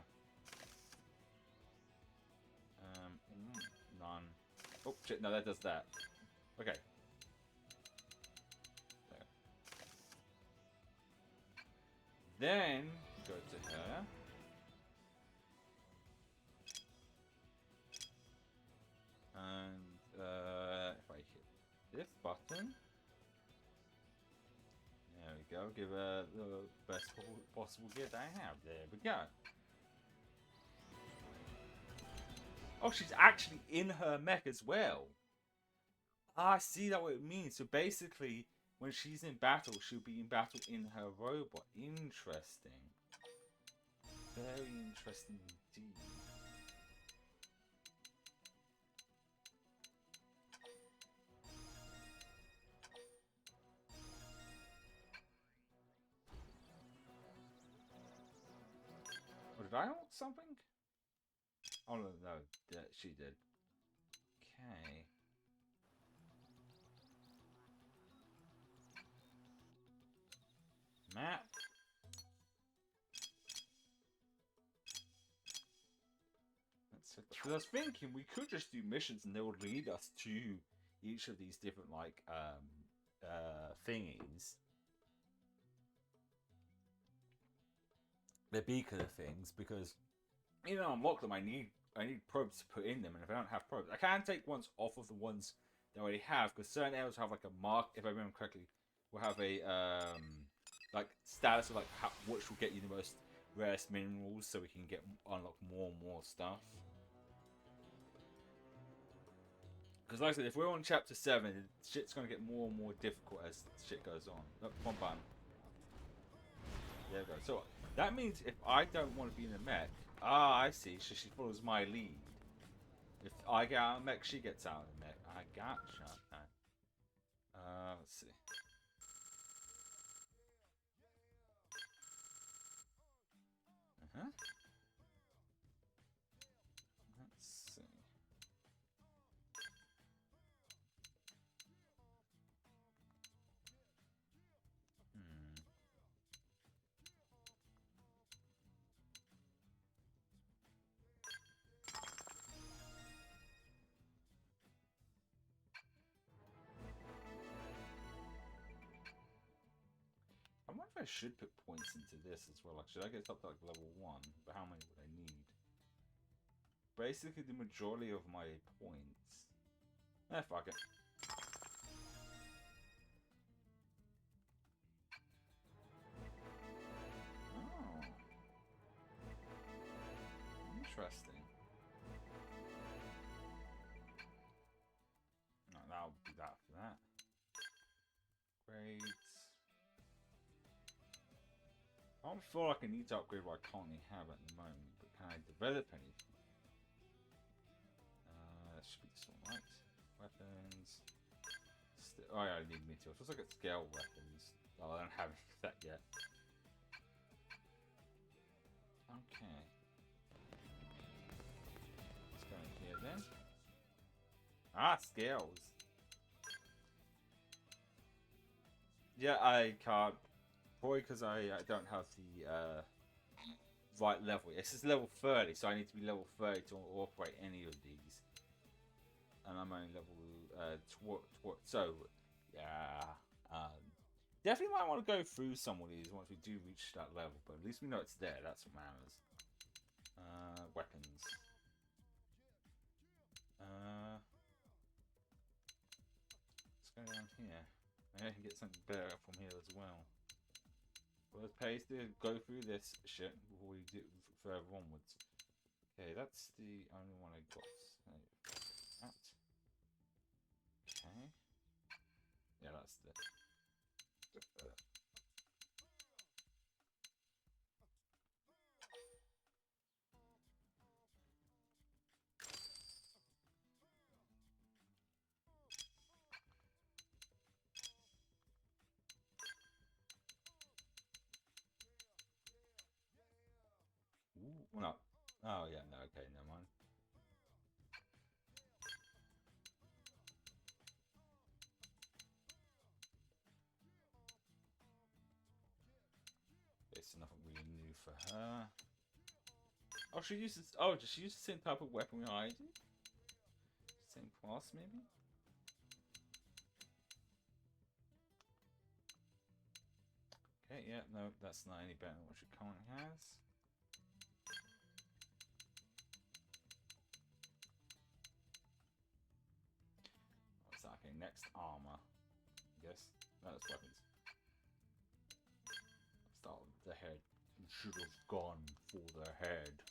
A: None. Oh shit, no, that does that. Okay. There. Then go to her. And if I hit this button, there we go. Give her the best possible gear that I have. There we go. Oh, she's actually in her mech as well. Ah, I see that what it means. So basically, when she's in battle, she'll be in battle in her robot. Interesting. Very interesting indeed. Did I ult something? Oh no, she did. Okay. Map. Because I was thinking we could just do missions and they would lead us to each of these different like thingies. The beacon things, because you know, unlock them I need probes to put in them, and if I don't have probes, I can take ones off of the ones that I already have, because certain areas have like a mark, if I remember correctly, will have a like status of like which will get you the most rarest minerals, so we can unlock more and more stuff. Because like I said, if we're on chapter 7, shit's gonna get more and more difficult as shit goes on. Oh, come on, button. There we go. So that means if I don't want to be in the mech, I see. So she follows my lead. If I get out of the mech, she gets out of the mech. I gotcha. Let's see. Let's see. I wonder if I should put points into this as well. Like, should I get up to like level 1? But how many would I need? Basically, the majority of my points. Fuck it. Oh. Interesting. No, that'll be that for that. Great. I don't feel like I need to upgrade what I currently have at the moment, but can I develop anything? That should be this one, right? Weapons. Oh yeah, I need meteors. Let's look at scale weapons. Oh, I don't have that yet. Okay. Let's go in here then. Scales. Yeah, I can't. Probably because I don't have the right level. This is level 30, so I need to be level 30 to operate any of these. And I'm only level so yeah. Definitely might want to go through some of these once we do reach that level, but at least we know it's there. That's what matters. Weapons. Let's go down here. Maybe I can get something better from here as well. Well, let's pay to go through this shit before we do further onwards. Okay, that's the only one I got. That. Okay. Yeah, that's the. Ooh, no. Oh, yeah, no, okay, never mind. It's nothing really new for her. Oh, she uses. Oh, does she use the same type of weapon I do? Same class, maybe? Okay, yeah, no, that's not any better than what she currently has. What's that? Okay, next armor. I guess. No, that's weapons. Start with the head. You should have gone for the head.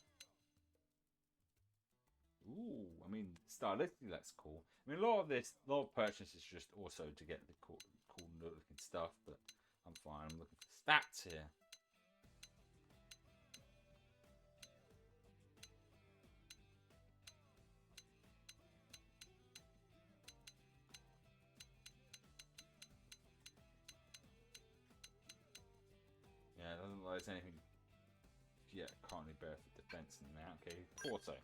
A: Ooh, I mean, stylistically that's cool. I mean, a lot of purchase is just also to get the cool looking stuff, but I'm fine. I'm looking for stats here. Yeah, it doesn't look like there's anything yeah, currently better for defense than that. Okay, Porto.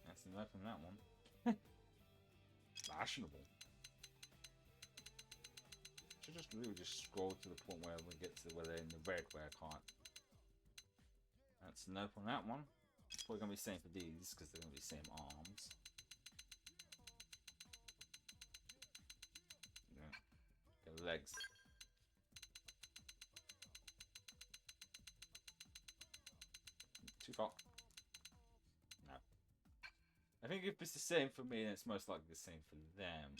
A: That's enough from that one. Fashionable. Should just really just scroll to the point where we get to where they're in the red, where I can't. That's enough on that one. It's probably gonna be the same for these because they're gonna be the same arms. Yeah. Get legs. Too far. No. I think if it's the same for me, then it's most likely the same for them.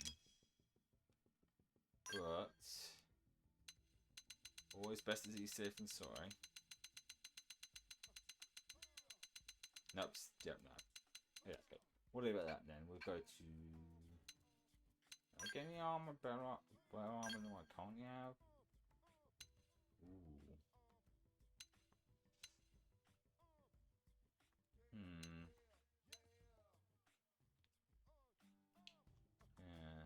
A: But always best to be safe than sorry. Nope. Yep, no. Yeah, okay. We'll leave it at that then. We'll go to. Get any armor, better armor than what I currently have. Ooh. Yeah.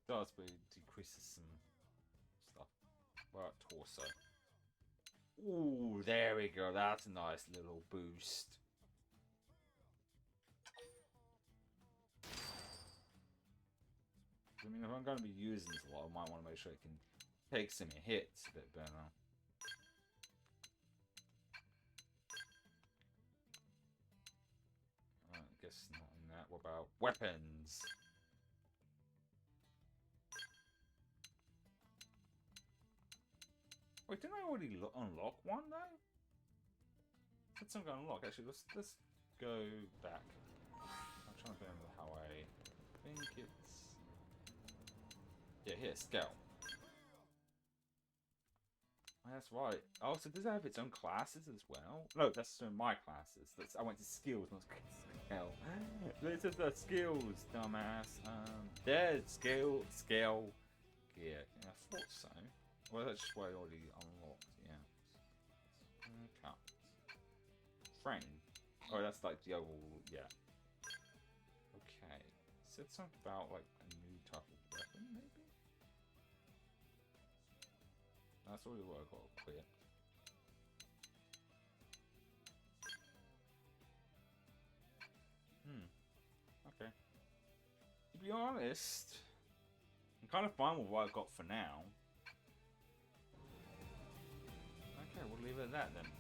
A: Does, but it decreases some stuff. Right, torso. Ooh, there we go. That's a nice little boost. I mean, if I'm going to be using this a lot, I might want to make sure I can take some hits a bit better. I guess not in that. What about weapons? Wait, didn't I already unlock one though? Said something to unlock. Actually, let's go back. I'm trying to remember how I think it's. Yeah, here, scale. Oh, that's right. Oh, so does it have its own classes as well? No, that's my classes. I went to skills, not scale. This is the skills, dumbass. There's scale. Yeah, I thought so. Well, that's just what I already unlocked, yeah. Okay. Frame. Oh, that's like the overall, yeah. Okay. Said something about like a new type of weapon, maybe? That's already what I got equipped. Okay. To be honest, I'm kind of fine with what I've got for now. Okay, we'll leave it at that then.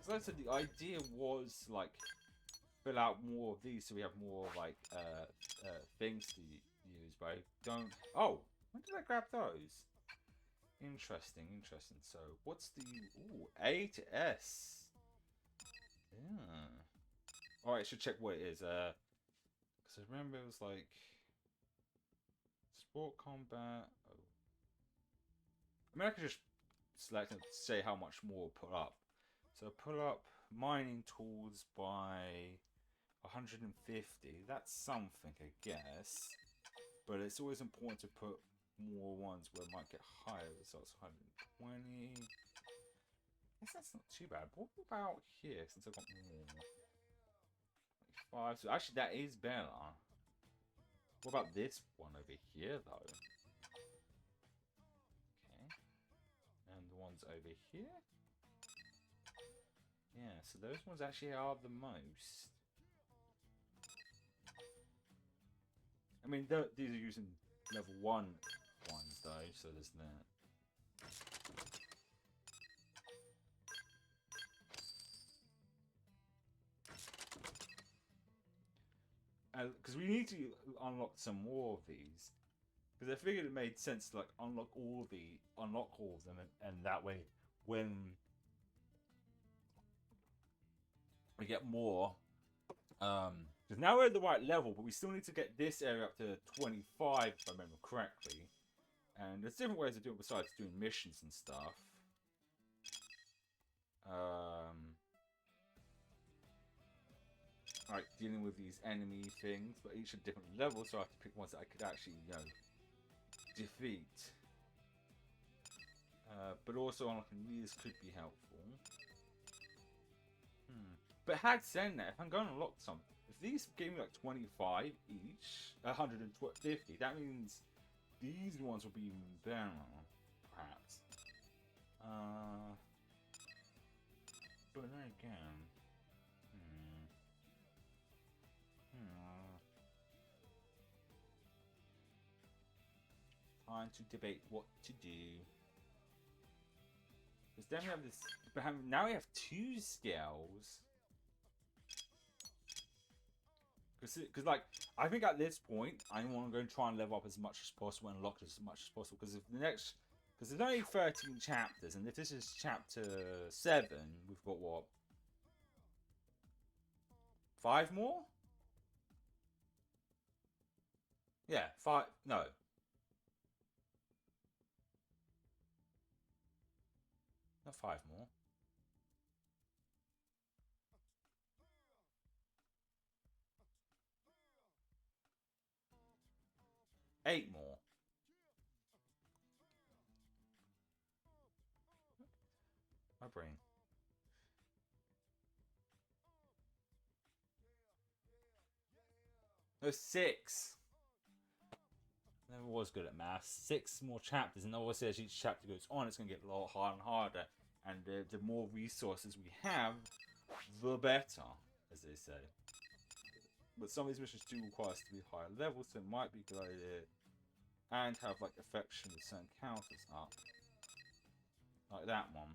A: So like I said, the idea was like fill out more of these so we have more like things to use, but I don't. Oh, when did I grab those? Interesting. So what's the A to S? Yeah. All right, I should check what it is. Because I remember it was like sport combat. Oh. I mean, I could just select and say how much more put up. So put up mining tools by 150. That's something, I guess. But it's always important to put more ones where it might get higher results. 120. I guess that's not too bad. What about here, since I've got more? 25. So actually, that is better. What about this one over here, though? Okay. And the ones over here? Yeah, so those ones actually are the most. I mean, these are using level 1 ones, though, so there's that. Because we need to unlock some more of these. Because I figured it made sense to like unlock all of them, and that way, when we get more, because now we're at the right level, but we still need to get this area up to 25, if I remember correctly. And there's different ways of doing it besides doing missions and stuff. Like dealing with these enemy things, but each at different levels, so I have to pick ones that I could actually, defeat. but also unlocking these could be helpful. But had said that, if I'm going to unlock some, if these gave me like 25 each, 150, that means these ones will be even better, perhaps. But then again, trying to debate what to do. Because then we have this, but now we have 2 scales. Because like, I think at this point, I want to go and try and level up as much as possible and unlock as much as possible. Because if the next, because there's only 13 chapters, and if this is chapter 7, we've got what? 5 more? Yeah, 5. No. Not 5 more. Eight more. My brain. No, 6. Never was good at maths. 6 more chapters, and obviously as each chapter goes on, it's going to get a lot harder and harder. And the more resources we have, the better, as they say. But some of these missions do require us to be higher level, so it might be a good idea. And have like affection with certain counters up. Like that one.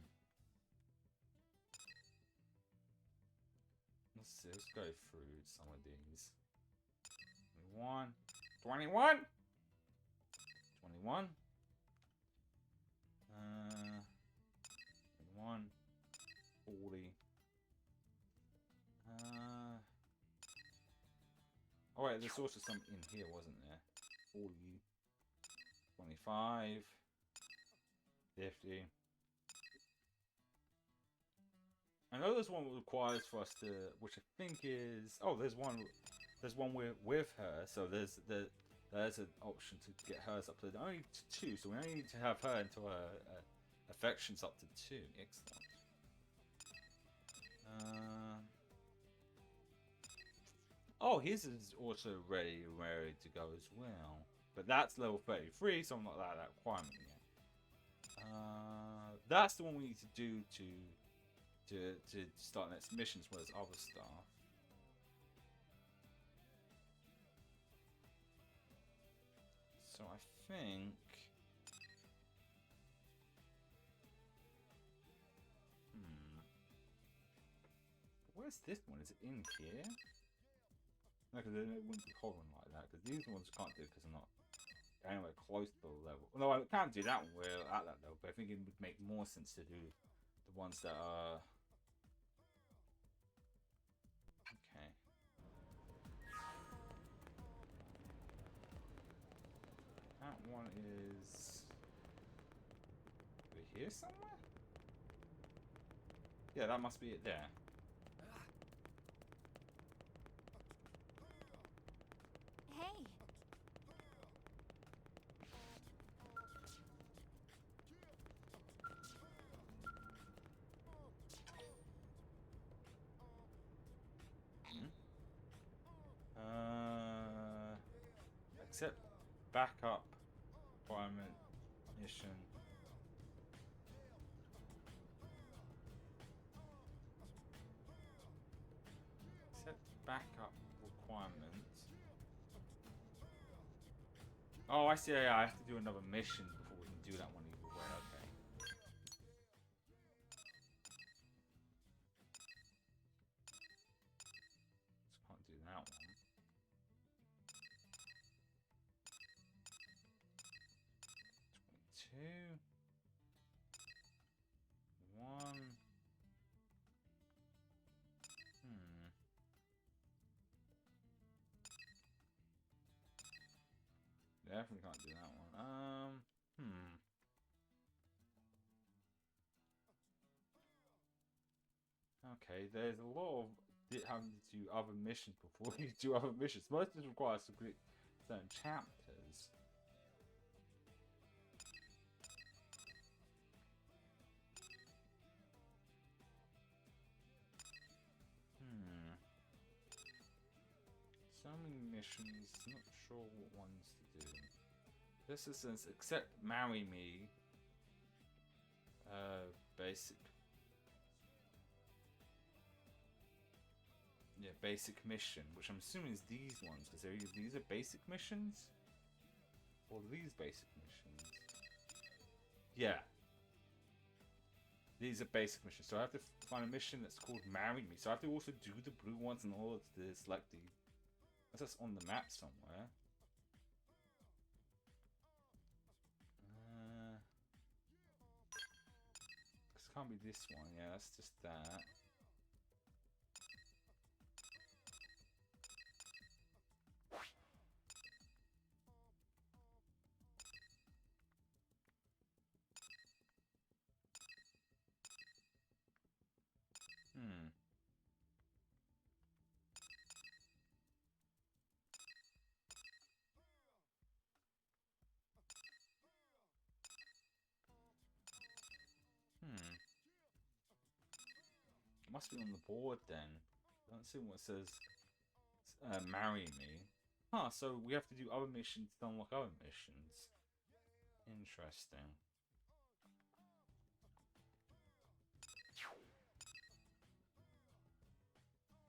A: Let's see, let's go through some of these. 21. 21! 21. 21. 40. Oh wait, there's also some in here, wasn't there? 40. 25. 50. I know there's one that requires for us to, which I think is, oh, there's one with her, so there's an option to get hers up to only 2, so we only need to have her until her affections up to 2. Excellent. Oh, his is also ready to go as well, but that's level 33, so I'm not at that requirement yet. That's the one we need to do to start next mission, as well as other stuff. So I think where's this one? Is it in here? No, because it wouldn't be hovering like that, because these ones can't do it because I'm not anywhere close to the level. No, I can't do that one, we're at that level, but I think it would make more sense to do the ones that are... Okay. That one is... over here somewhere? Yeah, that must be it there.
N: Hey.
A: Accept backup requirement mission. Accept backup requirements. Oh, I see. Yeah, I have to do another mission before we can do that one either way. Okay. Just can't do that one. 22. 1. Definitely can't do that one. Okay, there's a lot of having to do other missions before you do other missions. Most of this requires to complete certain chapters. So many missions, not sure what ones to do. This is says accept marry me. Basic. Yeah, basic mission, which I'm assuming is these ones, because these are basic missions? Or these basic missions? Yeah. These are basic missions. So I have to find a mission that's called Marry Me. So I have to also do the blue ones in order to select the... That's just on the map somewhere. This can't be this one. Yeah, that's just that. It must be on the board then. I don't see what says marry me. Huh, so we have to do other missions to unlock other missions. Interesting.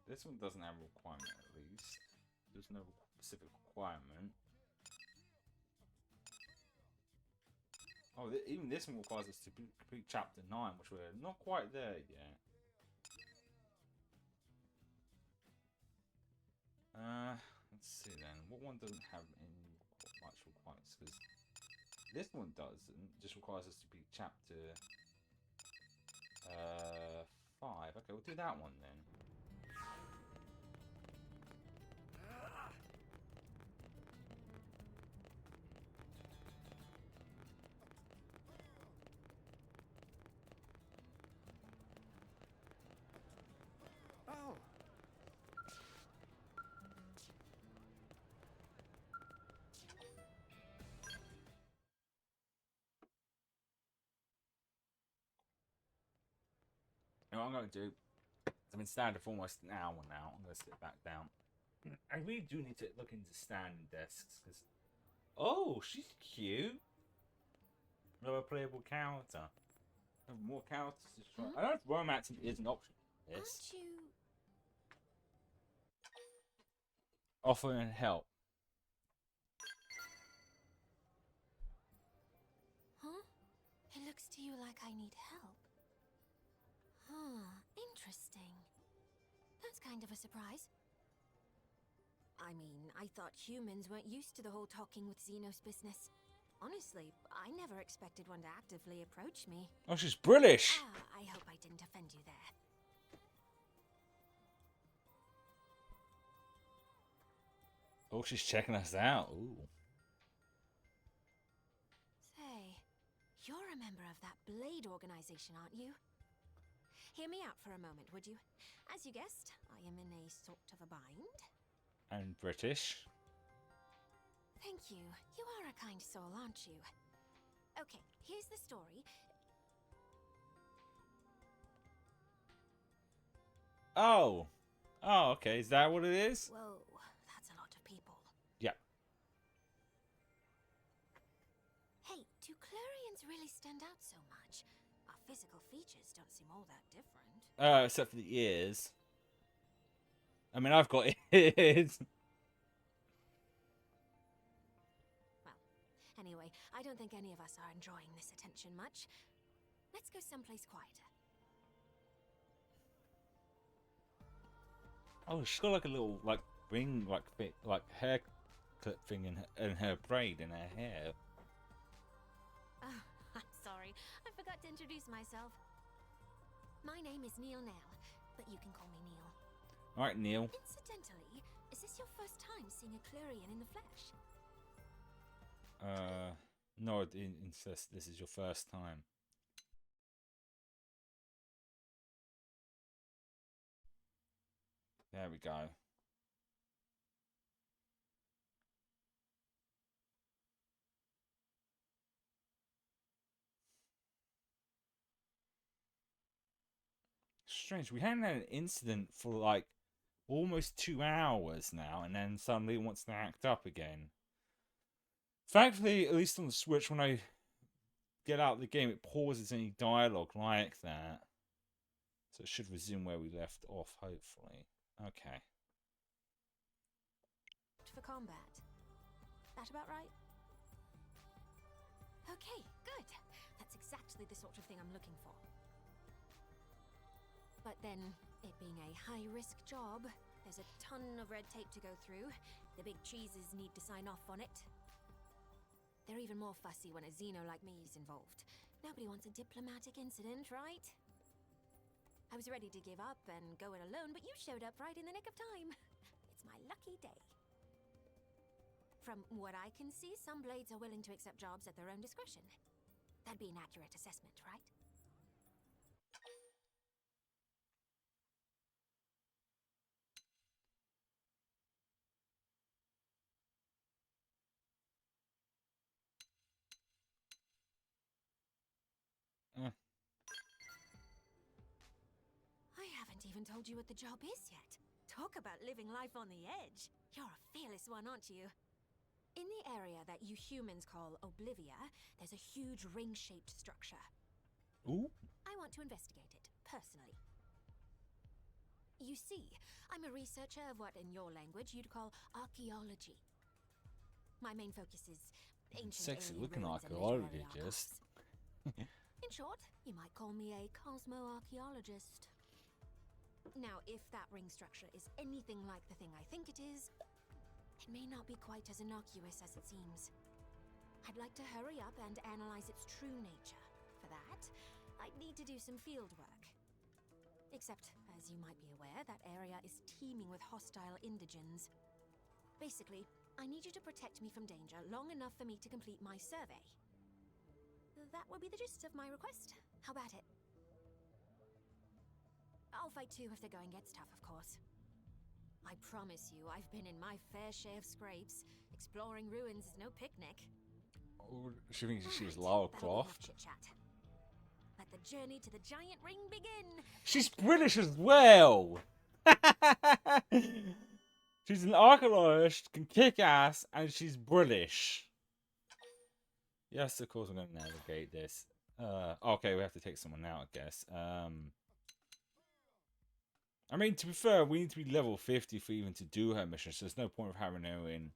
A: This one doesn't have a requirement at least. There's no specific requirement. Oh, even this one requires us to complete chapter 9, which we're not quite there yet. Let's see then. What one doesn't have any much requirements? Because this one does. It just requires us to beat chapter 5. Okay, we'll do that one then.
P: Oh.
A: You know what I'm going to do? I've been standing for almost an hour now. I'm going to sit back down. I really do need to look into standing desks. Cause... Oh, she's cute. Another playable character. More characters to try. I don't know if romance is an option. Yes.
N: Aren't you...
A: Offering help.
N: Huh? It looks to you like I need help. Huh, interesting. That's kind of a surprise. I mean, I thought humans weren't used to the whole talking with Xenos business. Honestly, I never expected one to actively approach me.
A: Oh, she's British!
N: I hope I didn't offend you there.
A: Oh, she's checking us out. Ooh.
N: Say, you're a member of that Blade organization, aren't you? Hear me out for a moment, would you? As you guessed, I am in a sort of a bind.
A: And British.
N: Thank you. You are a kind soul, aren't you? Okay, here's the story.
A: Oh. Oh, okay. Is that what it is?
N: Whoa, that's a lot of people.
A: Yeah.
N: Hey, do Clarions really stand out so much? Our physical features don't seem all that different.
A: Except for the ears. I mean, I've got ears.
N: Well, anyway, I don't think any of us are enjoying this attention much. Let's go someplace quieter.
A: Oh, she's got like a little like ring, like hair clip thing in her braid in her hair.
N: Oh, I'm sorry. I forgot to introduce myself. My name is Neil Nail, but you can call me Neil.
A: All right, Neil.
N: Incidentally, is this your first time seeing a Clarion in the flesh?
A: No, it insists this is your first time. There we go. Strange. We hadn't had an incident for like almost 2 hours now, and then suddenly it wants to act up again. Thankfully, at least on the Switch, when I get out of the game, it pauses any dialogue like that. So it should resume where we left off, hopefully. Okay.
N: For combat. That about right? Okay, good. That's exactly the sort of thing I'm looking for. But then, it being a high-risk job, there's a ton of red tape to go through. The big cheeses need to sign off on it. They're even more fussy when a Xeno like me is involved. Nobody wants a diplomatic incident, right? I was ready to give up and go it alone, but you showed up right in the nick of time. It's my lucky day. From what I can see, some blades are willing to accept jobs at their own discretion. That'd be an accurate assessment, right? I haven't even told you what the job is yet. Talk about living life on the edge. You're a fearless one, aren't you? In the area that you humans call Oblivia, there's a huge ring-shaped structure.
A: Ooh.
N: I want to investigate it, personally. You see, I'm a researcher of what in your language you'd call archaeology. My main focus is ancient
A: Sexy
N: alien
A: looking
N: ruins and
A: archaeology,
N: literary
A: just.
N: In short, you might call me a cosmo-archaeologist. Now, if that ring structure is anything like the thing I think it is, it may not be quite as innocuous as it seems. I'd like to hurry up and analyze its true nature. For that, I'd need to do some field work. Except, as you might be aware, that area is teeming with hostile indigens. Basically, I need you to protect me from danger long enough for me to complete my survey. That would be the gist of my request. How about it? I'll fight too if the going gets tough, of course. I promise you, I've been in my fair share of scrapes. Exploring ruins is no picnic.
A: Oh, she thinks she's Lara Croft.
N: Chit-chat. Let the journey to the giant ring begin.
A: She's British as well. She's an archaeologist, can kick ass, and she's British. Yes, of course I'm going to navigate this. Okay, we have to take someone out, I guess. I mean, to be fair, we need to be level 50 for even to do her mission, so there's no point of having her in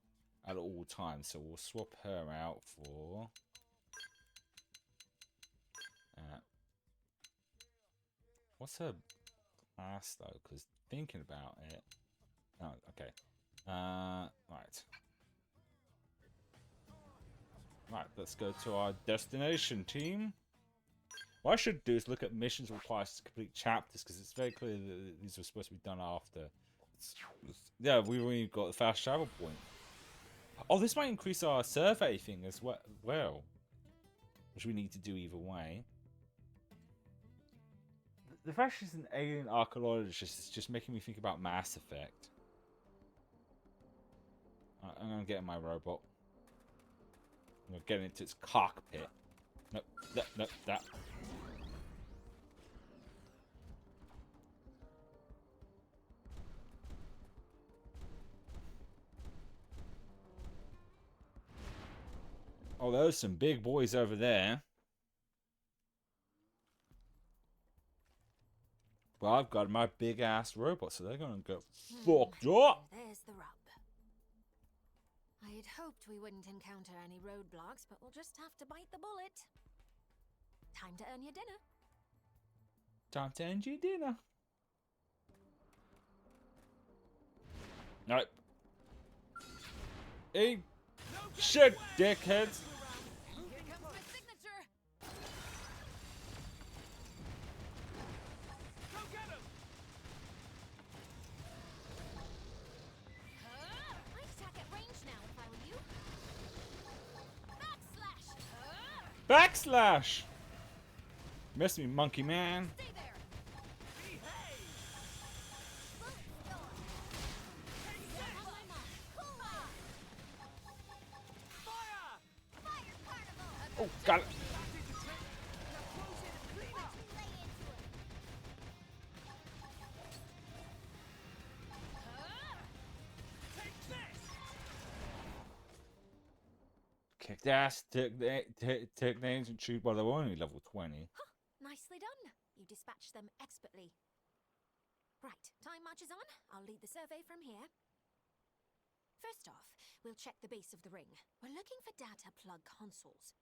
A: at all times. So we'll swap her out for... what's her class, though? Because thinking about it... Oh, okay. Right. Right, let's go to our destination, team. What I should do is look at missions required to complete chapters, because it's very clear that these were supposed to be done after. Yeah, we've only got the fast travel point. Oh, this might increase our survey thing as well, which we need to do either way. The fact she's an alien archaeologist is just making me think about Mass Effect. I'm going to get in my robot. I'm going to get into its cockpit. Nope, that. Oh, there's some big boys over there. Well, I've got my big ass robot, so they're gonna go fucked up.
N: There's the rub. I had hoped we wouldn't encounter any roadblocks, but we'll just have to bite the bullet. Time to earn your dinner.
A: Time to end your dinner. Nope. Hey, shit, dickheads. Backslash! Miss me, monkey man. Oh, got it. Kicked ass, took names and choose. Well, they were only level 20.
N: Nicely done. You dispatched them expertly. Right, time marches on. I'll lead the survey from here. First off, we'll check the base of the ring. We're looking for data plug consoles.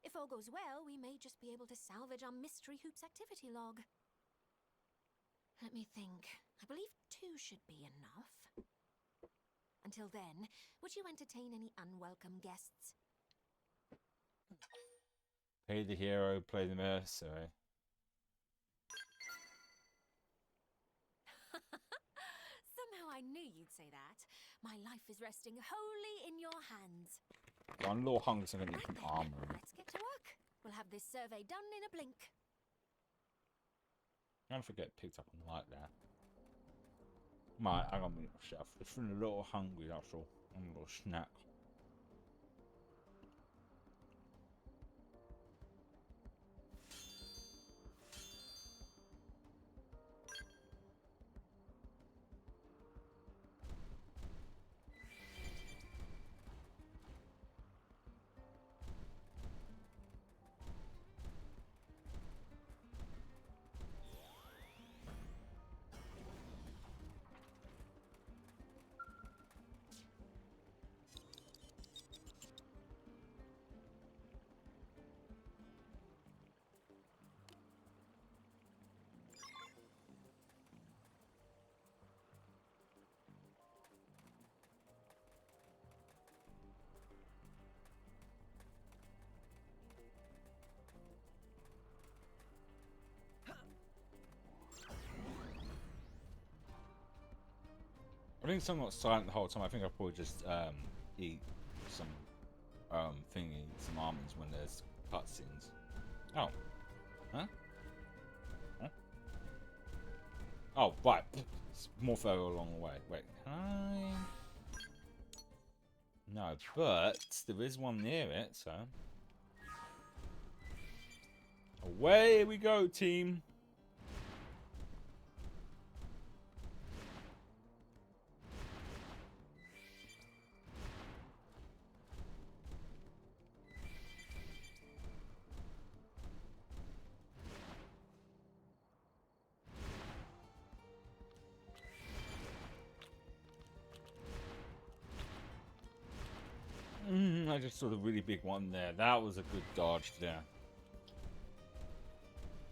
N: If all goes well, we may just be able to salvage our Mystery Hoops activity log. Let me think. I believe 2 should be enough. Until then, would you entertain any unwelcome guests?
A: Play the hero, play the mercenary.
N: Somehow I knew you'd say that. My life is resting wholly in your hands.
A: I'm a little hungry, so I'm gonna eat some armor.
N: Let's get to work. We'll have this survey done in a blink.
A: Don't forget, picked up on like that. Right, I got me chef. Just feeling a little hungry, that's all. I'm a little snack. I think someone got silent the whole time. I think I'll probably just eat some some almonds when there's cutscenes. Oh. Huh? Huh? Oh, right. It's more further along the way. Wait, can I? No, but there is one near it, so. Away we go, team. I just saw the really big one there. That was a good dodge there.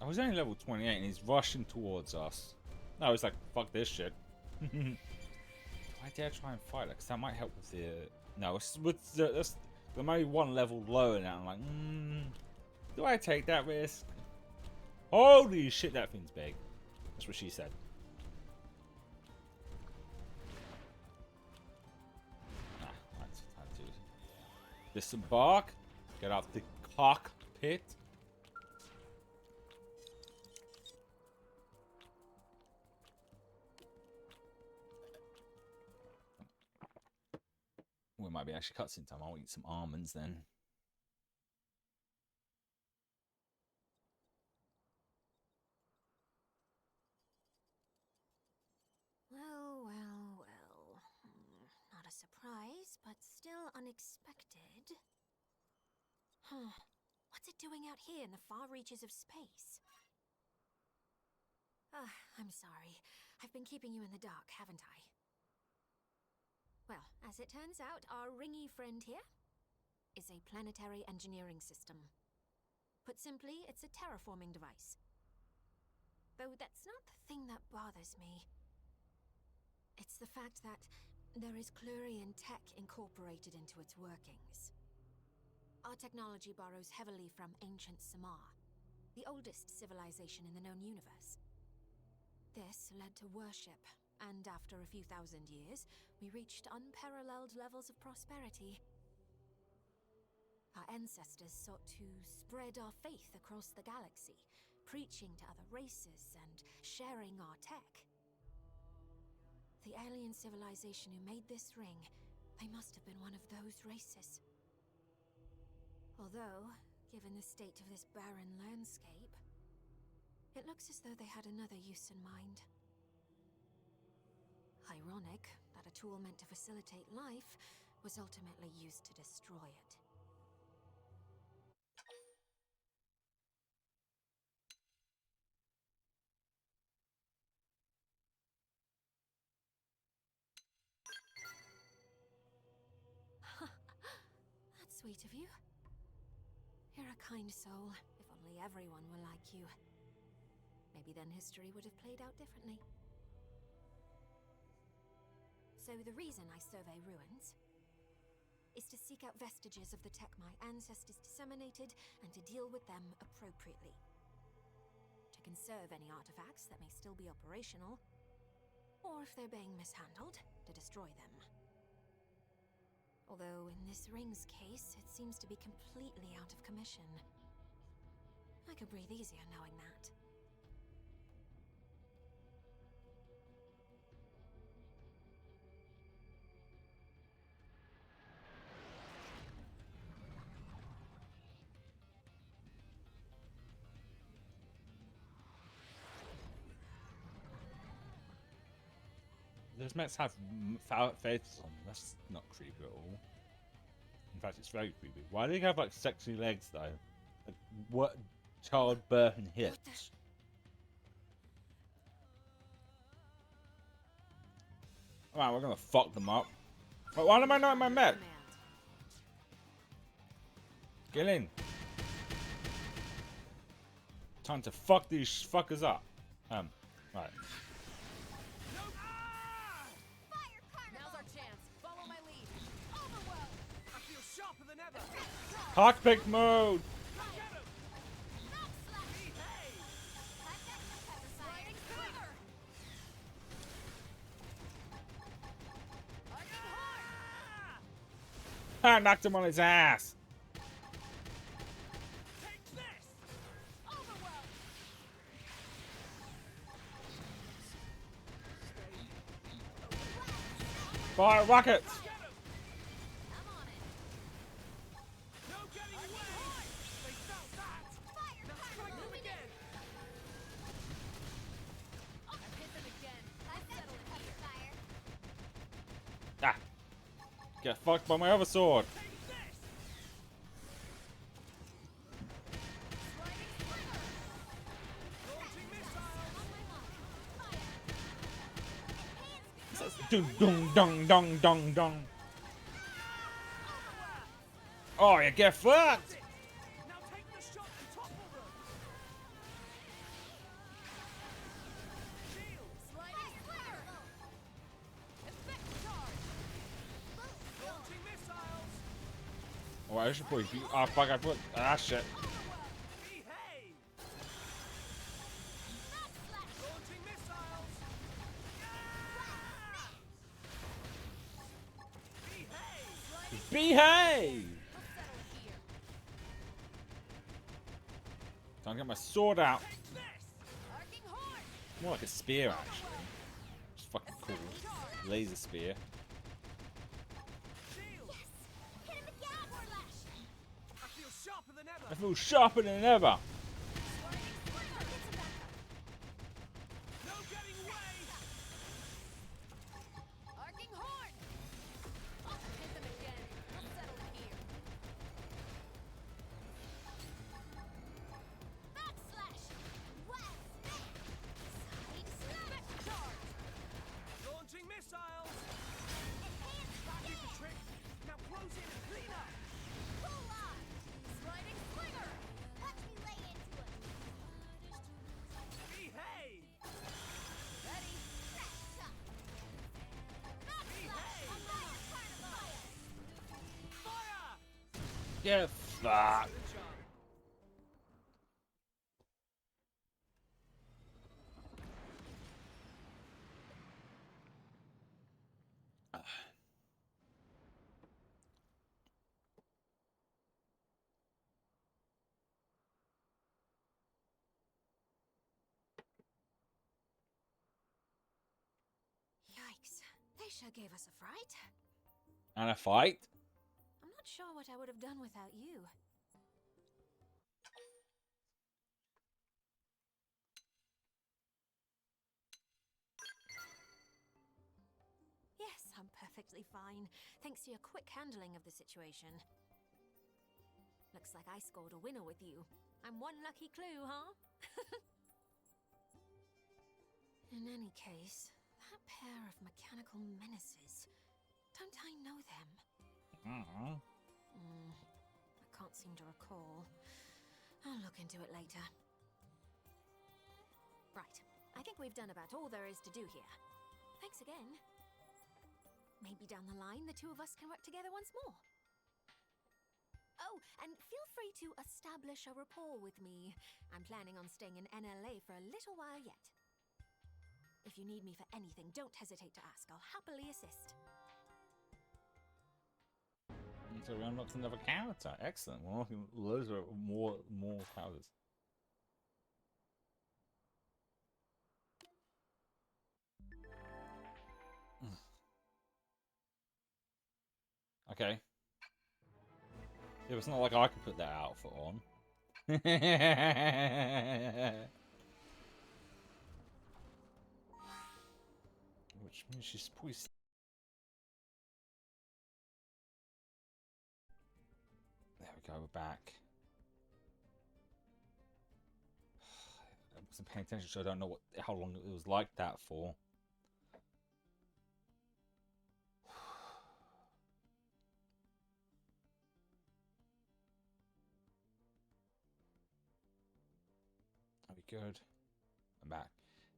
A: I was only level 28 and he's rushing towards us. No, it's like, fuck this shit. Do I dare try and fight it? Because that might help with the... No, it's with the... I'm only one level lower now. I'm like, do I take that risk? Holy shit, that thing's big. That's what she said. Disembark. Get out the cockpit. Well, it might be actually cutscene time. I'll eat some almonds then.
N: Well, well, well. Not a surprise, but still unexpected. Huh. What's it doing out here in the far reaches of space? I'm sorry. I've been keeping you in the dark, haven't I? Well, as it turns out, our ringy friend here is a planetary engineering system. Put simply, it's a terraforming device. Though that's not the thing that bothers me. It's the fact that there is Clurian tech incorporated into its workings. Our technology borrows heavily from ancient Samar, the oldest civilization in the known universe. This led to worship, and after a few thousand years, we reached unparalleled levels of prosperity. Our ancestors sought to spread our faith across the galaxy, preaching to other races and sharing our tech. The alien civilization who made this ring, they must have been one of those races. Although, given the state of this barren landscape, it looks as though they had another use in mind. Ironic that a tool meant to facilitate life was ultimately used to destroy it. That's sweet of you. You're a kind soul. If only everyone were like you. Maybe then history would have played out differently. So the reason I survey ruins is to seek out vestiges of the tech my ancestors disseminated and to deal with them appropriately. To conserve any artifacts that may still be operational, or if they're being mishandled, to destroy them. Although in this ring's case, it seems to be completely out of commission. I could breathe easier knowing that.
A: Those mechs have faces on them. That's not creepy at all. In fact, it's very creepy. Why do they have like sexy legs though? Like, what childbirth and hips? Alright, we're gonna fuck them up. Wait, why am I not in my mech? Get in. Time to fuck these fuckers up. Right.
M: Now's our chance. Follow my lead. Overwhelm. I feel sharper than ever.
A: Cockpit mode. I knocked him on his ass. Fire rockets. Ah. Get fucked by my other sword. Dung dung dung dung dung dung. Oh, you get fucked. Oh, I should probably be. Oh, fuck, I put. Ah, shit. Behave! Time to get my sword out. More like a spear, actually. It's fucking cool. Laser spear. I feel sharper than ever. Get fucked.
N: Yikes. They sure gave us a fright.
A: And a fight?
N: I'm not sure what I would have done without you. Yes, I'm perfectly largely fine, thanks to your quick handling of the situation. Looks like I scored a winner with you. I'm one lucky clue, huh? In any case, that pair of mechanical menaces. Don't I know them? I can't seem to recall. I'll look into it later. Right. I think we've done about all there is to do here. Thanks again. Maybe down the line, the two of us can work together once more. Oh, and feel free to establish a rapport with me. I'm planning on staying in NLA for a little while yet. If you need me for anything, don't hesitate to ask. I'll happily assist.
A: So we unlocked another character. Excellent. We're unlocking loads of more characters. Okay. Yeah, it's not like I could put that outfit on. Which means she's probably... There we go, we're back. I wasn't paying attention, so I don't know how long it was like that for. That'd be good. I'm back.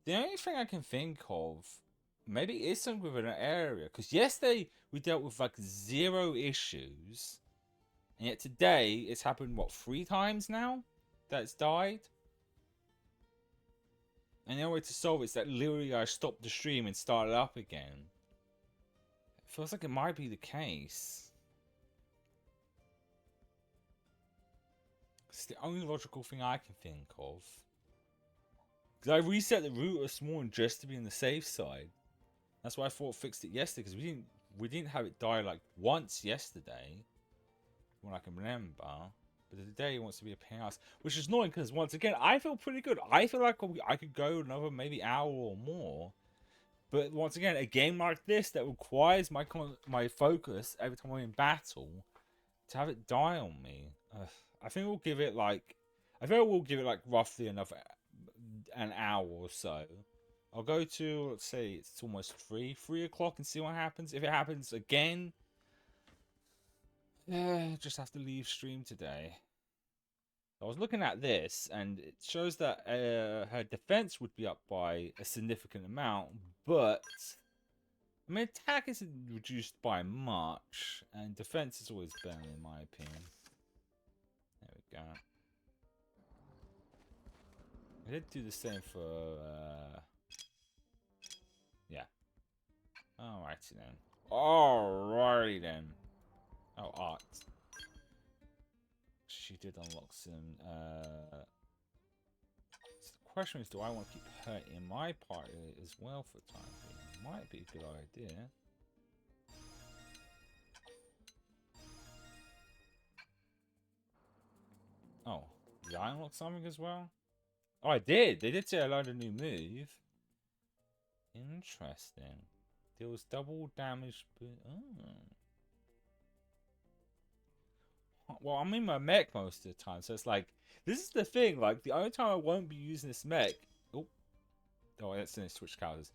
A: The only thing I can think of, maybe is something with an area, because yesterday we dealt with like 0 issues, and yet today it's happened, what, 3 times now that it's died? And the only way to solve it is that literally I stopped the stream and started up again. It feels like it might be the case. It's the only logical thing I can think of. Because I reset the router this morning just to be on the safe side. That's why I thought I fixed it yesterday, because we didn't have it die like once yesterday, when I can remember. But today it wants to be a pain in the ass, which is annoying because once again I feel pretty good. I feel like I could go another maybe hour or more. But once again, a game like this that requires my focus every time I'm in battle, to have it die on me, I think we'll give it like, roughly another an hour or so. I'll go to, let's say it's almost 3 o'clock and see what happens. If it happens again, just have to leave stream today. I was looking at this, and it shows that her defense would be up by a significant amount, but I mean, attack isn't reduced by much, and defense is always better in my opinion. There we go. I did do the same for, yeah. Alrighty then. Alrighty then. Oh, art. She did unlock some, so the question is, do I want to keep her in my party as well for the time being? Might be a good idea. Oh, did I unlock something as well? Oh, I did! They did say I learned a new move. Interesting. Deals double damage, but... Oh. Well, I'm in my mech most of the time, so it's like... This is the thing, like, the only time I won't be using this mech... Oh, that's in switch characters.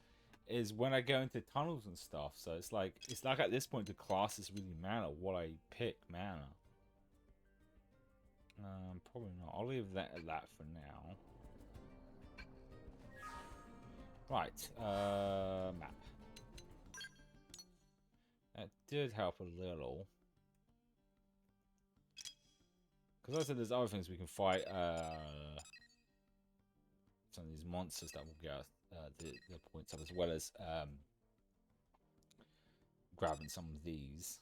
A: Is when I go into tunnels and stuff, so it's like at this point the classes really matter, what I pick matter. Probably not. I'll leave that at that for now. Right, map. That did help a little. Because I said there's other things we can fight, some of these monsters that will get us the points up, as well as grabbing some of these.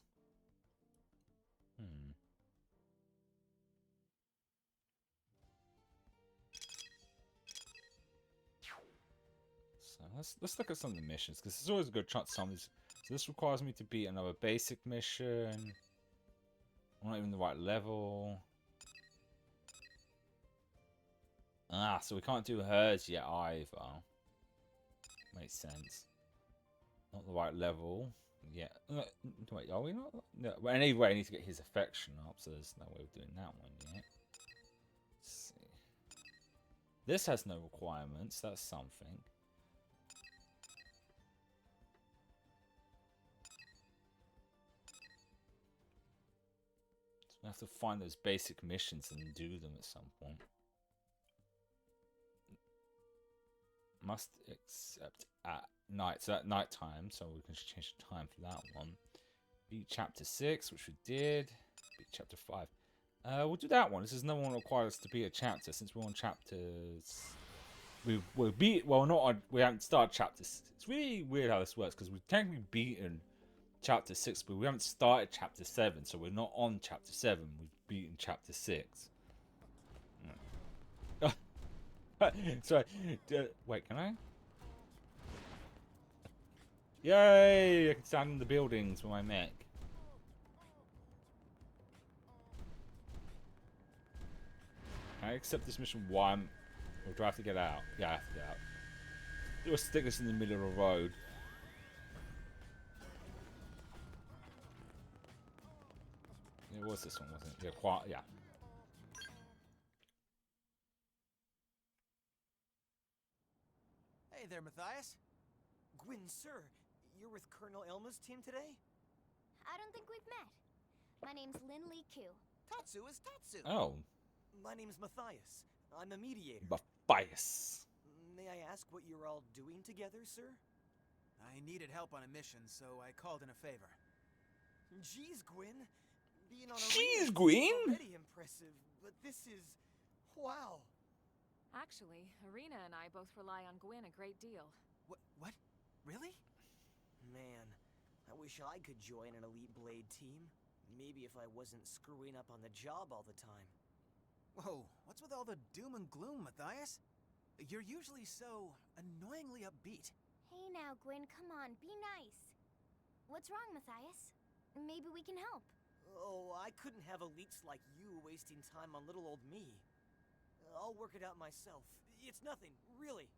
A: So let's look at some of the missions, because there's always a good chance some of these. So this requires me to beat another basic mission. I'm not even the right level. Ah, so we can't do hers yet either. Makes sense. Not the right level. Yeah. Wait, are we not? No. Well, anyway, I need to get his affection up, so there's no way of doing that one yet. Let's see. This has no requirements. That's something. So we have to find those basic missions and do them at some point. Must accept at night. So at night time, so we can just change the time for that one. Beat chapter 6, which we did. Beat chapter 5. We'll do that one. This is no one requires us to beat a chapter since we're on chapters. We beat. Well, not on. We haven't started chapters. It's really weird how this works because we've technically beaten chapter 6, but we haven't started chapter 7, so we're not on chapter 7. We've beaten chapter 6. Sorry. Wait, can I? Yay! I can stand in the buildings with my mech. Can I accept this mission? Why? Or do I have to get out? Yeah, I have to get out. We'll stick this in the middle of the road. It was this one, wasn't it? Yeah, quite. Yeah.
Q: Hey there, Matthias. Gwyn, sir, you're with Colonel Elma's team today?
N: I don't think we've met. My name's Lin Li Q.
Q: Tatsu is Tatsu.
A: Oh.
Q: My name's Matthias. I'm a mediator.
A: Matthias.
Q: May I ask what you're all doing together, sir?
R: I needed help on a mission, so I called in a favor.
Q: Jeez, Gwyn. Being on a
A: Jeez,
Q: radio
A: Gwyn.
Q: is already impressive, but this is... wow.
S: Actually, Arena and I both rely on Gwyn a great deal.
R: What? Really?
Q: Man, I wish I could join an Elite Blade team. Maybe if I wasn't screwing up on the job all the time.
R: Whoa, what's with all the doom and gloom, Matthias? You're usually so annoyingly upbeat.
N: Hey now, Gwyn, come on, be nice. What's wrong, Matthias? Maybe we can help.
Q: Oh, I couldn't have elites like you wasting time on little old me. I'll work it out myself. It's nothing, really.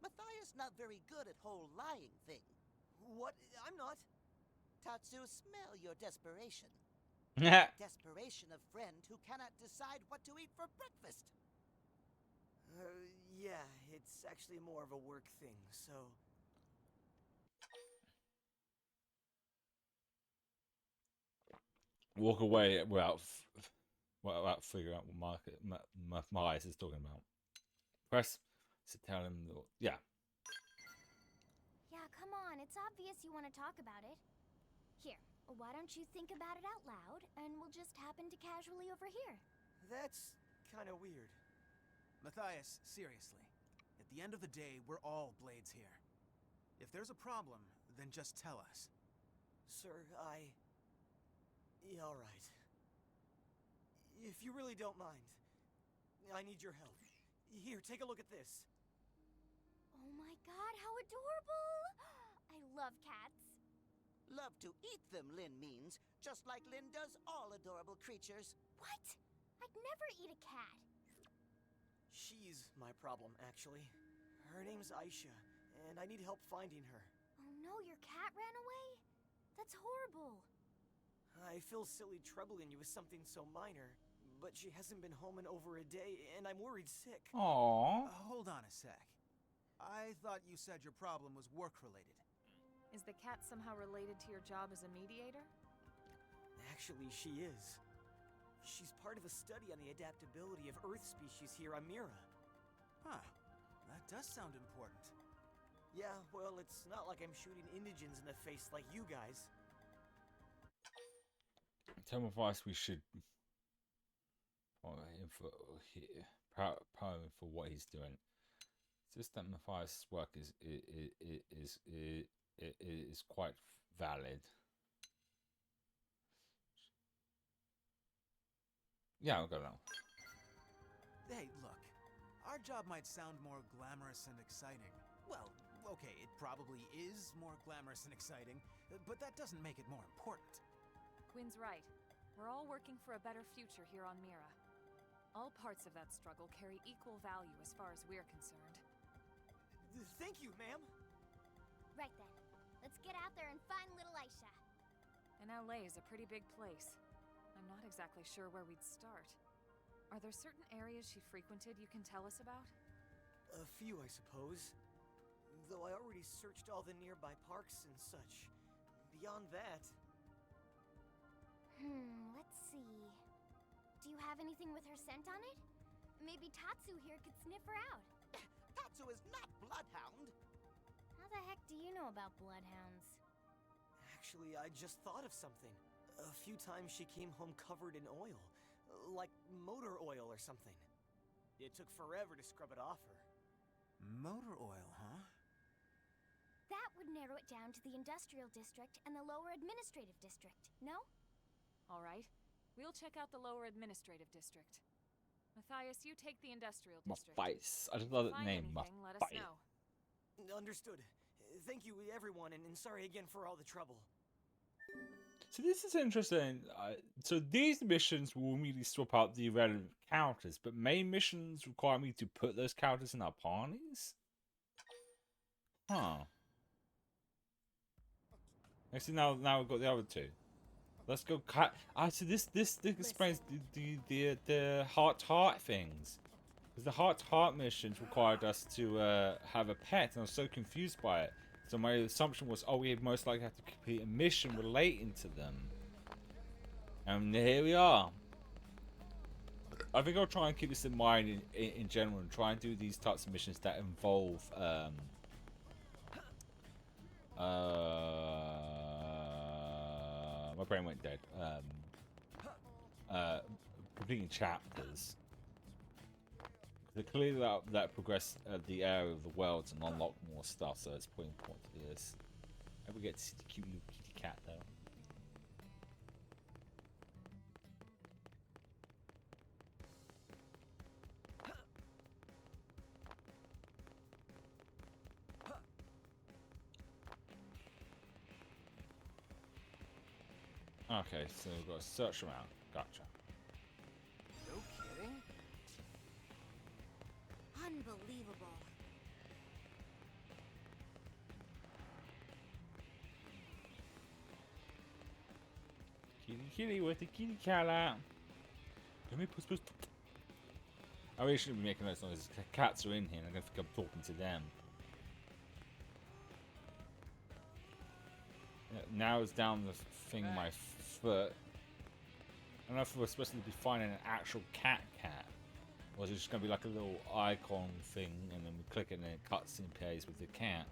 T: Matthias not very good at whole lying thing.
Q: What? I'm not.
T: Tatsu, smell your desperation. Desperation of friend who cannot decide what to eat for breakfast.
Q: Yeah, it's actually more of a work thing, so...
A: Walk away without figuring out what Matthias is talking about. Press to tell him, yeah.
N: Yeah, come on, it's obvious you want to talk about it. Here, why don't you think about it out loud, and we'll just happen to casually overhear.
Q: That's kind of weird.
R: Matthias, seriously. At the end of the day, we're all Blades here. If there's a problem, then just tell us.
Q: Sir, Yeah, all right. If you really don't mind, I need your help. Here, take a look at this.
N: Oh my god, how adorable! I love cats.
T: Love to eat them, Lin means, just like Lin does all adorable creatures.
N: What? I'd never eat a cat.
Q: She's my problem, actually. Her name's Aisha, and I need help finding her.
N: Oh no, your cat ran away? That's horrible.
Q: I feel silly troubling you with something so minor, but she hasn't been home in over a day, and I'm worried sick.
A: Aww.
R: Hold on a sec. I thought you said your problem was work-related.
S: Is the cat somehow related to your job as a mediator?
Q: Actually, she is. She's part of a study on the adaptability of Earth species here on Mira.
R: Huh. That does sound important.
Q: Yeah, well, it's not like I'm shooting indigents in the face like you guys.
A: Tell Matthias we should power him for what he's doing. It's just that Matthias' work is quite valid. Yeah, I'll go now.
R: Hey, look. Our job might sound more glamorous and exciting. Well, okay, it probably is more glamorous and exciting, but that doesn't make it more important.
S: Gwyn's right. We're all working for a better future here on Mira. All parts of that struggle carry equal value as far as we're concerned.
Q: Thank you, ma'am.
N: Right then. Let's get out there and find little Aisha.
S: And LA is a pretty big place. I'm not exactly sure where we'd start. Are there certain areas she frequented you can tell us about?
Q: A few, I suppose. Though I already searched all the nearby parks and such. Beyond that...
N: Let's see. Do you have anything with her scent on it? Maybe Tatsu here could sniff her out.
T: Tatsu is not Bloodhound.
N: How the heck do you know about bloodhounds?
Q: Actually, I just thought of something. A few times she came home covered in oil. Like motor oil or something. It took forever to scrub it off her.
R: Motor oil, huh?
N: That would narrow it down to the Industrial District and the Lower Administrative District, no?
S: All right. We'll check out the Lower Administrative District. Matthias, you take the Industrial District.
A: Matthias. I just love that
S: Find
A: name,
S: anything, let us
A: Matthias.
S: know.
Q: Understood. Thank you, everyone, and sorry again for all the trouble.
A: So this is interesting. So these missions will immediately swap out the irrelevant characters, but main missions require me to put those characters in our parties? Huh. Actually, now we've got the other two. Let's go cut. So this explains the heart things. Because the heart missions required us to have a pet, and I was so confused by it. So my assumption was, oh, we most likely have to complete a mission relating to them. And here we are. I think I'll try and keep this in mind in general, and try and do these types of missions that involve my brain went dead. Completing chapters. Clearly that progress the area of the world and unlock more stuff, so it's pretty important to do this. And we get to see the cute little kitty cat though. Okay, so we've got to search around. Gotcha.
Q: No kidding?
N: Unbelievable.
A: Kitty with the kitty cat out. Let me push. I really shouldn't be making those noises. Cats are in here and I'm going to think I'm talking to them. Now it's down the thing my foot. I don't know if we're supposed to be finding an actual cat, or is it just going to be like a little icon thing, and then we click it and it cuts and plays with the cat.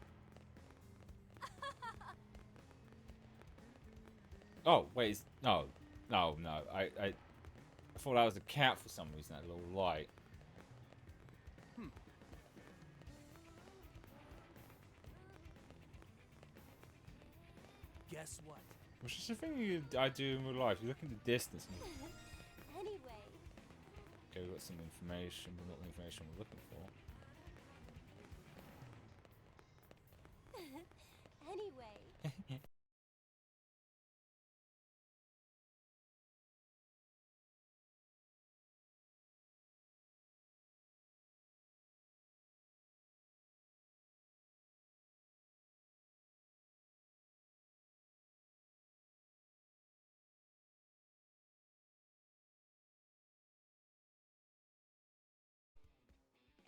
A: Oh wait, no. I thought that was a cat for some reason. That little light.
R: Guess what?
A: Which is the thing I do in real life. You look in the distance and you...
N: Anyway.
A: Okay, we've got some information, but not the information we're looking for.
N: Anyway.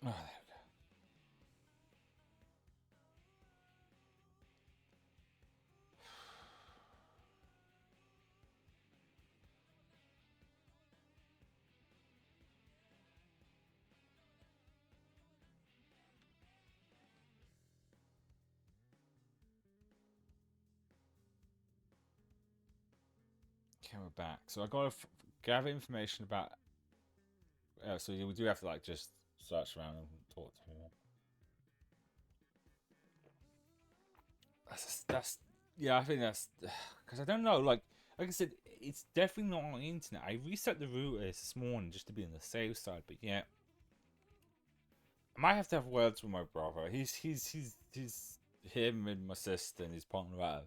A: Oh, there we go. Okay, we're back. So I gotta gather information about. So we do have to like just search around and talk to people. That's yeah. I think that's because I don't know. Like I said, it's definitely not on the internet. I reset the routers this morning just to be on the safe side, but yeah, I might have to have words with my brother. He's him and my sister and his partner at a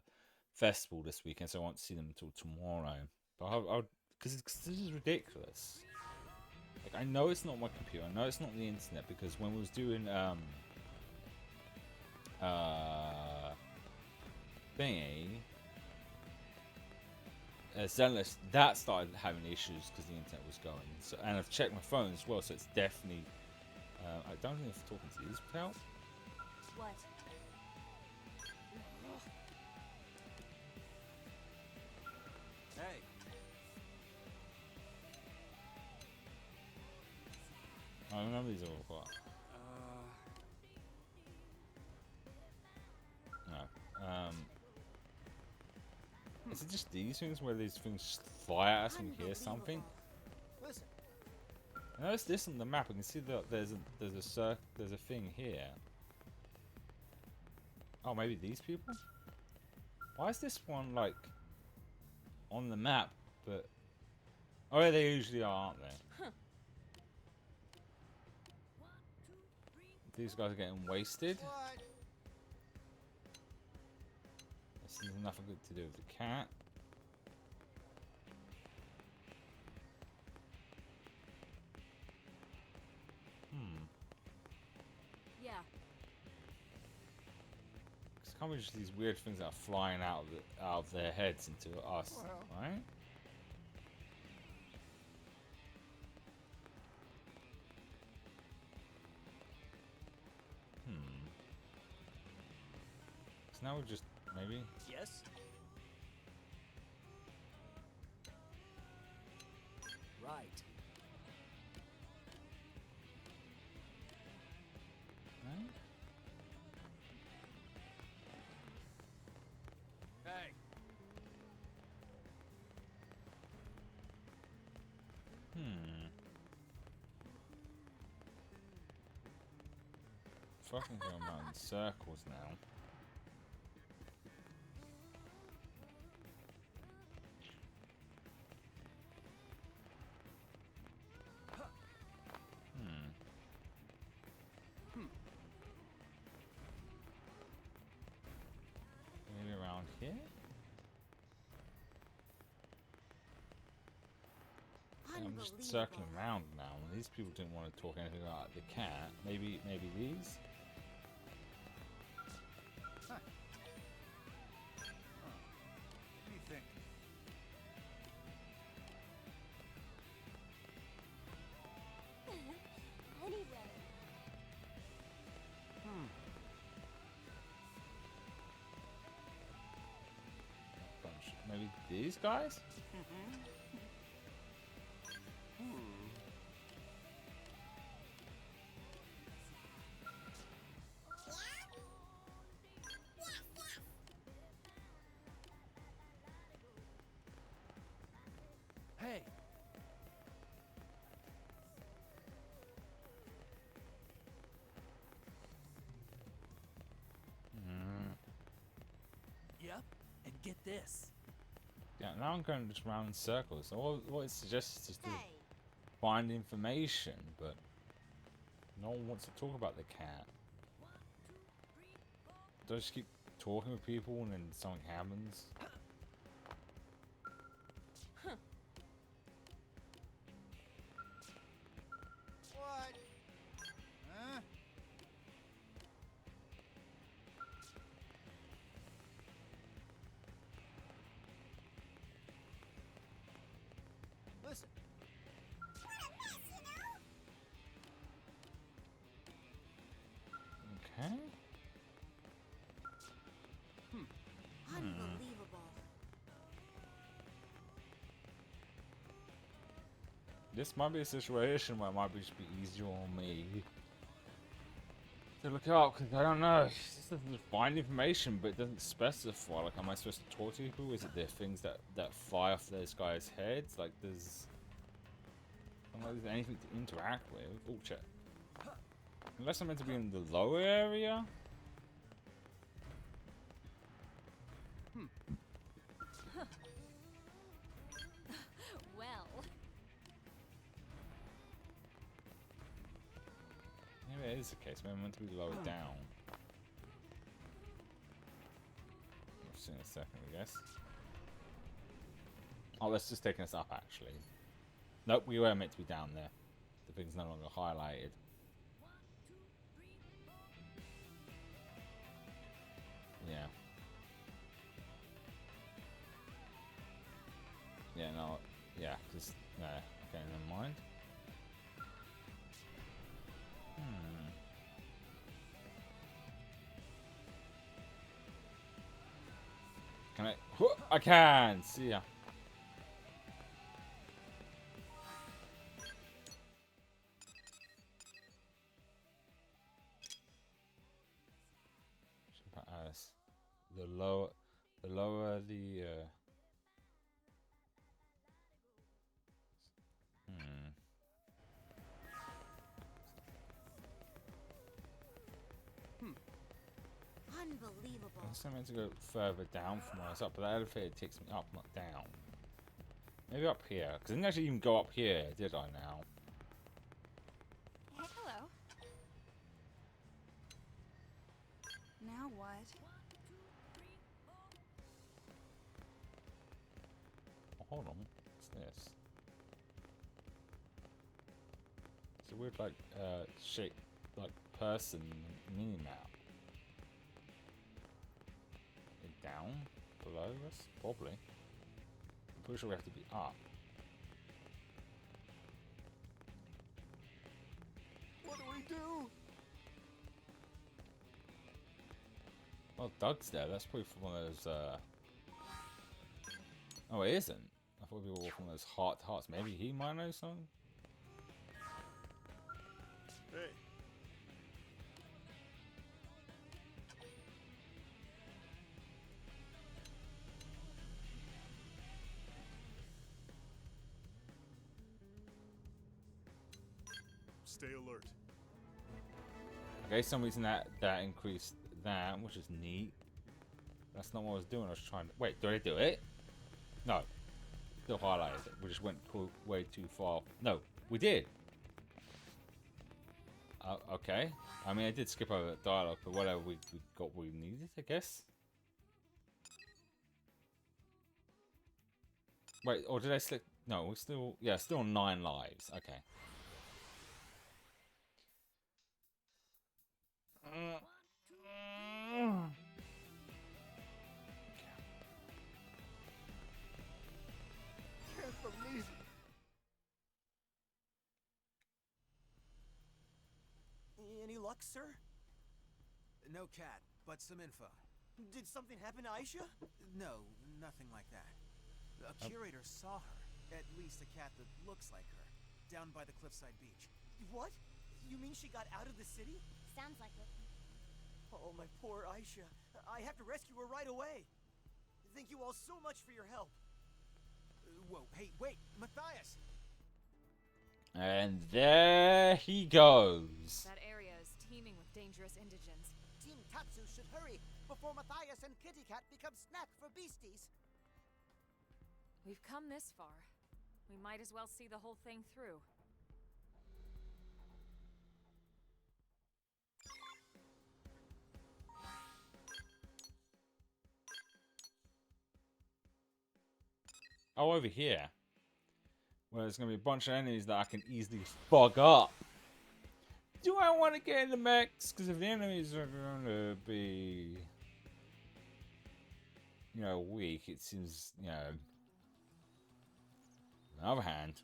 A: festival this weekend, so I won't see them until tomorrow. But I'll because this is ridiculous. Like I know it's not my computer. I know it's not the internet because when we was doing thingy, Zenless, that started having issues because the internet was going. So, and I've checked my phone as well, so it's definitely. I don't think if talking to these would help.
N: What?
R: Hey.
A: I remember these all quite. No. Is it just these things where these things fly at us and we hear something?
Q: Listen.
A: I notice this on the map. I can see that there's a thing here. Oh, maybe these people? Why is this one like on the map? But oh, yeah, they usually are, aren't they?
N: Huh.
A: These guys are getting wasted. This has nothing good to do with the cat.
N: Yeah.
A: It's kind of just these weird things that are flying out of their heads into us, right? So now we're just maybe.
Q: Yes. Right.
R: Hey.
A: Fucking going around in circles now. Maybe around here? I'm just circling around now. These people didn't want to talk anything about the cat. Maybe these?
R: Huh. What do you think?
N: Anyway.
A: Maybe these guys?
R: Hey.
Q: Yep. And get this.
A: Yeah, now I'm going just round in circles. So what it suggests is just to find information, but no one wants to talk about the cat. Do I just keep talking with people and then something happens?
R: What? Huh? Listen.
A: Okay.
N: Unbelievable.
A: This might be a situation where it might just be easier on me to look up, because I don't know. It just doesn't find information, but it doesn't specify. Like, am I supposed to talk to people? Is it there things that fly off those guys' heads? Like, there's... I don't know if there's anything to interact with. Oh, check. Unless I'm meant to be in the lower area?
N: Well.
A: Maybe it is the case. Maybe I'm meant to be lower down. We'll see in a second, I guess. Oh, that's just taking us up, actually. Nope, we were meant to be down there. The thing's no longer highlighted. Yeah. Yeah, just no. Okay, never mind. Can I? I can. See ya. As the lower the
N: Unbelievable.
A: I'm still meant to go further down from where I was up, but that elevator takes me up, not down. Maybe up here, because I didn't actually even go up here, did I now?
O: Hello. Now what?
A: Oh, hold on. What's this? It's a weird, like, shape, like, person mini-map. Down? Below us? Probably. I'm pretty sure we have to be up.
Q: What do we do?
A: Oh, Doug's there. That's probably from one of those, Oh, it isn't. I thought we were from those hearts. Maybe he might know something?
Q: Hey.
U: Stay alert.
A: Okay, some reason that increased that, which is neat. That's not what I was doing. I was trying to... Wait, did I do it? No. Still highlighted it. We just went way too far. No, we did. Okay. I mean, I did skip over the dialogue, but whatever, we got what we needed, I guess. Wait, or did I slip? No, we're still... Yeah, still 9 lives. Okay.
Q: Can't believe it. Any luck, sir?
R: No cat, but some info.
Q: Did something happen to Aisha?
R: No, nothing like that. A curator saw her, at least a cat that looks like her, down by the cliffside beach.
Q: What? You mean she got out of the city?
N: Sounds like it.
Q: Oh, my poor Aisha. I have to rescue her right away. Thank you all so much for your help.
R: Whoa, hey, wait, Matthias!
A: And there he goes.
S: That area is teeming with dangerous indigents.
T: Team Tatsu should hurry before Matthias and Kitty Cat become snack for beasties.
S: We've come this far. We might as well see the whole thing through.
A: Oh, over here. Well, there's going to be a bunch of enemies that I can easily fog up. Do I want to get in the mechs? Because if the enemies are going to be, you know, weak, it seems, you know. On the other hand.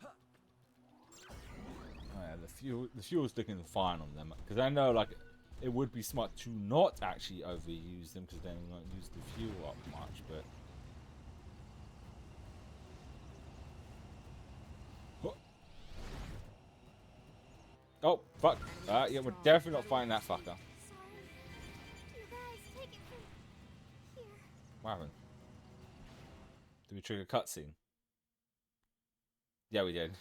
A: Oh, yeah, the fuel's looking fine on them. Because I know, like, it would be smart to not actually overuse them, because then we won't use the fuel up much, but... Oh, fuck. Yeah, we're definitely not fighting that fucker. What happened? Did we trigger a cutscene? Yeah, we did.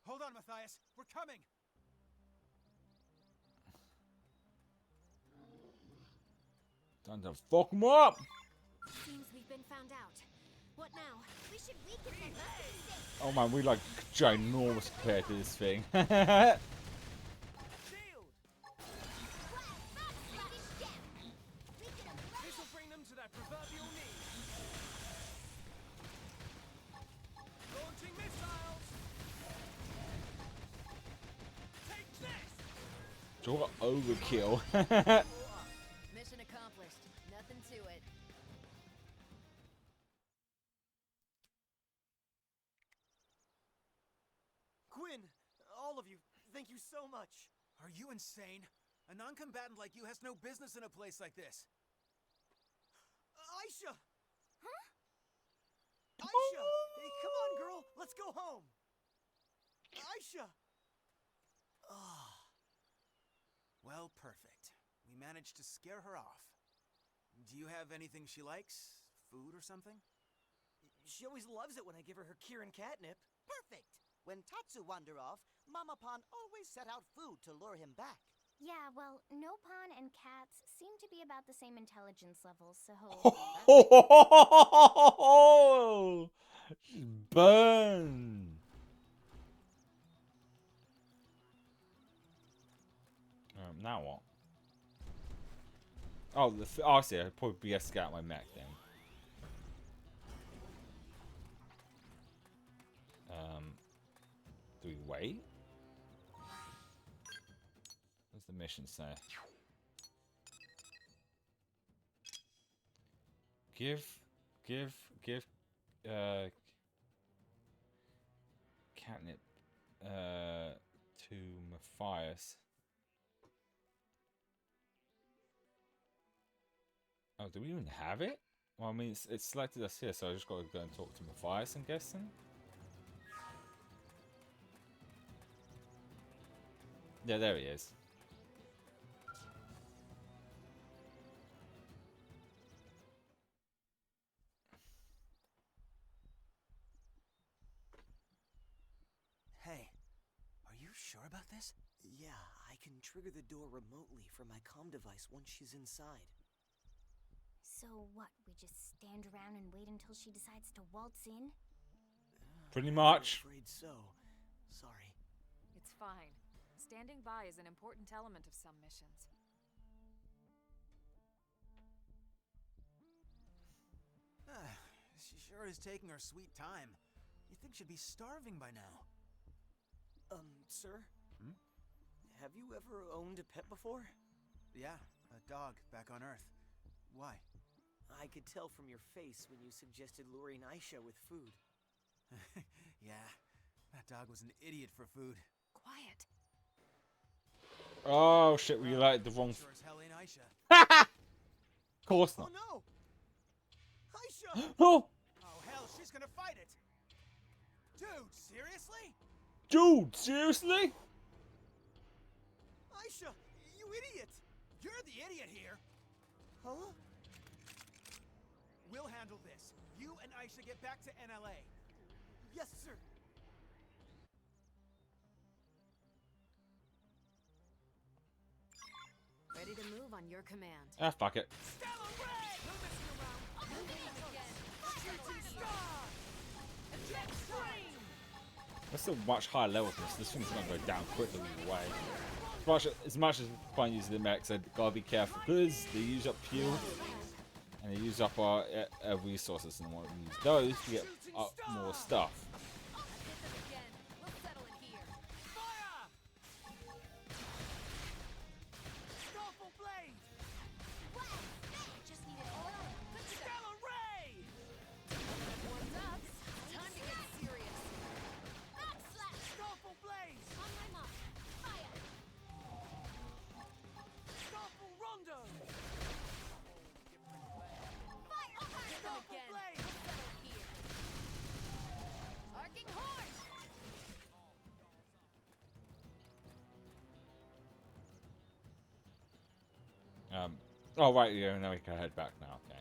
R: Hold on, Matthias. We're coming.
A: Time to fuck him up!
N: Seems we've been found out. What now? We should weaken them.
A: Oh man, we like ginormous compared to this thing.
Q: This'll bring them to that proverbial knee. Launching missiles. Take this.
A: Talk about overkill.
M: Mission accomplished. Nothing to it.
Q: Quinn, all of you, thank you so much.
R: Are you insane? A non-combatant like you has no business in a place like this.
Q: Aisha! Huh? Aisha! Hey, come on, girl. Let's go home. Aisha!
R: Well, perfect. We managed to scare her off. Do you have anything she likes? Food or something?
Q: She always loves it when I give her Kieran catnip.
T: Perfect. When Tatsu wander off, Mama Pon always set out food to lure him back.
U: Yeah, well, Nopon and cats seem to be about the same intelligence levels, so...
A: Burn! Now what? Oh, I see. I'd probably be able to get out my mech then. Do we wait? What's the mission say? Give catnip to Matthias. Oh, do we even have it? Well, I mean, it's selected us here, so I just got to go and talk to Matthias, I'm guessing. Yeah, there he is.
R: Hey, are you sure about this?
Q: Yeah, I can trigger the door remotely from my comm device once she's inside.
U: So what, we just stand around and wait until she decides to waltz in?
A: Pretty much.
Q: I'm afraid so. Sorry.
S: It's fine. Standing by is an important element of some missions.
R: She sure is taking her sweet time. You'd think she'd be starving by now.
Q: Sir?
R: Hmm?
Q: Have you ever owned a pet before?
R: Yeah, a dog back on Earth. Why?
Q: I could tell from your face when you suggested luring Aisha with food.
R: Yeah, that dog was an idiot for food.
S: Quiet.
A: Oh shit, we lighted the wrong.
R: Sure as hell ain't Aisha.
A: Of course not.
Q: Oh no! Aisha!
A: Oh!
R: Oh hell, she's gonna fight it! Dude, seriously?
A: Dude, seriously?
Q: Aisha, you idiot!
R: You're the idiot here!
Q: Huh?
R: We'll handle this. You and Aisha get back to NLA.
Q: Yes, sir.
M: Ready to move on your command.
A: Ah, fuck it. That's a much higher level for this. This thing's gonna go down quickly either way. As much as fun using the mechs, I gotta be careful because they use up fuel and they use up our resources, and I want to use those to get up more stuff. Oh right, yeah, now we can head back now, okay.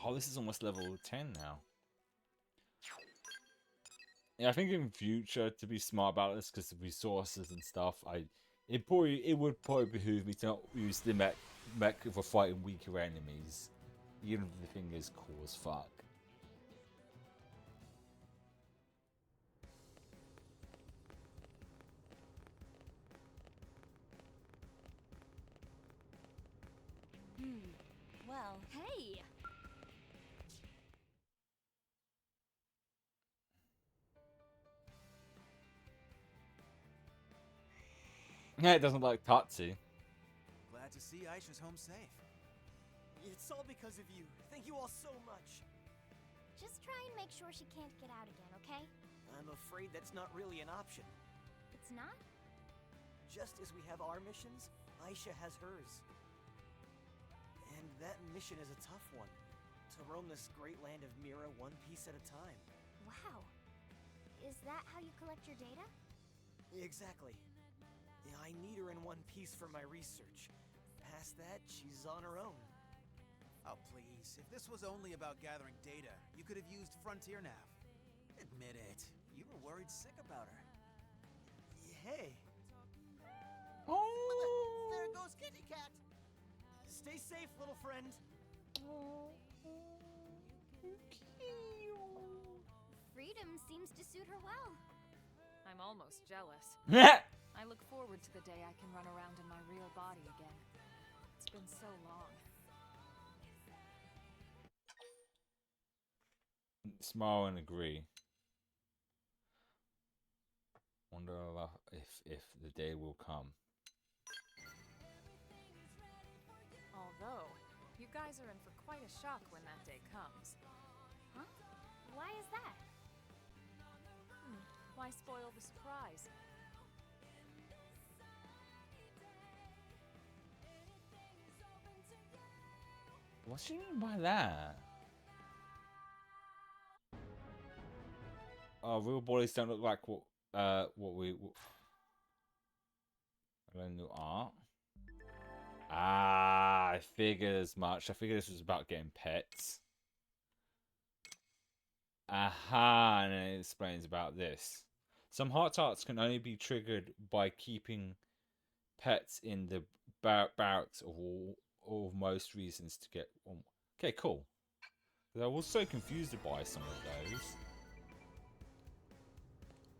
A: Oh, this is almost level 10 now. Yeah, I think in future, to be smart about this, because of resources and stuff, it would probably behoove me to not use the mech for fighting weaker enemies. Even if the thing is cool as fuck.
U: Well, hey!
A: Yeah, it doesn't like Tatsu.
R: Glad to see Aisha's home safe.
Q: It's all because of you. Thank you all so much.
U: Just try and make sure she can't get out again, okay?
Q: I'm afraid that's not really an option.
U: It's not?
Q: Just as we have our missions, Aisha has hers. And that mission is a tough one. To roam this great land of Mira one piece at a time.
U: Wow. Is that how you collect your data?
Q: Exactly. I need her in one piece for my research. Past that, she's on her own.
R: Oh, please. If this was only about gathering data, you could have used Frontier Nav. Admit it. You were worried sick about her.
Q: Hey.
A: Oh!
Q: There goes Kitty Cat. Stay safe, little friend.
U: Freedom seems to suit her well.
S: I'm almost jealous. I look forward to the day I can run around in my real body again. It's been so long.
A: Smile and agree. Wonder if the day will come.
S: Although, you guys are in for quite a shock when that day comes.
U: Huh? Why is that?
S: Why spoil the surprise?
A: What's she mean by that? Oh, real bodies don't look like what we new art. Ah, I figured as much. I figured this was about getting pets. Aha, and it explains about this. Some heart arts can only be triggered by keeping pets in the barracks or most reasons to get one. Okay, cool. I was so confused by some of those.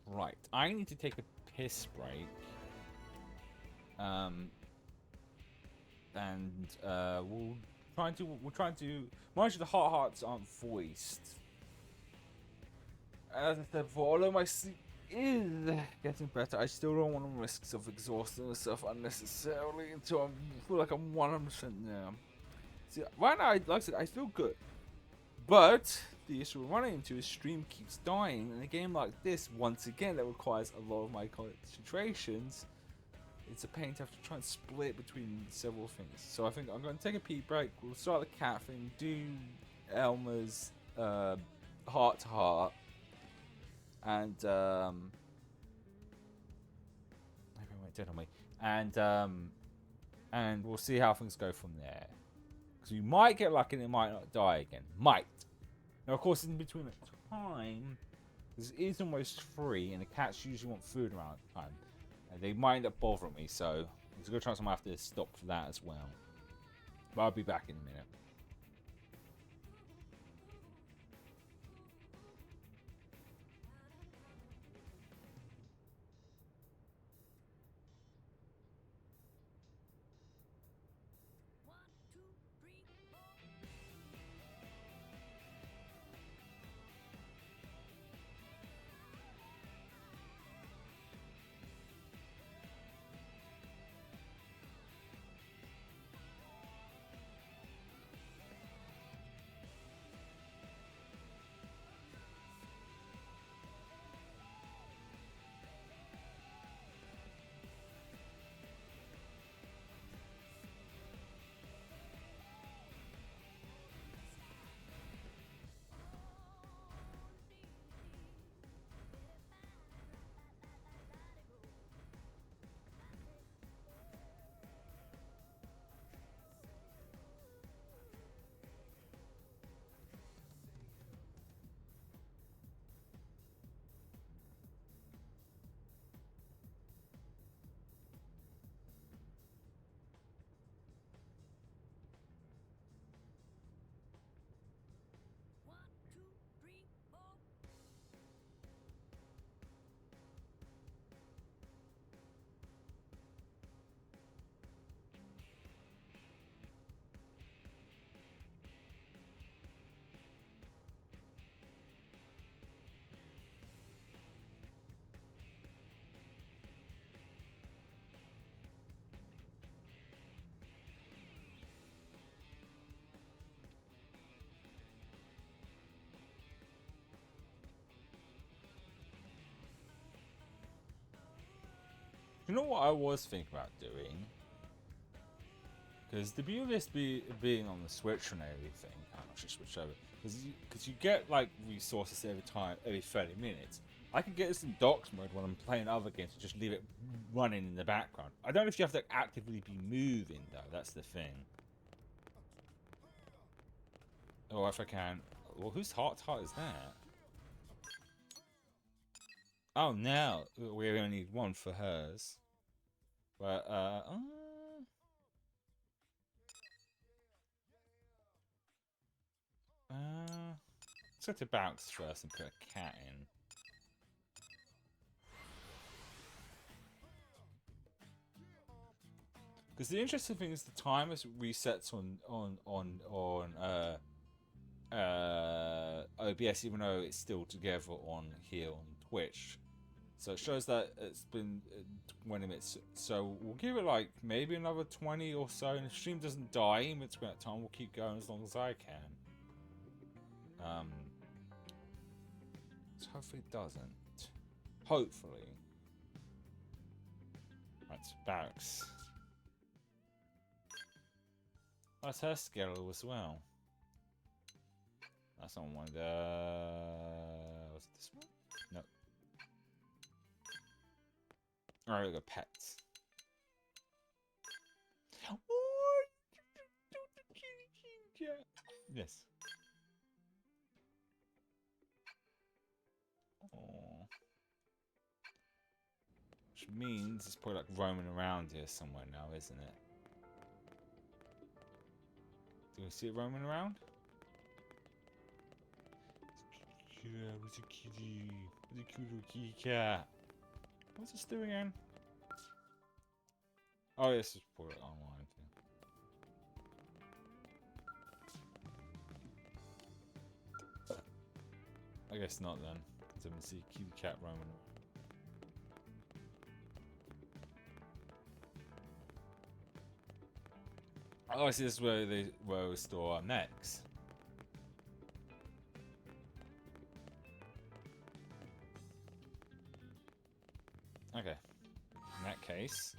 A: Right, I need to take a piss break. We'll try to. Mind you, the hearts aren't voiced. As I said before, although my sleep is getting better, I still don't want to risk exhausting myself unnecessarily until I feel like I'm 100% there. See, right now, like I said, I feel good. But the issue we're running into is stream keeps dying. In a game like this, once again, that requires a lot of my concentrations. It's a pain to have to try and split between several things. So I think I'm going to take a pee break. We'll start the cat thing, do Elmer's heart to heart. And maybe I went dead on me. And we'll see how things go from there. Because you might get lucky and it might not die again. Might. Now, of course, in between that time, this is almost free, and the cats usually want food around the time. And they might end up bothering me, so there's a good chance I might have to stop for that as well. But I'll be back in a minute. You know what I was thinking about doing? Because the beauty of this being on the Switch and everything, I'll actually switch over. Because you get like resources every 30 minutes. I can get this in docked mode when I'm playing other games and just leave it running in the background. I don't know if you have to actively be moving though, that's the thing. Or if I can. Well, whose heart is that? Oh, now we only need one for hers. But, let's go to Bounce first and put a cat in. Because the interesting thing is the timer resets on OBS, even though it's still together on here on Twitch. So it shows that it's been 20 minutes. So we'll give it like maybe another 20 or so. And if the stream doesn't die in between that time, we'll keep going as long as I can. So hopefully it doesn't. Hopefully. That's Barracks. That's her skill as well. That's not one. Was it this one? No. Alright, we got pets. Oh, yes. Oh. Which means it's probably like roaming around here somewhere now, isn't it? Do you see it roaming around? Yeah, where's a kitty? Where's a cute little kitty cat? What's this doing again? Oh, yes, it's probably online thing. I guess not then, because I can see a cute cat roaming around. Oh, I see this is where we store our necks. Okay. In that case,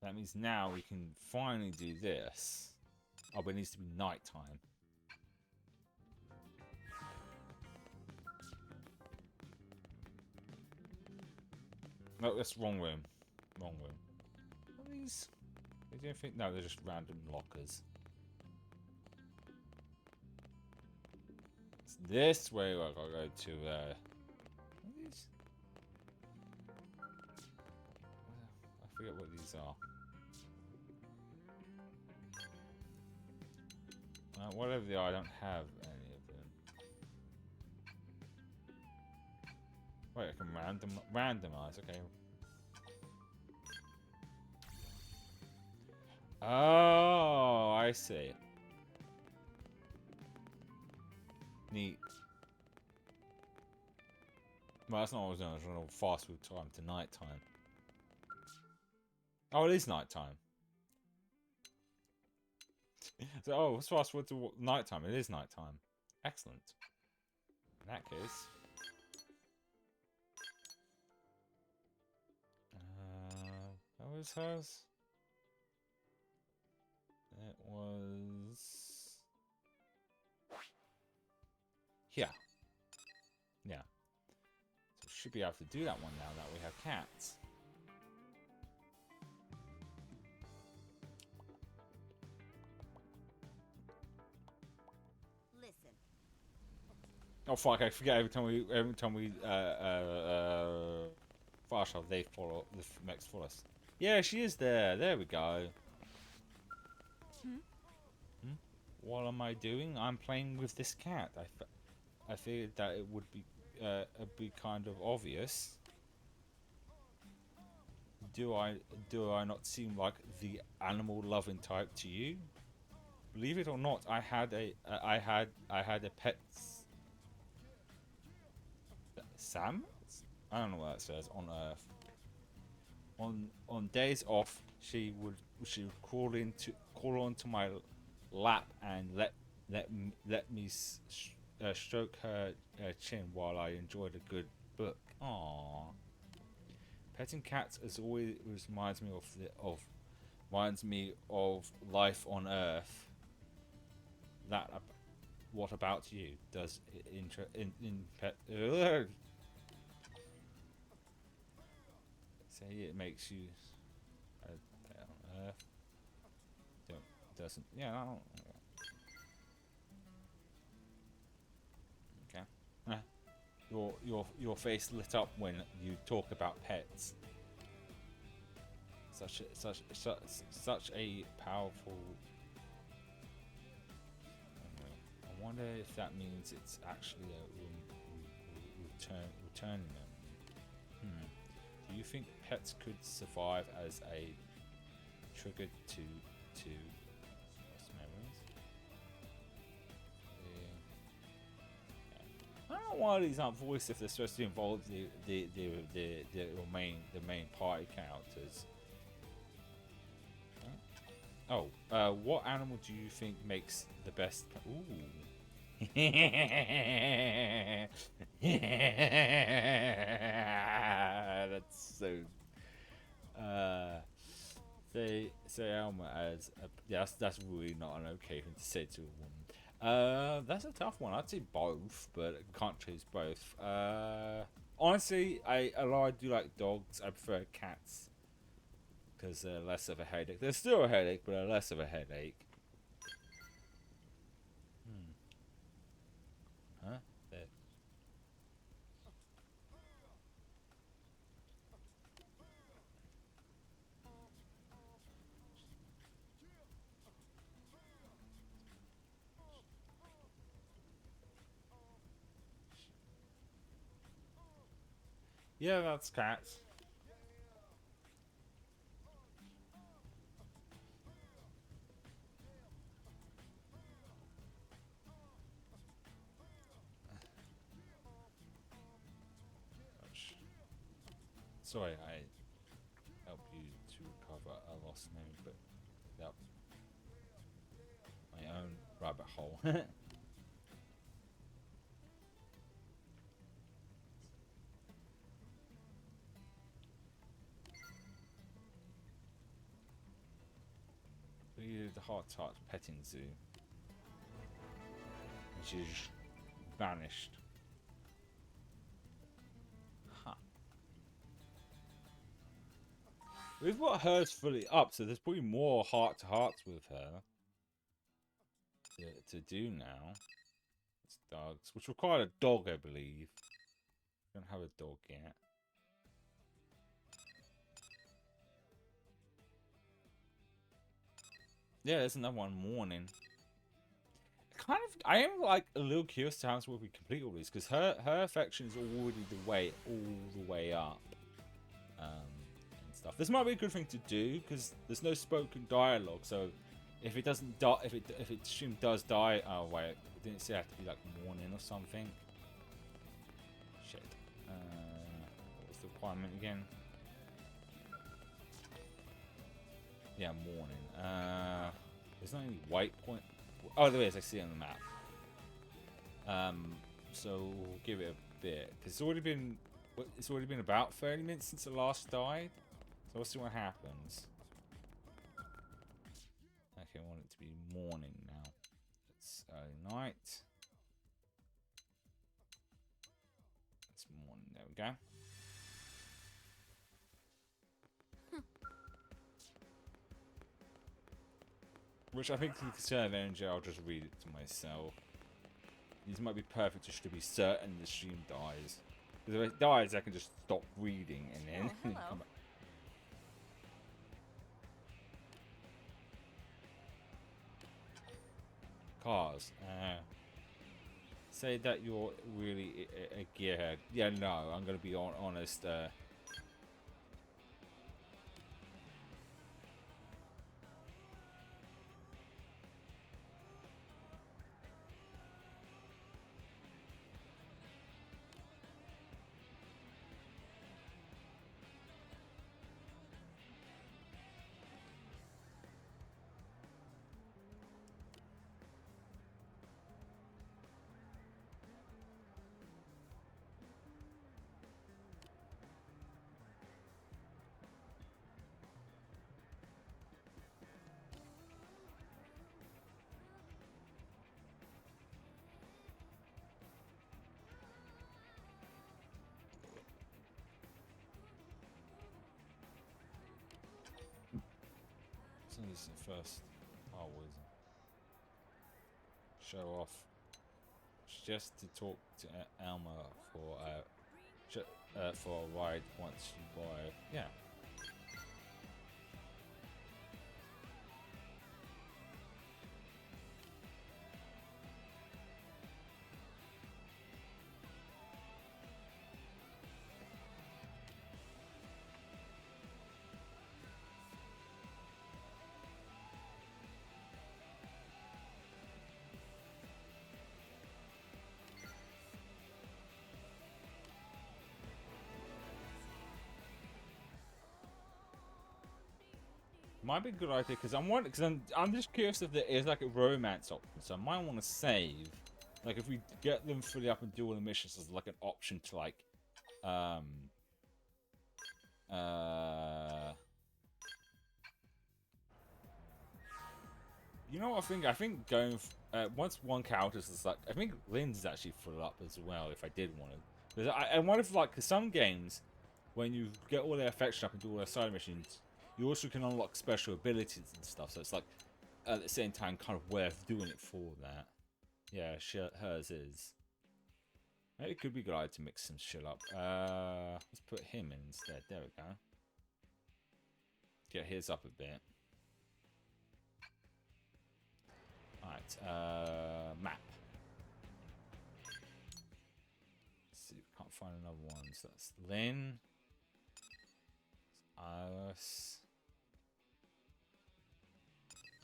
A: that means now we can finally do this. Oh, but it needs to be nighttime. No, that's wrong room. Wrong room. What are these? Do you think? No, they're just random lockers. It's this way I gotta go to, what are these? I forget what these are. Whatever they are, I don't have any of them. Wait, I can randomize, okay. Oh, I see. Neat. Well, that's not what I was doing. I was going to fast forward time to night time. Oh, it is night time. So, oh, let's fast forward to night time. It is night time. Excellent. In that case. That was hers. It was here. Yeah. So we should be able to do that one now that we have cats.
T: Listen.
A: Oh fuck! I forget every time we flash off, they follow the next follow us. Yeah, she is there. There we go. What am I doing? I'm playing with this cat. I figured that it would be kind of obvious. Do I not seem like the animal loving type to you? Believe it or not, I had a pet. Sam? I don't know what that says on Earth. On days off, she would crawl onto my lap and let me stroke her chin while I enjoyed a good book. Aww. Petting cats as always reminds me of life on Earth. What about you? Does it say it makes you a pet on Earth? Doesn't? Yeah. I don't, okay. Your face lit up when you talk about pets. Such a powerful. I wonder if that means it's actually returning them. Do you think pets could survive as a trigger to lost memories? I don't know why these aren't voiced if they're supposed to involve the main party characters. Oh, what animal do you think makes the best? Ooh. That's so. Say Elma as yeah, that's really not an okay thing to say to a woman. That's a tough one. I'd say both, but I can't choose both. Honestly, although I do like dogs, I prefer cats because they're less of a headache. They're still a headache, but they're less of a headache. Huh? There. Yeah, that's cats. Sorry, I helped you to recover a lost memory, but that was my own rabbit hole. The Heart Tart petting zoo, which is vanished. Huh. We've got hers fully up, so there's probably more heart-to-hearts with her to do now. It's dogs, which require a dog, I believe. Don't have a dog yet. Yeah, there's another one, Morning. I am like a little curious to how we complete all these because her affection is already all the way up, and stuff. This might be a good thing to do because there's no spoken dialogue. So if it doesn't die, if it does die, oh wait, didn't it say it had to be like Morning or something? Shit. What was the requirement again? Yeah, Morning. There's not any white point. Oh, there is. I see it on the map. So we'll give it a bit because it's already been about 30 minutes since it last died. So we'll see what happens. Okay, I want it to be morning now. It's night. It's morning. There we go. Which I think to conserve energy, I'll just read it to myself. These might be perfect just to be certain the stream dies. Because if it dies, I can just stop reading and then come back. Cars. Say that you're really a gearhead. Yeah, no, I'm going to be honest. So this is the first. Oh, what is it? Show off. Just to talk to Alma for a ride once you buy. Yeah. Might be a good idea because I'm just curious if there is like a romance option, so I might want to save. Like if we get them fully up and do all the missions as like an option to like, you know what I think? I think going once one character is like, I think Lynn's actually full up as well. If I did want to, because I wonder if like, cause some games, when you get all their affection up and do all their side missions, you also can unlock special abilities and stuff. So it's like at the same time kind of worth doing it for that. Yeah, hers is. Maybe it could be a good idea to mix some shit up. Let's put him in instead. There we go. Get his up a bit. Alright, map. Let's see, we can't find another one. So that's Lynn. Iris.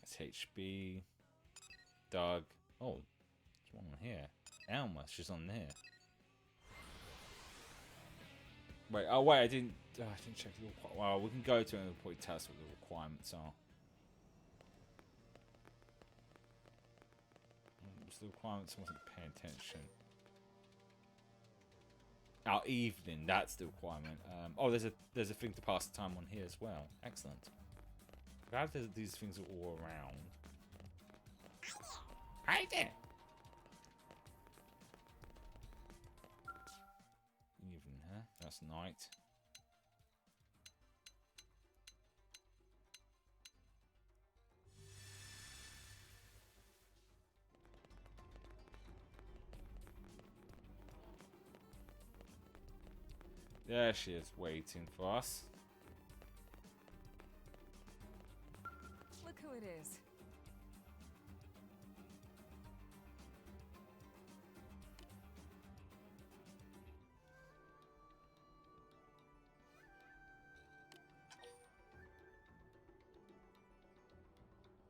A: That's HB. Doug. Oh, there's one on here. Elma, she's on there. Wait, oh wait, I didn't check the requirements. Well, we can go to it and probably tell us what the requirements are. What's the requirements? I wasn't paying attention. Our evening, that's the requirement. Oh, there's a thing to pass the time on here as well. Excellent. Glad these things are all around. Hi there. Evening, huh? That's night. There she is, waiting for us.
S: Look who it is.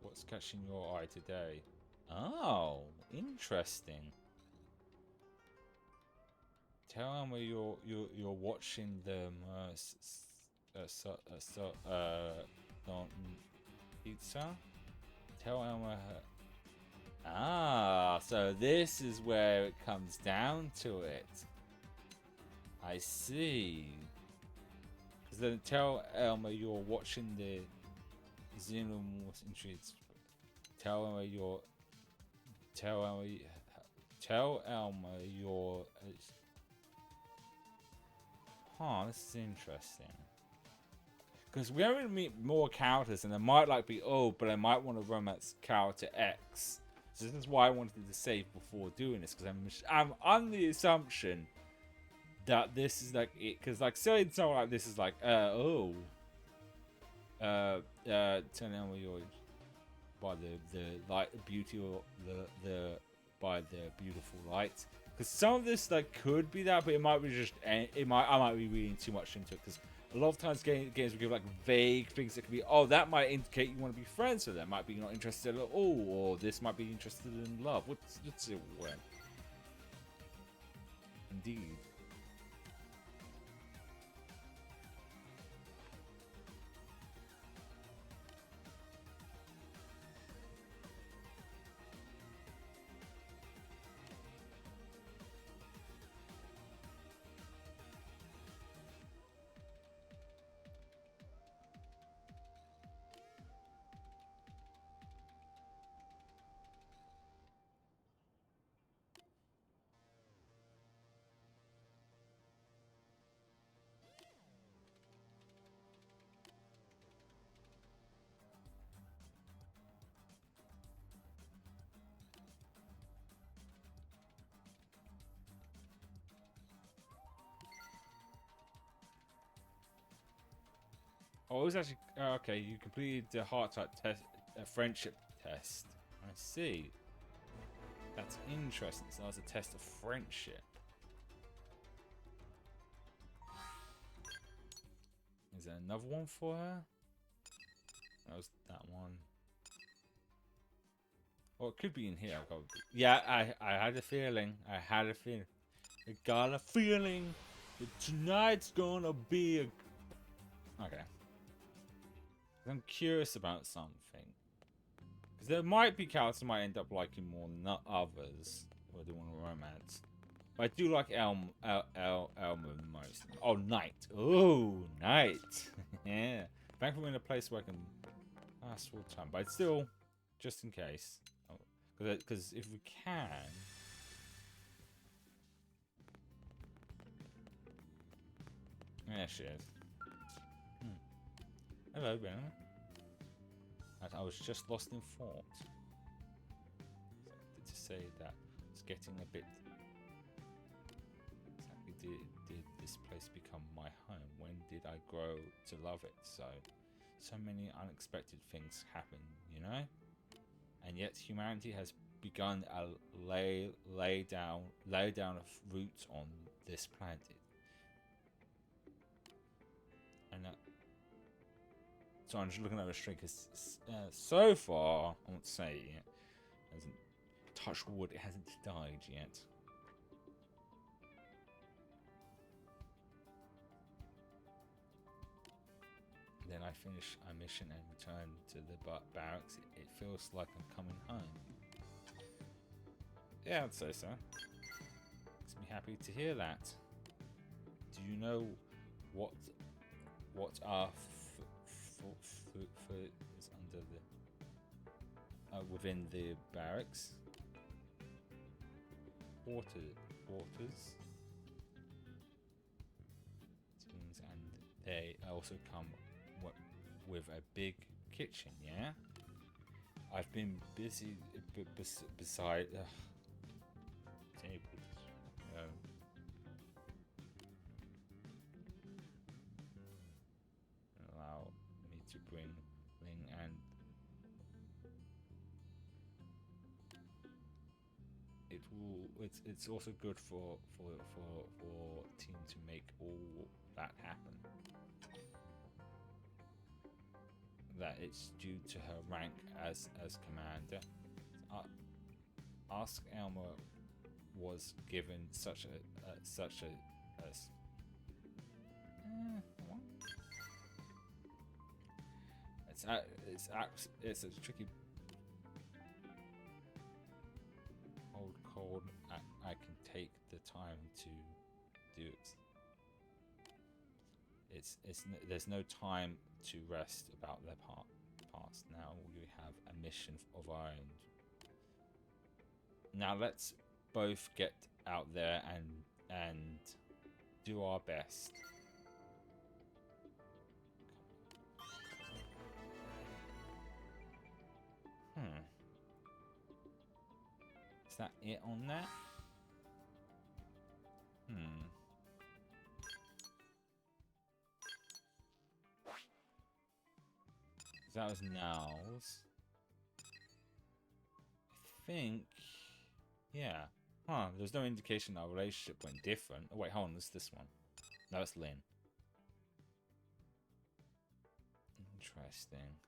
A: What's catching your eye today? Oh, interesting. Tell Elma you're watching the pizza. Tell Elma her. Ah, so this is where it comes down to it. I see. Because then tell Elma you're watching the Xenoblade Chronicles. Tell Elma you're. Tell Elma you're. Huh, this is interesting. Because we only meet more characters, and they might like be but I might want to romance character X. So this is why I wanted to save before doing this, because I'm on the assumption that this is like it. Because like saying something like this is like turn on your by the light, beauty, or the by the beautiful light. Because some of this like could be that, but it might be just I might be reading too much into it. Because a lot of times games will give like vague things that could be that might indicate you want to be friends with them. Might be not interested at all, or this might be interested in love. What's it when? Indeed. Oh, it was actually okay. You completed the heart type test, friendship test. I see. That's interesting. So that was a test of friendship. Is there another one for her? That was that one. Well, it could be in here. Probably. Yeah, I had a feeling. I had a feeling. I got a feeling that tonight's gonna be a... Okay. I'm curious about something. Because there might be characters I might end up liking more than others. Or I do want romance. But I do like Elma most. Oh, Knight. Oh, Knight. Yeah. Thankfully, we're in a place where I can pass full time. But still, just in case. Because if we can... There she is. Hello, Ben. I was just lost in thought. So to say that it's getting a bit... Exactly, did this place become my home? When did I grow to love it? So many unexpected things happen, you know? And yet humanity has begun a lay down of roots on this planet. And so I'm just looking at the string because so far, I won't say it hasn't touched wood, it hasn't died yet. Then I finish a mission and return to the barracks. It feels like I'm coming home. Yeah, I'd say so. Makes me happy to hear that. Do you know what are is under the within the barracks? Quarters. And they also come with a big kitchen, yeah? I've been busy beside tables. Allow me to bring and it's also good for team to make all that happen. That it's due to her rank as commander. Ask Elma was given such a it's a tricky cold. I can take the time to do it. There's no time to rest about their past. Now we have a mission of our own. Now let's both get out there and do our best. Is that it on that? That was Now's. I think... Yeah. Huh, there's no indication our relationship went different. Oh wait, hold on, this one. No, it's Lynn. Interesting.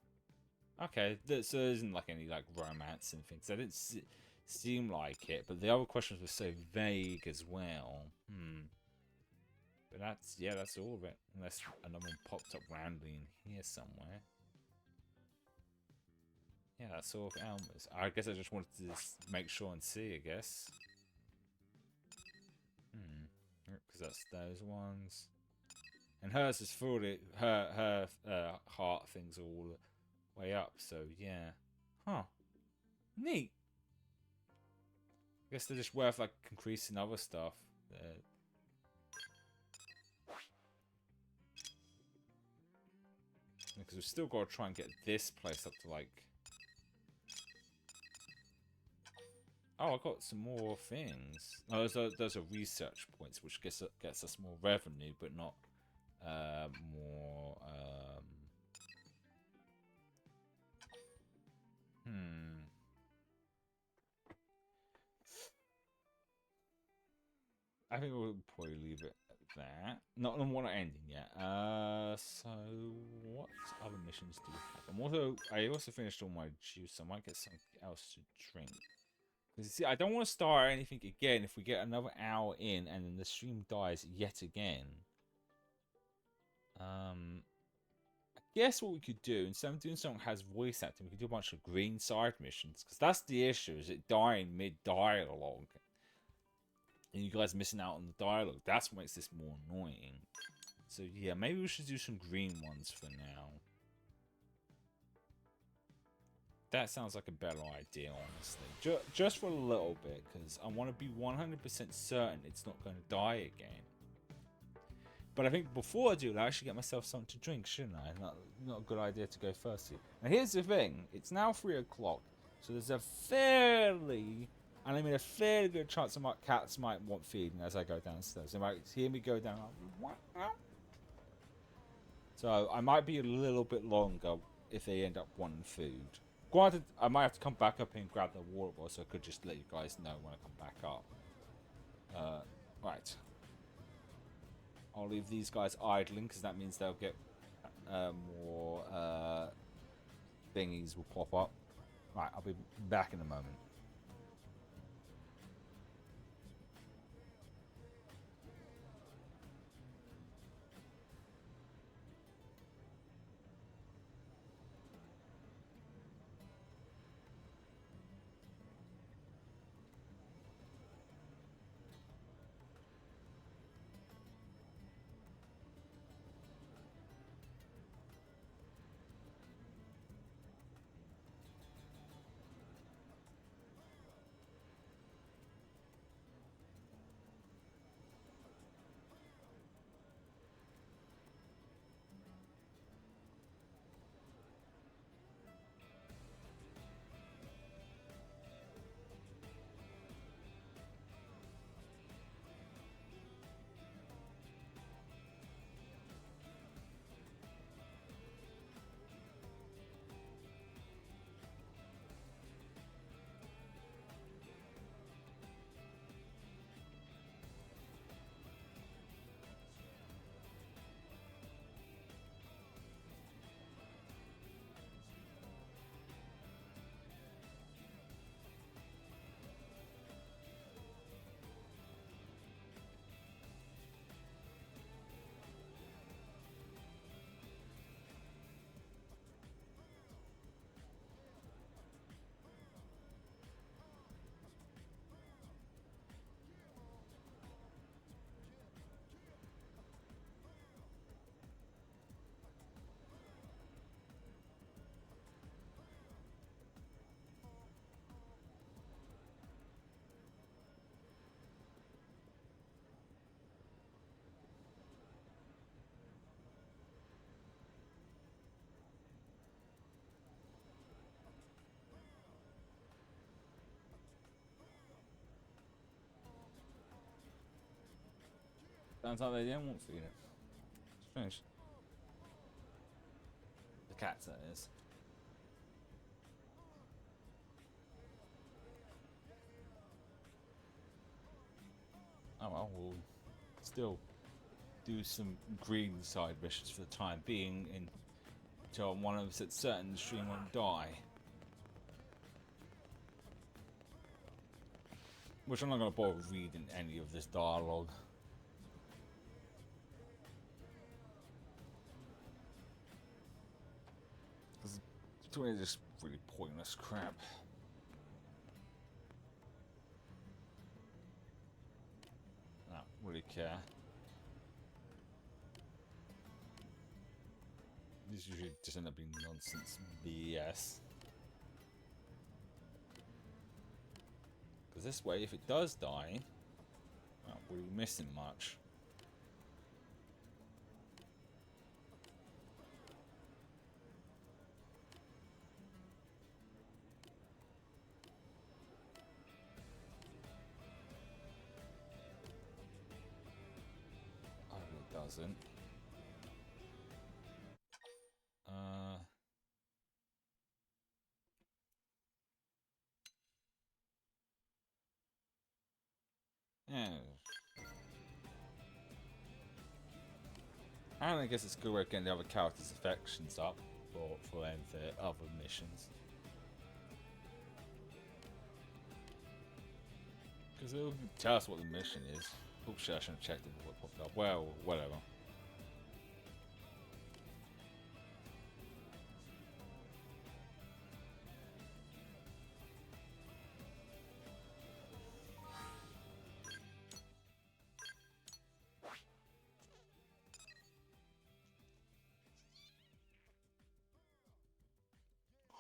A: Okay, so there isn't like any like romance and things. That didn't seem like it, but the other questions were so vague as well. But that's all of it. Unless another one popped up randomly in here somewhere. Yeah, that's all of Elma's. I guess I just wanted to make sure and see, I guess. Because that's those ones. And hers is fully... Her heart thing's all the way up, so yeah. Huh. Neat. I guess they're just worth, like, increasing other stuff. Because we've still got to try and get this place up to, like... Oh, I got some more things. No, those are research points, which gets us more revenue, but not more I think we'll probably leave it at that. Not we're not ending yet. So what other missions do we have? I also finished all my juice, so I might get something else to drink. Because see, I don't want to start anything again if we get another hour in and then the stream dies yet again. I guess what we could do, instead of doing something that has voice acting, we could do a bunch of green side missions. Because that's the issue, is it dying mid-dialogue. And you guys missing out on the dialogue. That's what makes this more annoying. So yeah, maybe we should do some green ones for now. That sounds like a better idea, honestly. Just for a little bit, because I want to be 100% certain it's not going to die again. But I think before I do that, I should get myself something to drink, shouldn't I? Not a good idea to go first. Now here's the thing. It's now 3 o'clock. So there's a fairly good chance that my cats might want feeding as I go downstairs. They might hear me go down. So I might be a little bit longer if they end up wanting food. Granted, I might have to come back up and grab the water bottle, so I could just let you guys know when I come back up. Right. I'll leave these guys idling, because that means they'll get more thingies will pop up. Right, I'll be back in a moment. Sounds like they didn't want food. Strange. The cats, that is. Oh well, we'll still do some green side missions for the time being until one of us at certain the stream won't die. Which I'm not going to bother reading any of this dialogue. It's just really pointless crap. I don't really care. These usually just end up being nonsense BS. Because this way, if it does die, I'm not really missing much. Doesn't. Yeah. And I guess it's a good way of getting the other characters' affections up for them for other missions. Because it'll tell us what the mission is. Oops, shit, I shouldn't have checked it before it popped up. Well, whatever.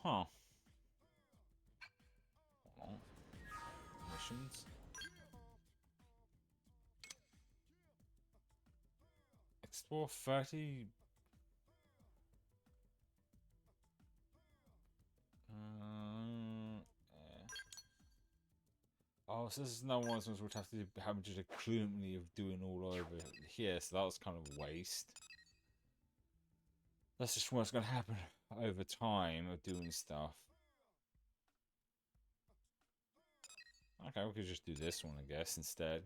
A: Huh. Hold on. Missions. Explore 30. Oh, so this is another one of those ones which have to have just a clumsy of doing all over here, so that was kind of a waste. That's just what's going to happen over time of doing stuff. Okay, we could just do this one, I guess, instead.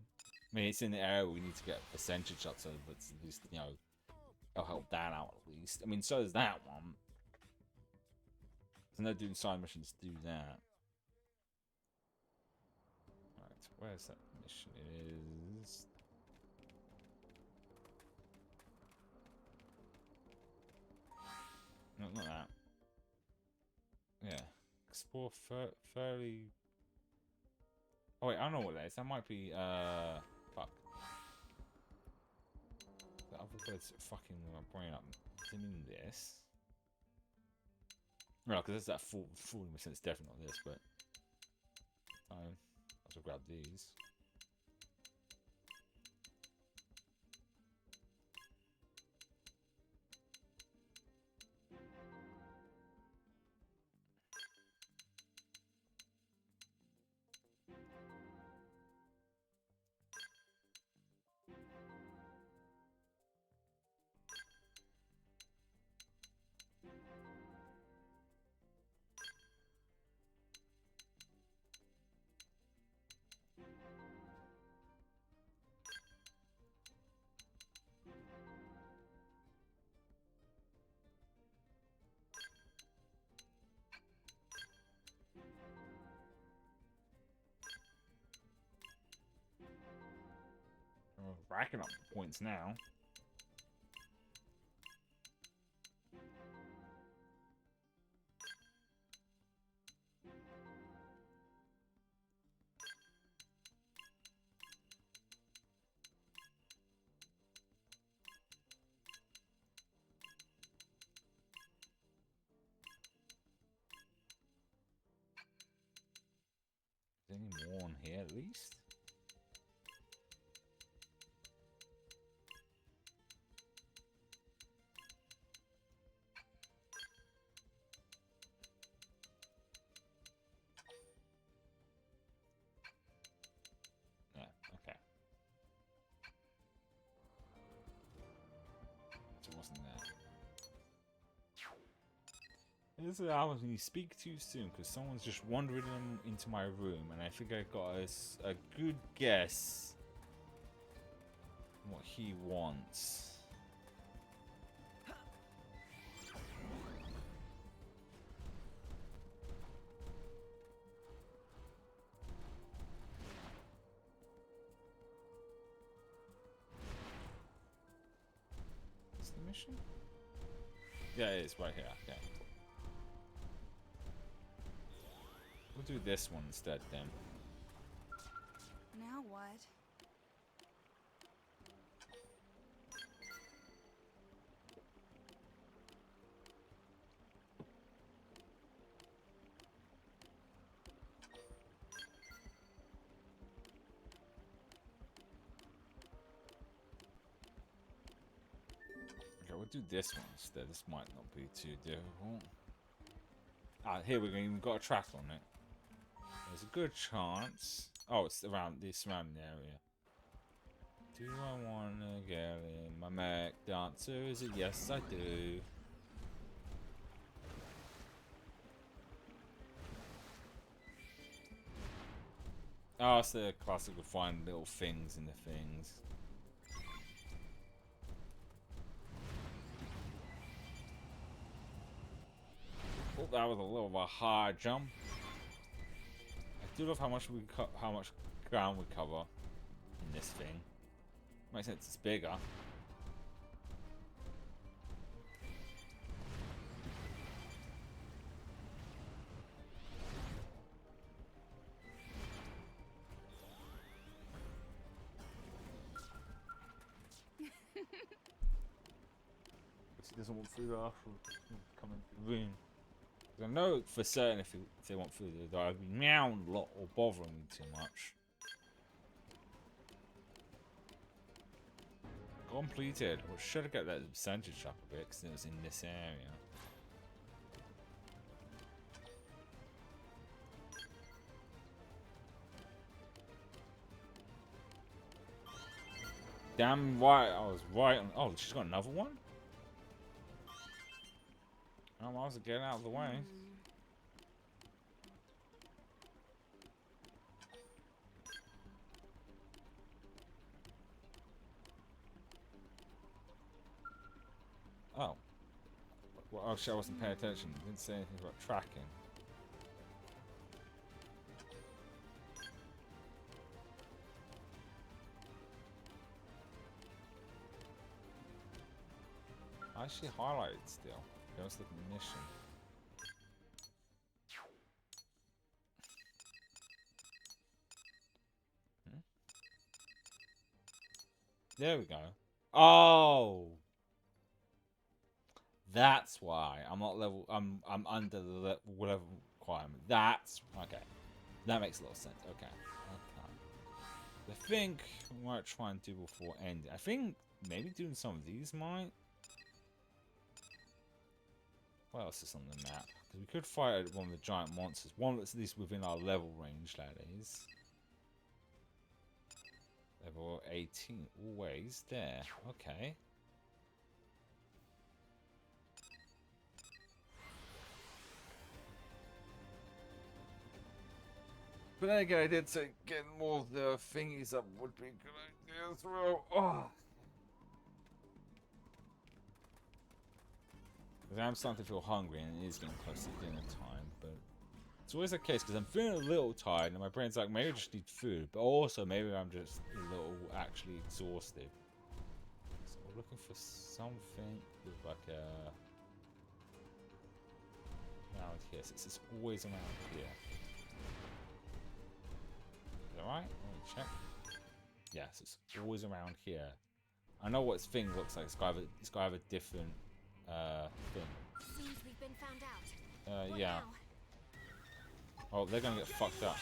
A: I mean, it's in the area we need to get a percentage up, so let's at least, you know, it'll help that out at least. I mean, so does that one. So no doing side missions do that. Right, where's that mission? It is... No, not that. Yeah. Explore fairly... Oh wait, I don't know what that is. That might be, fuck. The other bird's fucking my brain up. Does it mean this? No, because that's that 40%. It's definitely not this, but... I'll also grab these. We're racking up points now. Is there any more on here at least? Yeah, okay. So it wasn't there. This is what happens when you speak too soon, because someone's just wandering into my room, and I think I got a good guess what he wants. Is the mission? Yeah, it is right here. Okay. We'll do this one instead then.
O: Now what?
A: Okay, we'll do this one instead. This might not be too difficult. Ah, here we go. We've got a track on it. There's a good chance. Oh, it's around the surrounding area. Do I want to get in my mech dancer? Is it yes, I do. Oh, it's the classical find little things in the things. Oh, that was a little of a hard jump. I do love how much ground we cover in this thing. Makes sense. It's bigger. He doesn't want food after coming to the room. I know for certain if they want food, they'll either be meowing a lot or bothering me too much. Completed. Well, should have got that percentage up a bit because it was in this area. Damn right, I was right on. Oh, she's got another one? Oh, I was getting out of the way. Oh. Well, actually, I wasn't paying attention. Didn't say anything about tracking. I actually highlighted still. Okay, let's look at the mission. There we go. Oh, that's why I'm not level. I'm under the level requirement. That's okay. That makes a lot of sense. Okay. Okay. I think we might try and do before ending. I think maybe doing some of these might. What else is on the map? Because we could fight one of the giant monsters. One that's at least within our level range. That is. Level 18, always there. Okay. But then again, I did say getting more of the thingies up would be a good idea as well. Oh. Because I'm starting to feel hungry and it is getting close to dinner time, but it's always the case because I'm feeling a little tired and my brain's like, maybe I just need food, but also maybe I'm just a little actually exhausted. So we're looking for something with like a... around here. So it's always around here. Is that right? Let me check. Yes, it's always around here. I know what its thing looks like. It's got to have a different thing.
N: Seems we've been found out. What
A: Yeah.
N: now?
A: Oh, they're gonna get fucked up.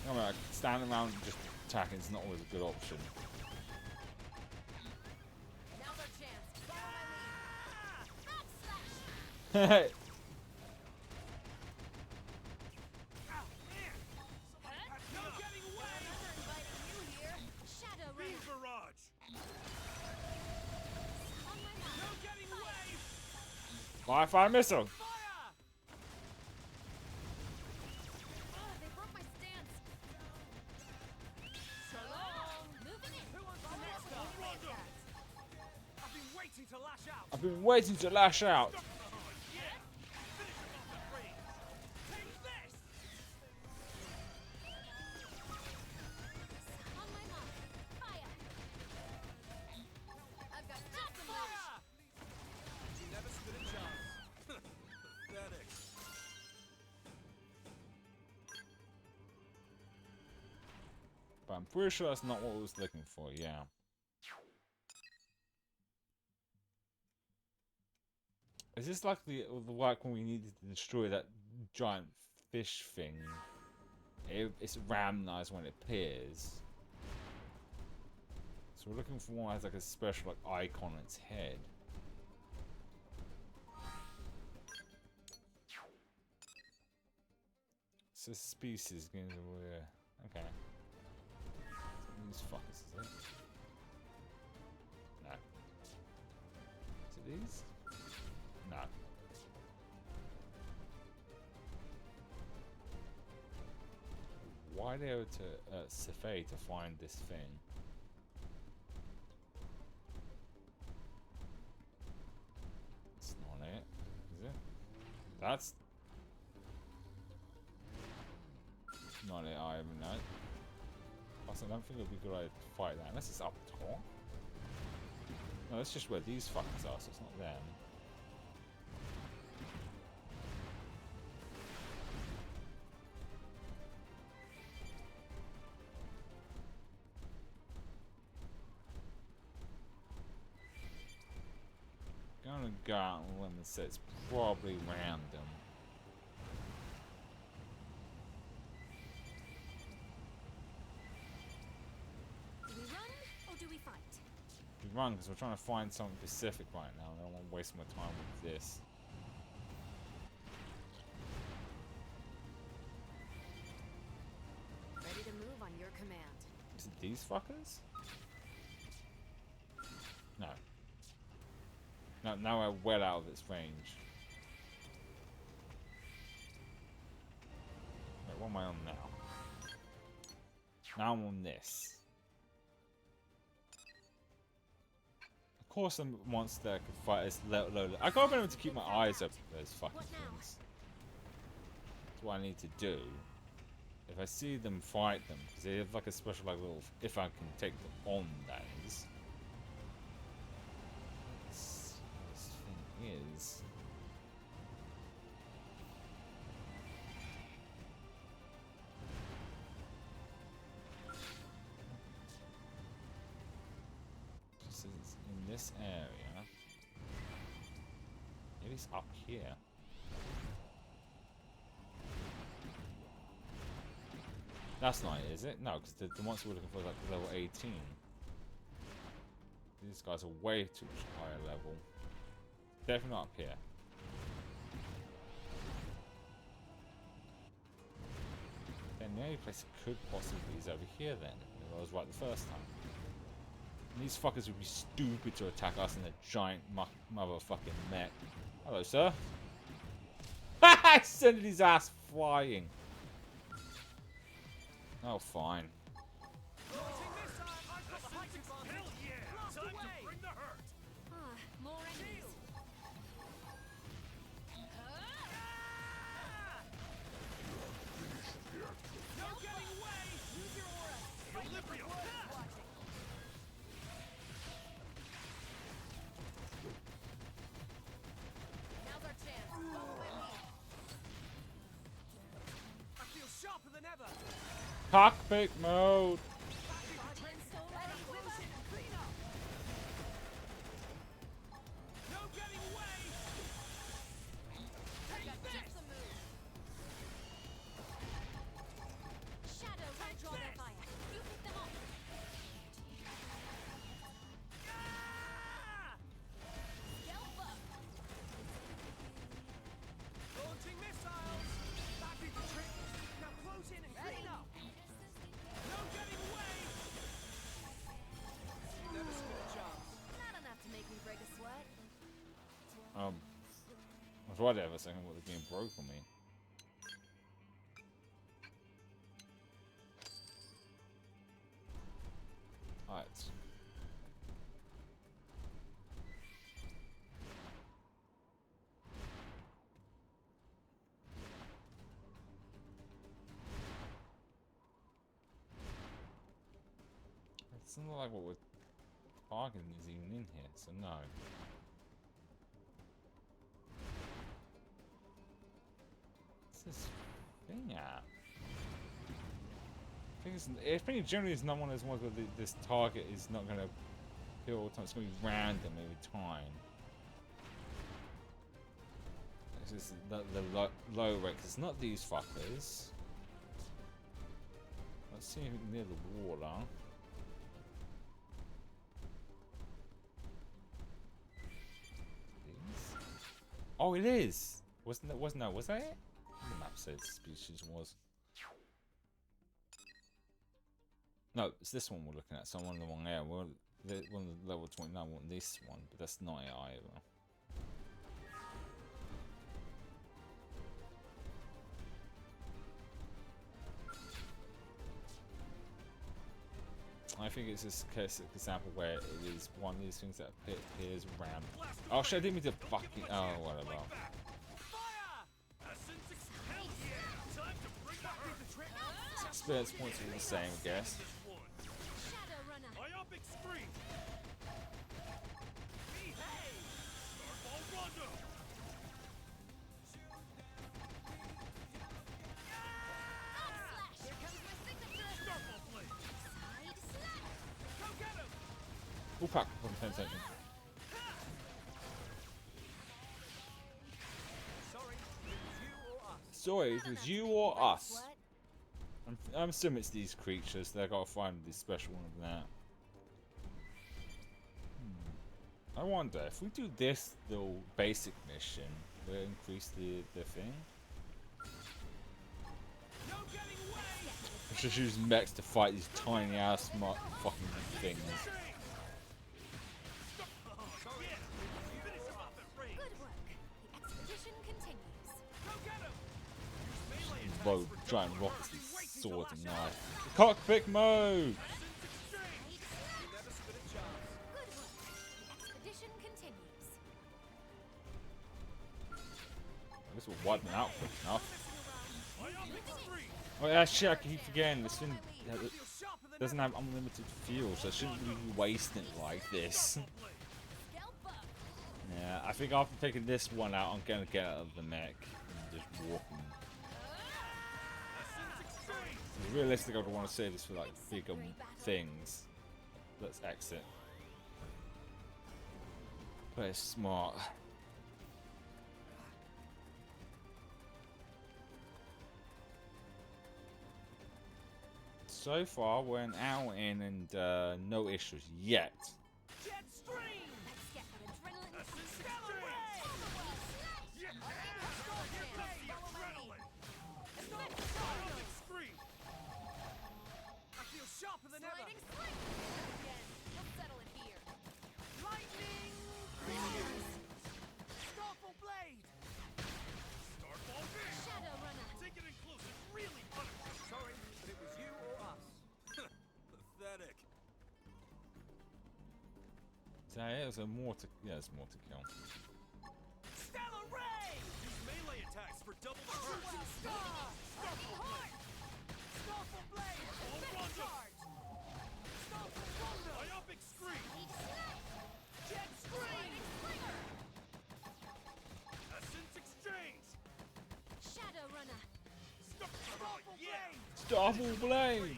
A: No, like, standing around and just attacking is not always a good option. Hey. Fire missile! I've been waiting to lash out. But I'm pretty sure that's not what I was looking for, yeah. Is this like the like when we needed to destroy that giant fish thing? It's randomized when it appears. So we're looking for one that has like a special like icon on its head. So species gains aware. Okay. These fuckers, is it? No. These? No. Why are they able to Safari to find this thing? That's not it, is it? That's not it either, no. Also, I don't think it would be a good idea to fight that unless it's up top. No, that's just where these fuckers are, so it's not them. Gonna go out on a limb and say it's probably random.
N: Do we run or do we fight?
A: We run because we're trying to find something specific right now, and I don't want to waste my time with this.
M: Ready to move on your command.
A: Is it these fuckers? No. No, now we're well out of its range. Wait, what am I on now? Now I'm on this. Of course, a monster that could fight this low. I gotta be able to keep my eyes open for those fucking things. That's what I need to do. If I see them, fight them, because they have like a special like little. If I can take them on, that is. This thing is. This is in this area. Maybe it's up here. That's not it, is it? No, because the monster we're looking for is like level 18. These guys are way too higher level. Definitely not up here. Then the only place it could possibly be is over here then. If I was right the first time. And these fuckers would be stupid to attack us in a giant motherfucking mech. Hello, sir. I sent his ass flying. Oh, fine.
N: More enemies.
Q: No getting away! Use your aura! Equilibrium!
N: Now's our chance. Follow my lead.
Q: I feel sharper than ever!
A: Cockpit mode.
Q: No getting away! Take this!
N: Shadow won't draw their fire. You pick them up. Stealth up.
Q: Launching missiles! That'd be the trick! Now close in and clean up! No getting away! Never stood a chance.
N: Not enough to make me break a sweat.
A: I was right there for a second, what the game broke on me. Alright. It's not like what we're targeting is even in here, so no. What's this thing at? I think generally it's not one of those ones where this target is not going to appear all the time. It's going to be random every time. It's just the low rate. It's not these fuckers. Let's see anything near the water. These? Oh, it is. Was that it? The map says species was. No, it's this one we're looking at. So I'm on the wrong area. We're one of the level 29. Want this one, but that's not it either. I think it's just a classic example where it is one of these things that appears random. Oh shit, I didn't mean to fucking. Oh, whatever. Experience points are the same, I guess. We'll pack from 10 seconds. Sorry, if it was you or us. I'm assuming it's these creatures. They gotta find this special one of that. I wonder if we do this little basic mission, will it increase the thing? Let's just use mechs to fight these tiny ass fucking things. Road giant rockets with swords and knives. Cockpit mode! I guess we'll wipe them out quick enough. Oh yeah, shit, I keep forgetting. This thing doesn't have unlimited fuel, so I shouldn't be wasting it like this. Yeah, I think after taking this one out, I'm gonna get out of the mech and just walking. Realistically, I would want to save this for like bigger things. Let's exit. But it's smart. So far, we're an hour in and no issues yet.
B: Sharper than ever. Again. We'll settle it here. Lightning! Starfall blade! Starfall blade! Shadow runner! Take it in close and really punish it. Sorry, but it was you or us.
H: Pathetic.
A: So yeah, there's more to there's more to kill.
B: Stellar ray!
H: Use melee attacks for double
B: Shooting star! Starfall blade! Starfall blade! Charge!
H: Myopic scream!
B: Jet scream!
H: Essence exchange!
B: Shadow runner! Starfall blade!
A: Starfall blade!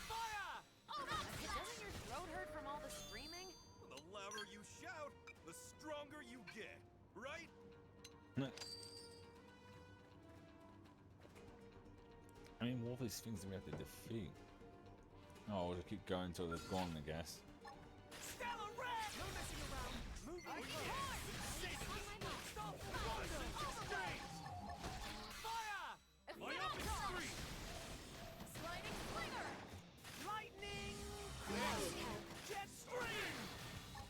B: Fire!
S: Doesn't your throat hurt from all the screaming?
H: The louder you shout, the stronger you get, right?
A: I mean, what are these things that we have to defeat? Oh, we'll just keep going until they're gone, I guess.
B: Stellar ray! No messing around! Moving hard! Fire!
H: Myopic scream!
B: Sliding slinger! Lightning! Jet scream!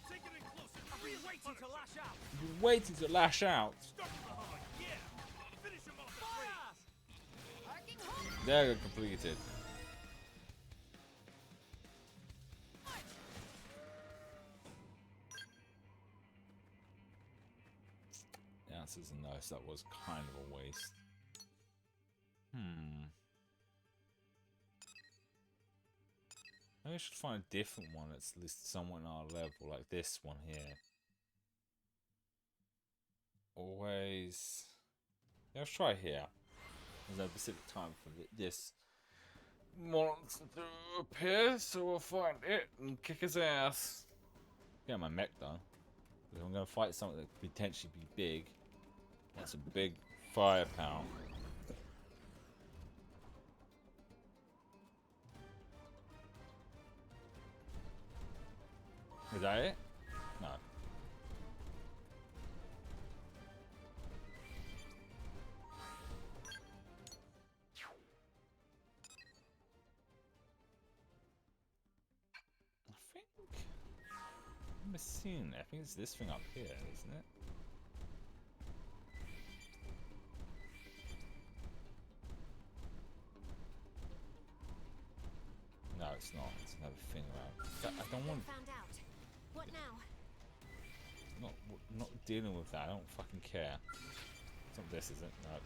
H: Take it in close and
B: I've been waiting to lash out!
A: You're waiting to lash out.
H: Yeah! Finish him off the
A: They're completed. The answer is no, so that was kind of a waste. Maybe I should find a different one that's at least somewhat on our level, like this one here. Always. Yeah, let's try here. There's no specific time for this monster to appear, so we'll find it and kick his ass. Get my mech though. If I'm gonna fight something that could potentially be big, that's a big firepower. Is that it? No. I'm seeing it. I think it's this thing up here, isn't it? it's not. It's another thing around. I don't want.
N: Found out. What now?
A: Not dealing with that. I don't fucking care. It's not this, is it? No.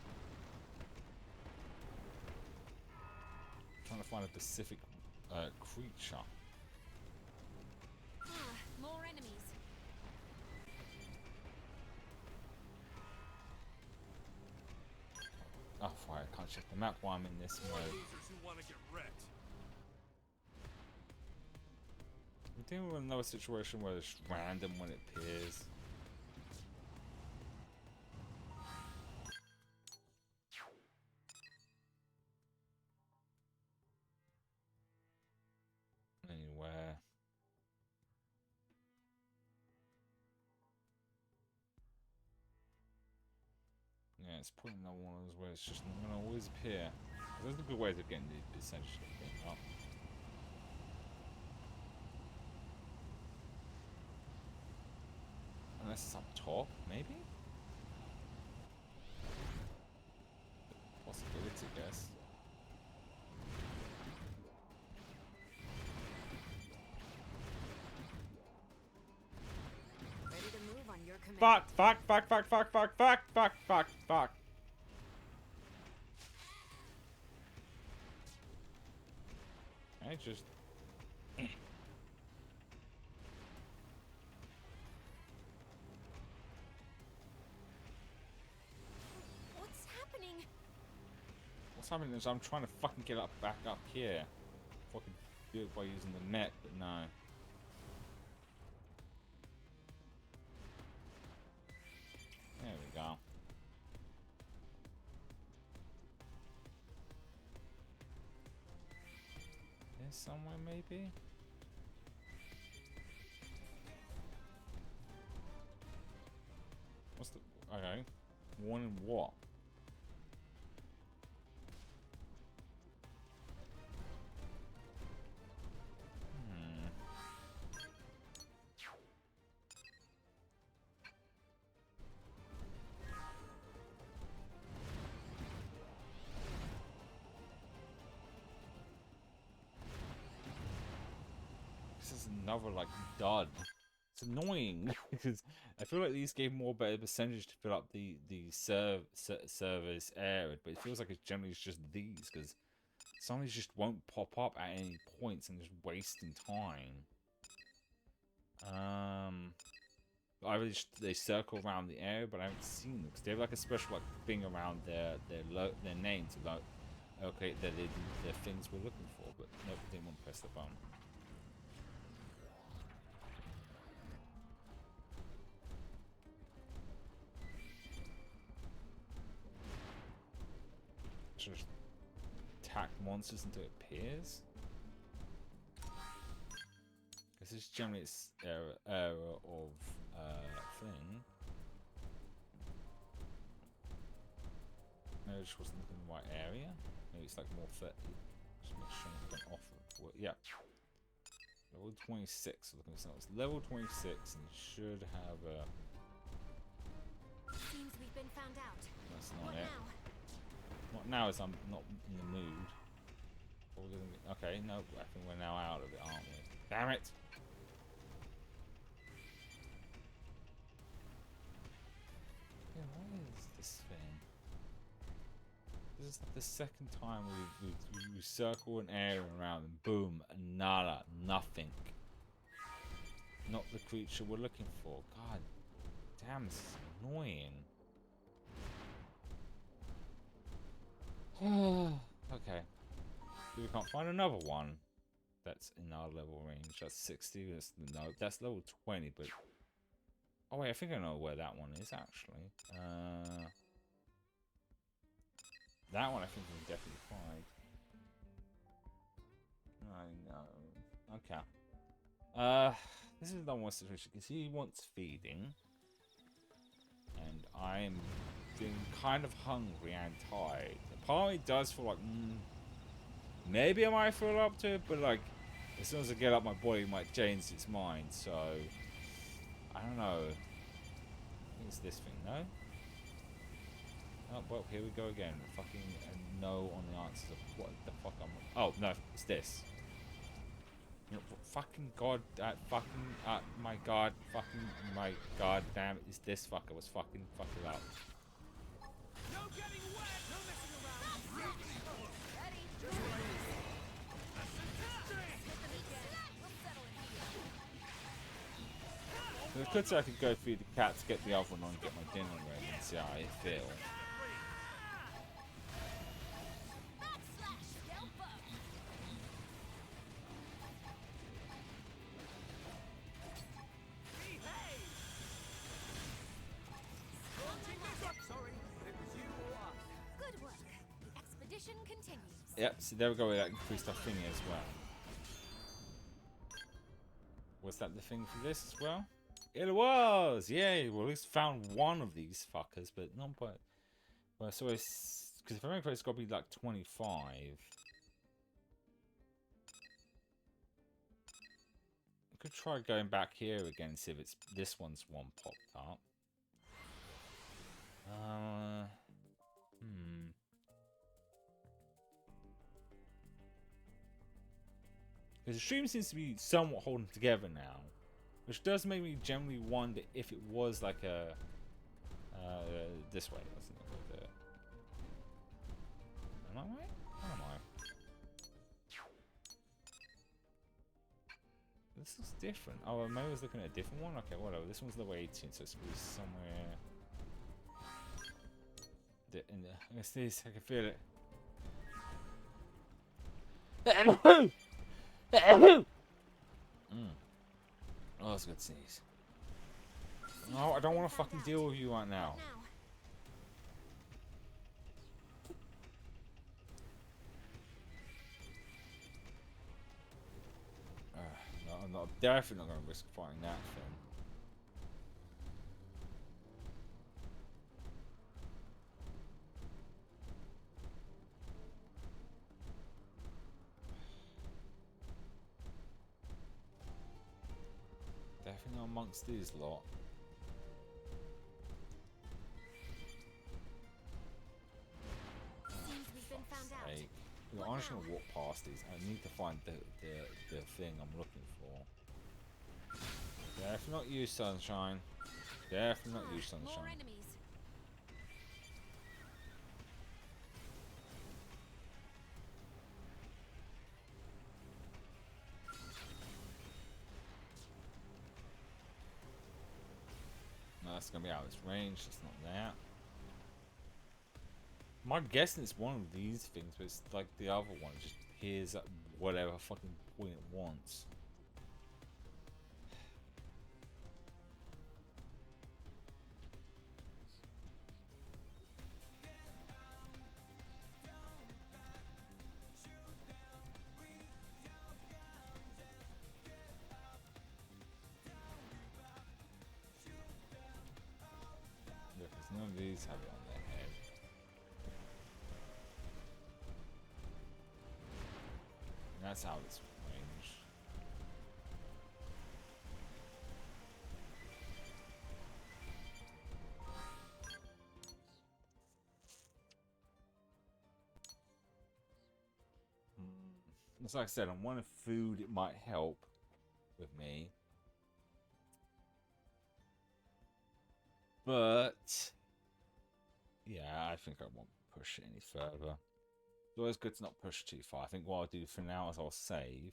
A: Trying to find a specific creature.
N: More enemies.
A: Oh, fine. I can't check the map while I'm in this mode.
B: Losers who want to get wrecked.
A: We're dealing with another situation where it's random when it appears. Anywhere. Yeah, it's probably another one of those where it's just not going to always appear. There's a good way of getting the essential thing up. Unless it's up top, maybe? Possibility, I guess.
M: Ready to move on your command.
A: Fuck. I just...
N: What's happening?
A: What's happening is I'm trying to fucking get up back up here. Fucking do it by using the net, but no. There we go. There's somewhere maybe? What's the... Okay. One in what? This is another like dud. It's annoying because I feel like these gave more better percentage to fill up the service area, but it feels like it's generally just these because some of these just won't pop up at any points and just wasting time. Either they circle around the area, but I haven't seen them because they have like a special like thing around their name to like okay they're the things we're looking for, but nope, didn't want to press the button. Just attack monsters until it appears. This is generally its area of thing. Maybe I just wasn't looking in the right area. Maybe it's like more 30. Just make sure I don't offer. Well, yeah. Level 26. Looking at something. It's level 26 and it should have a.
N: Seems we've been found out.
A: That's not
N: What
A: it.
N: now?
A: What now is I'm not in the mood. Okay, no, I think we're now out of it, aren't we? Damn it! Yeah, what is this thing? This is like the second time we circle an area around and boom, nada, nothing. Not the creature we're looking for. God damn, this is annoying. Okay. We can't find another one that's in our level range. That's 60. No, that's level 20, but... Oh, wait, I think I know where that one is, actually. That one I think we can definitely find. I know. Okay. This is another one situation, because he wants feeding. And I'm feeling kind of hungry and tired. Part of me does feel like, maybe I might fill up to it, but like, as soon as I get up, my body might change its mind, so, I don't know. I think it's this thing, no? Oh, well, here we go again. Fucking no on the answers of what the fuck I'm... Oh, no, it's this. Fucking god, my god, damn it, is this fucker was fucking up.
B: No getting wet! No messing around!
A: So I could say I could go feed the cat to get the other one on and get my dinner ready and see how I feel.
N: Good work. The expedition continues.
A: Yep, so there we go with that increased our thingy as well. Was that the thing for this as well? It was! Yay! Well, at least found one of these fuckers, but not by... Well, so it's... Because if I remember, it's got to be like 25. I could try going back here again and see if it's this one's one popped up. Because the stream seems to be somewhat holding together now, which does make me generally wonder if it was like a this way, wasn't it? Am I right? How am I? This looks different. Oh, maybe I was looking at a different one. Okay, whatever. This one's level 18, so it's probably somewhere. What's this? I can feel it. Oh, that's a good sneeze. No, I don't want to fucking deal with you right now. No, I'm definitely not going to risk fighting that thing. Definitely not amongst these lot.
N: Seems we've been found out.
A: Hey, I'm just going to walk past these. I need to find the thing I'm looking for. Definitely not you, Sunshine. Definitely not you, Sunshine.
N: More enemies.
A: No, that's going to be out of its range. It's not that. My guessing it's one of these things, but it's like the other one. It just appears at whatever fucking point it wants. Yeah, because none of these have it on their head. And that's how it's range. It's like I said, on one of food it might help with me. But yeah, I think I won't push it any further. It's always good to not push too far. I think what I'll do for now is I'll save.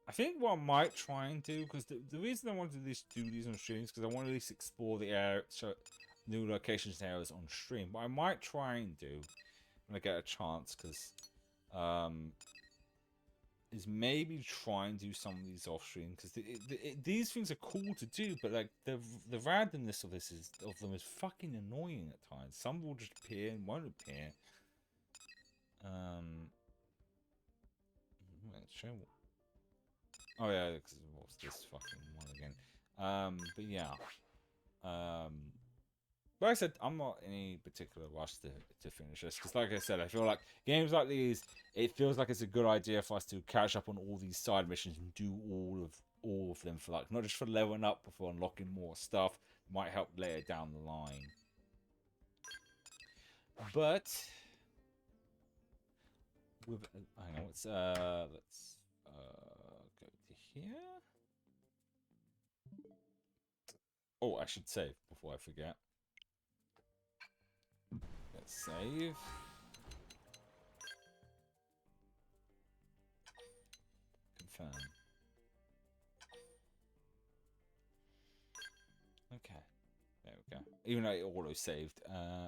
A: I think what I might try and do, because the reason I want to do these on stream is because I want to at least explore the area, so new locations and areas on stream. What I might try and do when I get a chance, because is maybe try and do some of these off stream, because these things are cool to do, but like the randomness of them is fucking annoying at times. Some will just appear and won't appear. Oh yeah, because what's this fucking one again? But yeah. But like I said, I'm not in any particular rush to finish this, because like I said, I feel like games like these, it feels like it's a good idea for us to catch up on all these side missions and do all of them for like, not just for leveling up, but for unlocking more stuff. Might help later down the line. But with hang on, let's here. Oh, I should save before I forget. Let's save. Confirm. Okay. There we go. Even though it auto saved.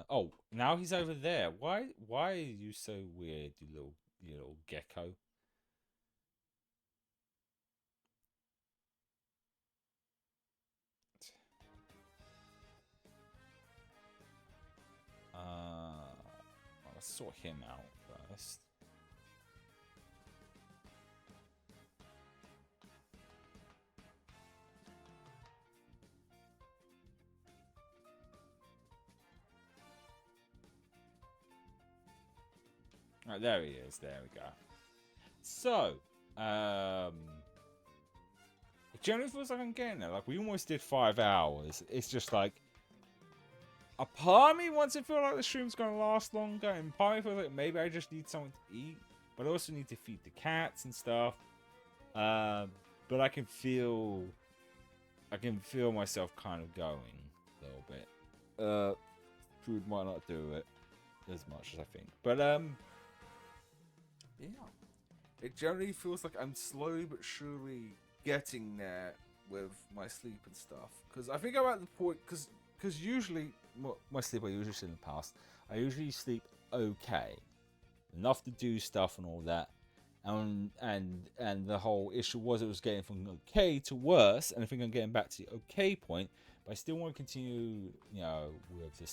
A: Oh, now he's over there. Why are you so weird, you little gecko? Let's sort him out first. Alright, there he is. There we go. So, it generally feels like I'm getting there. Like, we almost did 5 hours. It's just like, a part of me wants to feel like the stream's going to last longer, and part of me feels like maybe I just need something to eat, but I also need to feed the cats and stuff. But I can feel myself kind of going a little bit. Food might not do it as much as I think, but yeah, it generally feels like I'm slowly but surely getting there with my sleep and stuff. Because I think I'm at the point, because usually my sleep I usually sleep in the past, I usually sleep okay, enough to do stuff and all that. And the whole issue was it was getting from okay to worse, and I think I'm getting back to the okay point, but I still want to continue, with the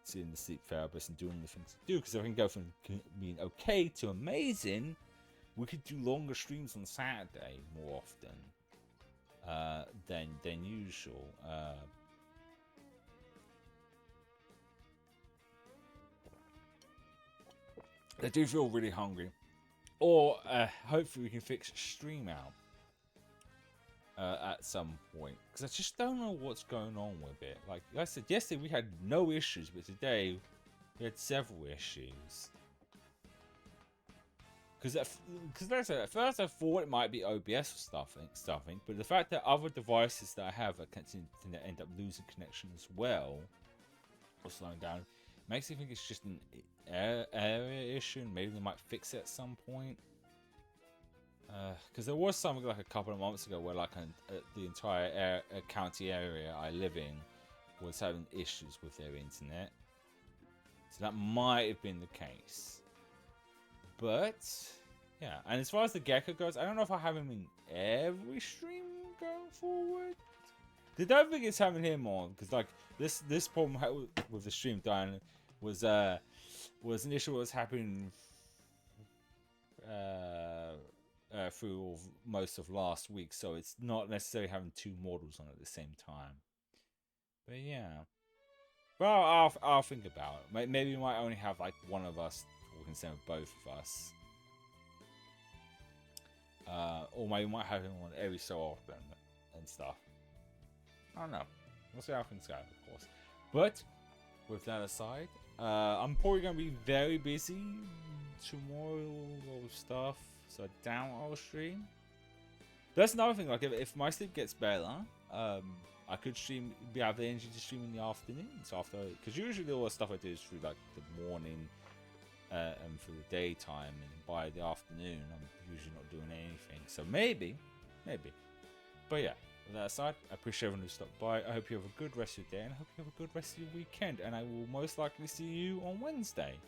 A: seeing the sleep therapist and doing the things to do, because if I can go from being okay to amazing, we could do longer streams on Saturday more often than usual. I do feel really hungry. Or hopefully we can fix stream out at some point, because I just don't know what's going on with it. Like I said, yesterday we had no issues, but today we had several issues. Because like I said, at first I thought it might be OBS or stuffing, but the fact that other devices that I have that end up losing connection as well, or slowing down, makes me think it's just an area issue, and maybe they might fix it at some point. Because there was something like a couple of months ago where the entire county area I live in was having issues with their internet. So that might have been the case. But, yeah. And as far as the gecko goes, I don't know if I have him in every stream going forward. I don't think it's having him on, because like this problem with the stream dying was an issue that was happening through most of last week, so it's not necessarily having two models on at the same time. But yeah, well, I'll think about it. Maybe we might only have like one of us talking instead of both of us, or maybe we might have him on every so often and stuff. I don't know. We'll see how things go, of course. But with that aside, I'm probably going to be very busy tomorrow with stuff, so I doubt I'll stream. That's another thing. Like, if my sleep gets better, I could have the energy to stream in the afternoons after, because usually all the stuff I do is through like the morning and through the daytime, and by the afternoon I'm usually not doing anything. So maybe. But yeah. With that aside, I appreciate everyone who stopped by. I hope you have a good rest of your day, and I hope you have a good rest of your weekend. And I will most likely see you on Wednesday.